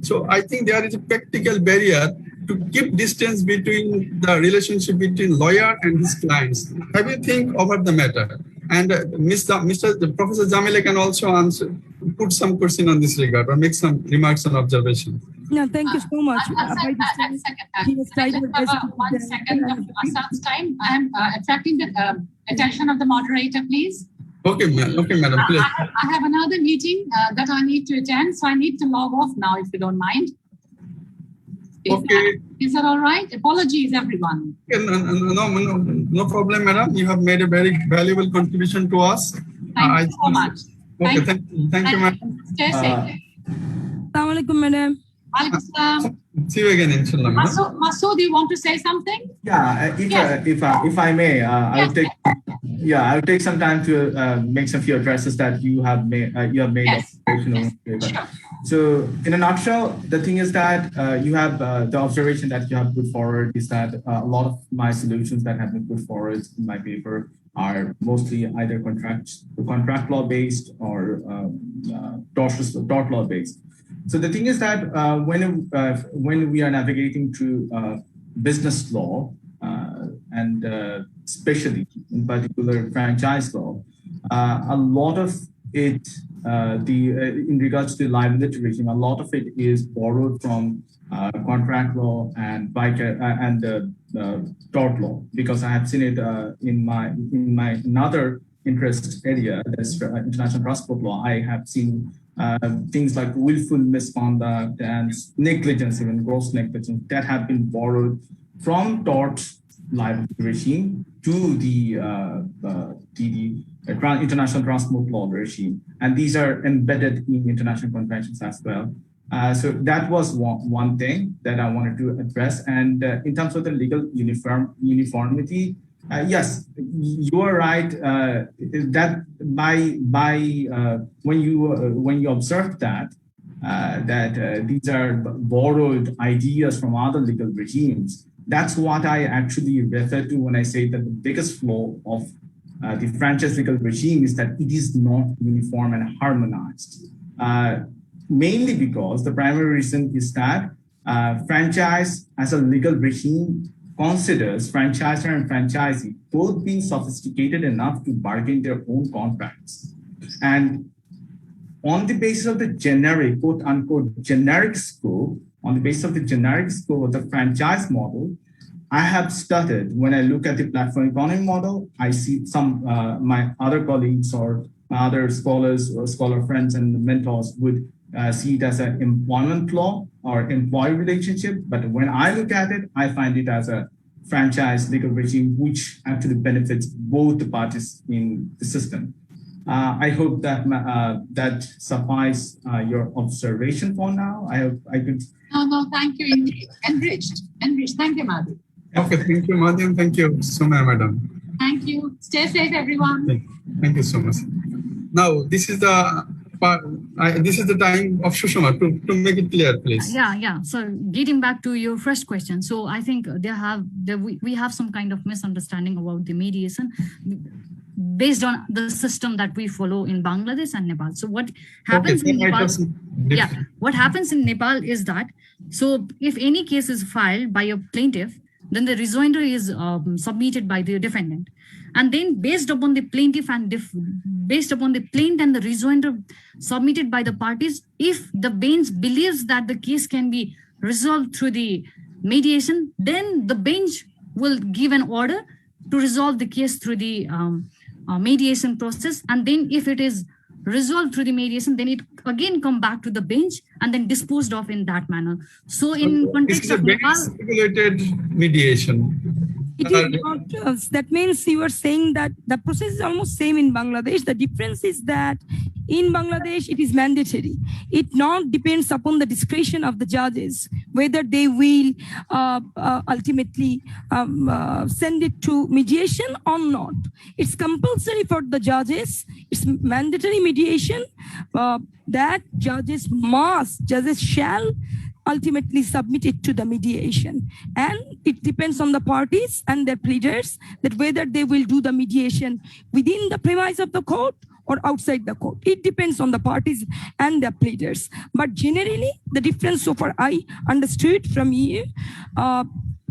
So I think there is a practical barrier to keep distance between the relationship between lawyer and his clients. Have you think over the matter? And Professor Jamila can also put some question on this regard or make some remarks and observations. No, thank you so much. One second of Asad's time. I am attracting the attention of the moderator, please. Okay, madam. Please. I have another meeting that I need to attend, so I need to log off now, if you don't mind. Is that all right? Apologies, everyone. No problem, madam. You have made a very valuable contribution to us. Thank you so much. Okay, thank you, madam. Stay safe. Assalamu alaikum, madam. See you again, inshallah. Masood, do you want to say something? Yeah, if I may, I'll take some time to make some few addresses that you have made. Yes. Sure. So, in a nutshell, the thing is that you have the observation that you have put forward is that a lot of my solutions that have been put forward in my paper are mostly either contract law based or tort law based. So the thing is that when we are navigating through business law and especially in particular franchise law, a lot of it, in regards to liability regime, a lot of it is borrowed from contract law and tort law, because I have seen it in my another interest area, that's international transport law. I have seen things like willful misconduct and negligence, even gross negligence, that have been borrowed from tort liability regime to the international transport law regime, and these are embedded in international conventions as well. So that was one thing that I wanted to address. And in terms of the legal uniformity, yes, you are right that when you observe that these are borrowed ideas from other legal regimes, that's what I actually refer to when I say that the biggest flaw of the franchise legal regime is that it is not uniform and harmonized. Mainly because the primary reason is that franchise as a legal regime considers franchisor and franchisee both being sophisticated enough to bargain their own contracts. And on the basis of the generic, quote unquote, generic scope, on the basis of the generic scope of the franchise model, I have started, when I look at the platform economy model, I see some, my other colleagues or my other scholars or scholar friends and mentors would see it as an employment law or employee relationship. But when I look at it, I find it as a franchise legal regime, which actually benefits both the parties in the system. I hope that that suffices your observation for now. I hope I could. No, thank you. Enriched. Thank you, Madhu. Okay, thank you, Madhu, and thank you, Sumaya, madam. Thank you. Stay safe, everyone. Thank you so much. Now, this is the time of Shushma to make it clear, please. Yeah. So getting back to your first question, so I think we have some kind of misunderstanding about the mediation based on the system that we follow in Bangladesh and Nepal. So what happens in Nepal? What happens in Nepal is that, so if any case is filed by a plaintiff, then the rejoinder is submitted by the defendant. And then based upon the plaintiff and based upon the plaint and the rejoinder submitted by the parties, if the bench believes that the case can be resolved through the mediation, then the bench will give an order to resolve the case through the mediation process. And then if it is resolved through the mediation, then it again come back to the bench and then disposed of in that manner. So in context of Nepal, regulated mediation. It is not, that means you are saying that the process is almost same in Bangladesh. The difference is that in Bangladesh, it is mandatory. It not depends upon the discretion of the judges, whether they will ultimately send it to mediation or not. It's compulsory for the judges. It's mandatory mediation that judges shall ultimately submitted to the mediation. And it depends on the parties and their pleaders that whether they will do the mediation within the premise of the court or outside the court. It depends on the parties and their pleaders. But generally, the difference so far I understood from you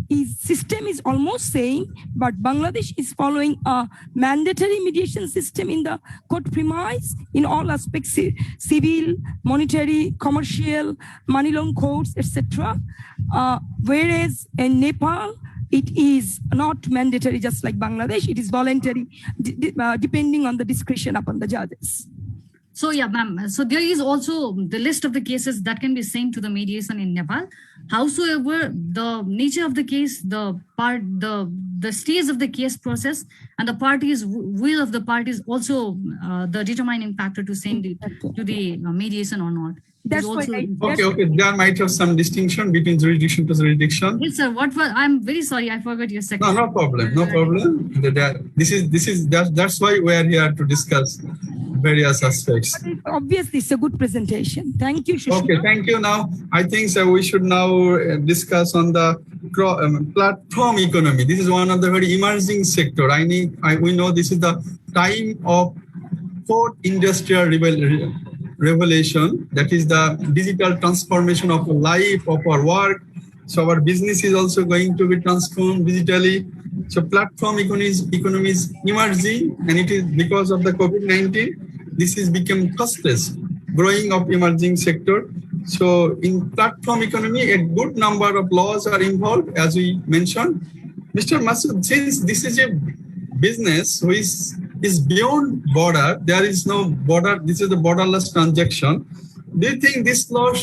is system is almost same, but Bangladesh is following a mandatory mediation system in the court premise in all aspects, civil, monetary, commercial, money loan courts, etc. Whereas in Nepal, it is not mandatory, just like Bangladesh. It is voluntary, depending on the discretion upon the judges. So yeah, ma'am. So there is also the list of the cases that can be sent to the mediation in Nepal. Howsoever, the nature of the case, the stage of the case process, and the parties' will of the parties also the determining factor to send it to the mediation or not. That's also okay. There might have some distinction between jurisdiction to jurisdiction. Yes, sir. I'm very sorry. I forgot your second. No problem. No problem. That's why we are here to discuss various aspects. Obviously, it's a good presentation. Thank you, Shushma. Okay, thank you. Now, I think we should now discuss on the platform economy. This is one of the very emerging sector. We know this is the time of fourth industrial revolution. That is the digital transformation of life, of our work. So our business is also going to be transformed digitally. So platform economy is emerging, and it is because of the COVID-19. This has become fastest growing of emerging sector. So in platform economy, a good number of laws are involved, as we mentioned. Mr. Masood, since this is a business which is beyond border, there is no border, this is the borderless transaction. Do you think this law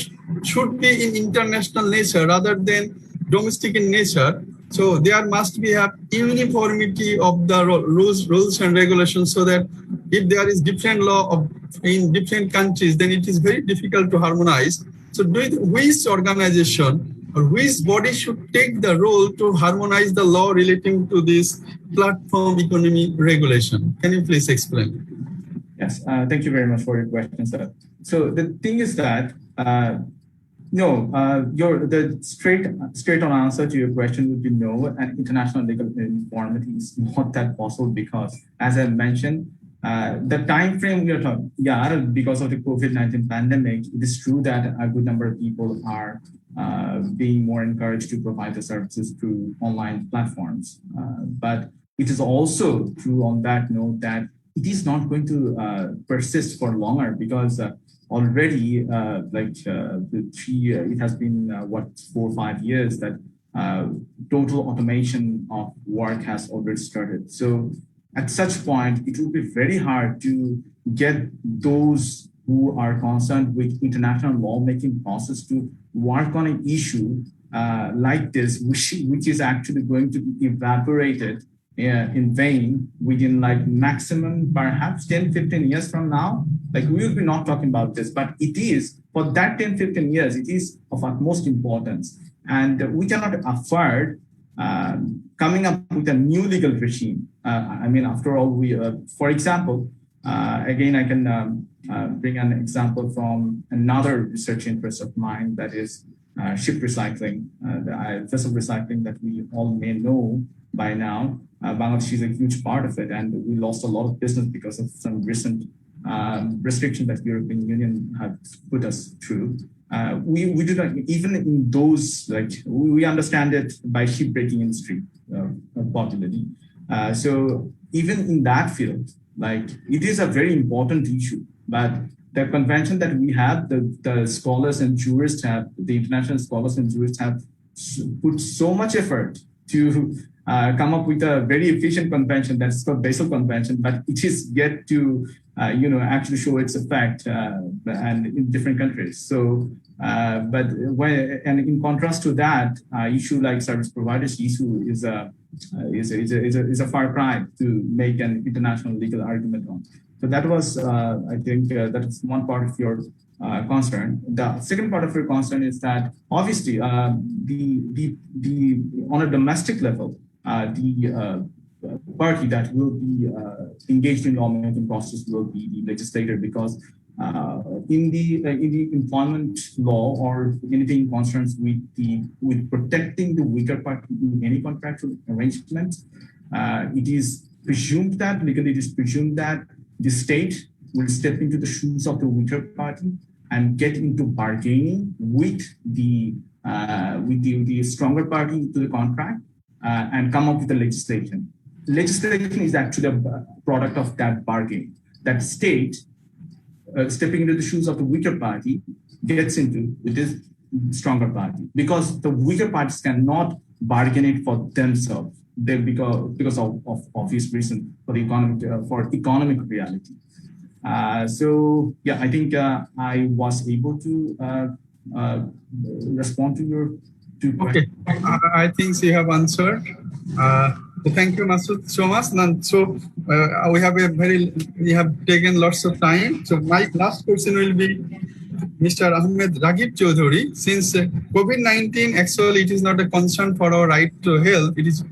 should be in international nature rather than domestic in nature? So there must be a uniformity of the rules and regulations, so that if there is different law in different countries, then it is very difficult to harmonize. So which organization or which body should take the role to harmonize the law relating to this platform economy regulation? Can you please explain? Yes, thank you very much for your question, sir. So the thing is that the straight on answer to your question would be no, and international legal uniformity is not that possible because, as I mentioned, the time frame we are talking, because of the COVID-19 pandemic, it is true that a good number of people are being more encouraged to provide the services through online platforms. But it is also true on that note that it is not going to persist for longer because already, it has been 4 or 5 years that total automation of work has already started. So at such point, it will be very hard to get those who are concerned with international lawmaking process to work on an issue like this, which is actually going to be evaporated in vain within maximum perhaps 10, 15 years from now. We will be not talking about this, but it is for that 10, 15 years, it is of utmost importance. And we cannot afford coming up with a new legal regime. After all, for example, again, I can bring an example from another research interest of mine, that is ship recycling, the vessel recycling that we all may know by now. Bangladesh is a huge part of it, and we lost a lot of business because of some recent restrictions that the European Union had put us through. We do not, even in those, we understand it by shipbreaking industry, particularly. So even in that field, it is a very important issue, but the convention that we have, the scholars and jurists have, the international scholars and jurists have put so much effort to come up with a very efficient convention that's called Basel Convention, but it is yet to actually show its effect and in different countries. So, and in contrast to that, issue like service providers issue is a far cry to make an international legal argument on. So that was, I think, that is one part of your concern. The second part of your concern is that obviously on a domestic level, the party that will be engaged in lawmaking process will be the legislator, because in the employment law or anything concerns with protecting the weaker party in any contractual arrangement, it is presumed that legally it is presumed that the state will step into the shoes of the weaker party and get into bargaining with the stronger party to the contract and come up with the legislation. Legislation is actually a product of that bargain. That state stepping into the shoes of the weaker party gets into with this stronger party because the weaker parties cannot bargain it for themselves. Because of obvious reason for the economic reality. So yeah, I think I was able to respond to your two questions. I think you have answered. So thank you, Masood, so much. And so we have taken lots of time. So my last question will be Mr. Ahmed Ragib Chaudhuri. Since COVID-19, actually, it is not a concern for our right to health. It is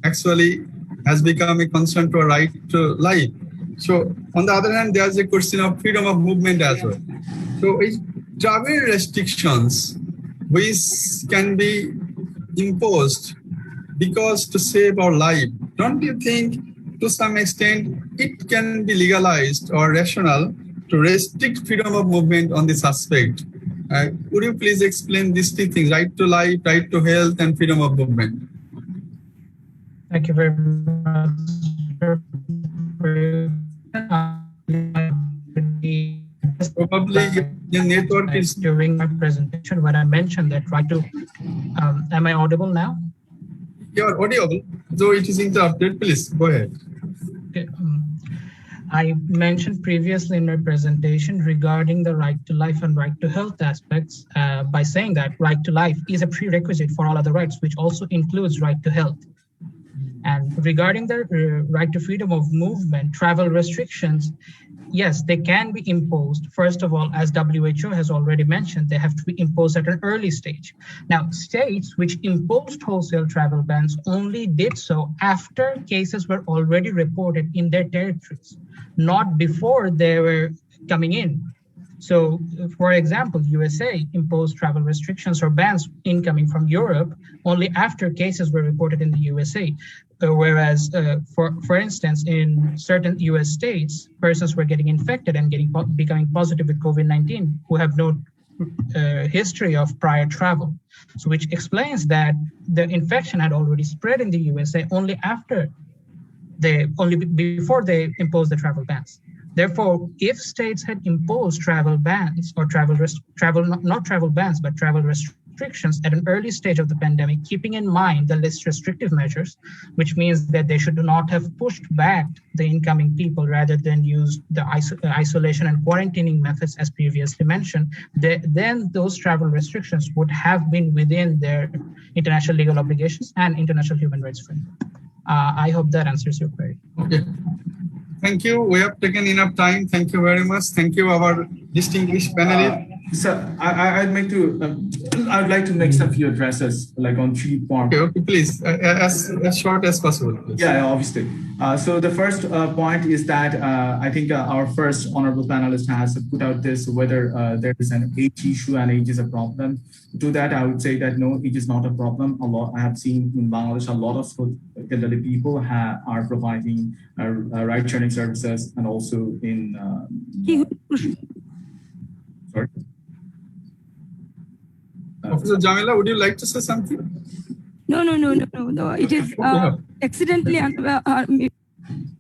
actually has become a concern to our right to life. So on the other hand, there's a question of freedom of movement as well. So it's travel restrictions which can be imposed because to save our life. Don't you think to some extent it can be legalized or rational to restrict freedom of movement on this aspect? Would you please explain these three things, right to life, right to health, and freedom of movement? Thank you very much. Probably the network is during my presentation when I mentioned that right to. Am I audible now? You're audible, though it is interrupted. Please go ahead. Okay. I mentioned previously in my presentation regarding the right to life and right to health aspects by saying that right to life is a prerequisite for all other rights, which also includes right to health. And regarding the right to freedom of movement, travel restrictions, yes, they can be imposed. First of all, as WHO has already mentioned, they have to be imposed at an early stage. Now, states which imposed wholesale travel bans only did so after cases were already reported in their territories, not before they were coming in. So, for example, USA imposed travel restrictions or bans incoming from Europe only after cases were reported in the USA. Whereas, for instance, in certain US states, persons were getting infected and becoming positive with COVID-19 who have no history of prior travel. So, which explains that the infection had already spread in the USA only before they imposed the travel bans. Therefore, if states had imposed travel bans or not travel bans, but travel restrictions at an early stage of the pandemic, keeping in mind the less restrictive measures, which means that they should not have pushed back the incoming people rather than use the isolation and quarantining methods as previously mentioned, then those travel restrictions would have been within their international legal obligations and international human rights framework. I hope that answers your query. Okay. Thank you. We have taken enough time. Thank you very much. Thank you, our distinguished panelists. So I'd like to make some few addresses like on 3 points. Okay, please, as short as possible. Please. Yeah, obviously. So the first point is that I think our first honorable panelist has put out this whether there is an age issue and age is a problem. To that, I would say that no, it is not a problem. I have seen in Bangladesh a lot of elderly people are providing ride-sharing services and also in. Sorry. Officer Jamila, would you like to say something? No. It is accidentally.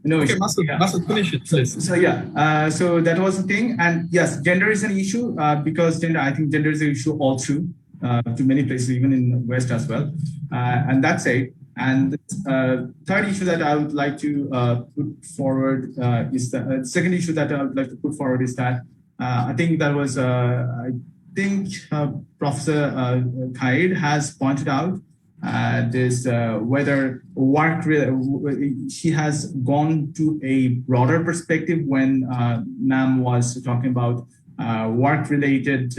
No, okay, Masood, finish it, please. So yeah, so that was the thing, and yes, gender is an issue because I think gender is an issue all through to many places, even in the West as well, and that's it. And the third issue that I would like to put forward is the second issue that I would like to put forward is that I think that was Professor Khaid has pointed out this whether she has gone to a broader perspective when ma'am was talking about work-related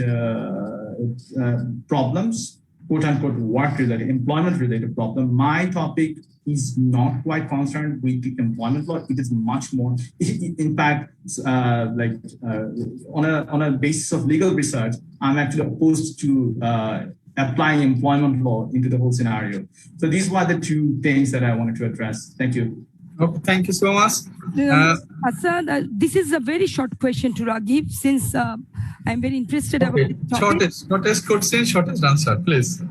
problems, quote-unquote work-related, employment-related problem. My topic is not quite concerned with the employment law. It is much more, in fact, on a basis of legal research, I'm actually opposed to applying employment law into the whole scenario. So these were the two things that I wanted to address. Thank you. Okay, thank you so much. Asad, this is a very short question to Raghib, since I'm very interested about the topic. Shortest question, shortest answer, please.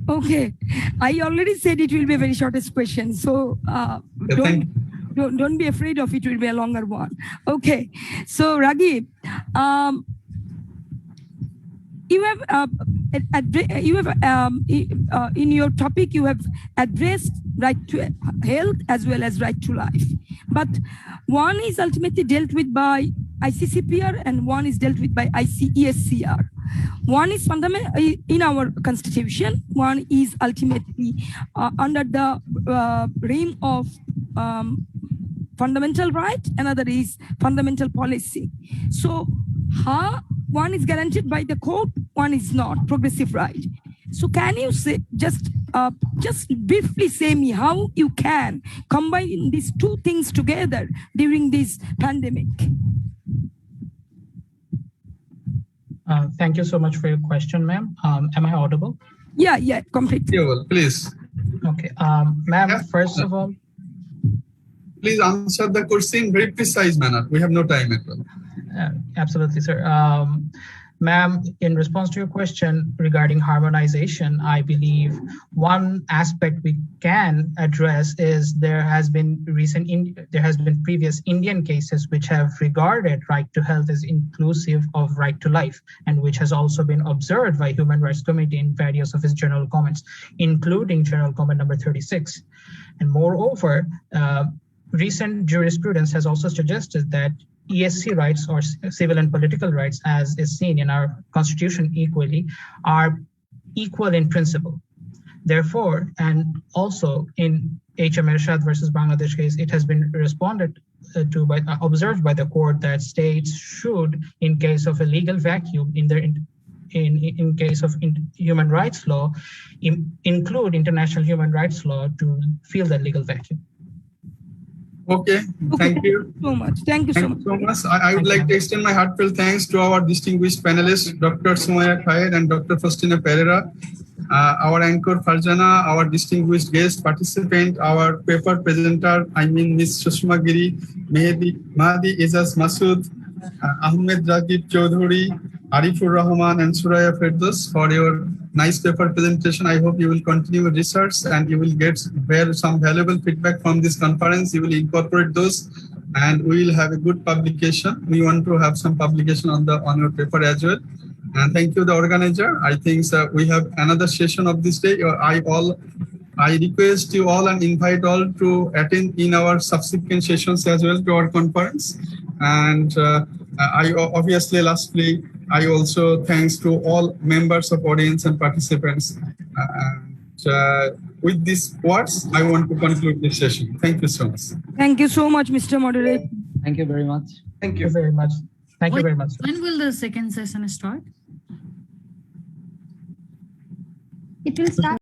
Okay, I already said it will be a very shortest question, so don't be afraid of it will be a longer one. Okay, so Raghib, you have in your topic you have addressed right to health as well as right to life, but one is ultimately dealt with by ICCPR and one is dealt with by ESCR. One is fundamental in our constitution, one is ultimately under the realm of fundamental right, another is fundamental policy. So how one is guaranteed by the court, one is not, progressive right. So can you say, just briefly say me how you can combine these two things together during this pandemic? Thank you so much for your question, ma'am. Am I audible? Yeah, completely. Yeah, please. Okay, ma'am, first of all, please answer the question in very precise manner. We have no time at all. Absolutely, sir. Ma'am, in response to your question regarding harmonization, I believe one aspect we can address is there has been previous Indian cases which have regarded right to health as inclusive of right to life, and which has also been observed by Human Rights Committee in various of its general comments, including General Comment number 36. And moreover, recent jurisprudence has also suggested that ESC rights, or civil and political rights, as is seen in our constitution equally, are equal in principle. Therefore, and also in HM Ershad versus Bangladesh case, it has been responded to by observed by the court that states should, in case of a legal vacuum in case of human rights law, include international human rights law to fill that legal vacuum. Okay, thank you so much. Thank you so much. I would like to extend my heartfelt thanks to our distinguished panelists, Dr. Sumaya Khaed and Dr. Faustina Pereira, our anchor Farjana, our distinguished guest participant, our paper presenter, Ms. Sushma Giri, Mahdi Izaz Masood, Ahmed Raghib Chaudhuri, Arifur Rahman and Suraya Firdaus for your nice paper presentation. I hope you will continue research and you will get some valuable feedback from this conference. You will incorporate those and we will have a good publication. We want to have some publication on your paper as well. And thank you, the organizer. I think we have another session of this day. I request you all and invite all to attend in our subsequent sessions as well to our conference. And I obviously, lastly, I also thanks to all members of audience and participants. With these words, I want to conclude this session. Thank you so much. Thank you so much, Mr. Moderator. Thank you very much. Thank you very much. Thank you very much. When will the second session start? It will start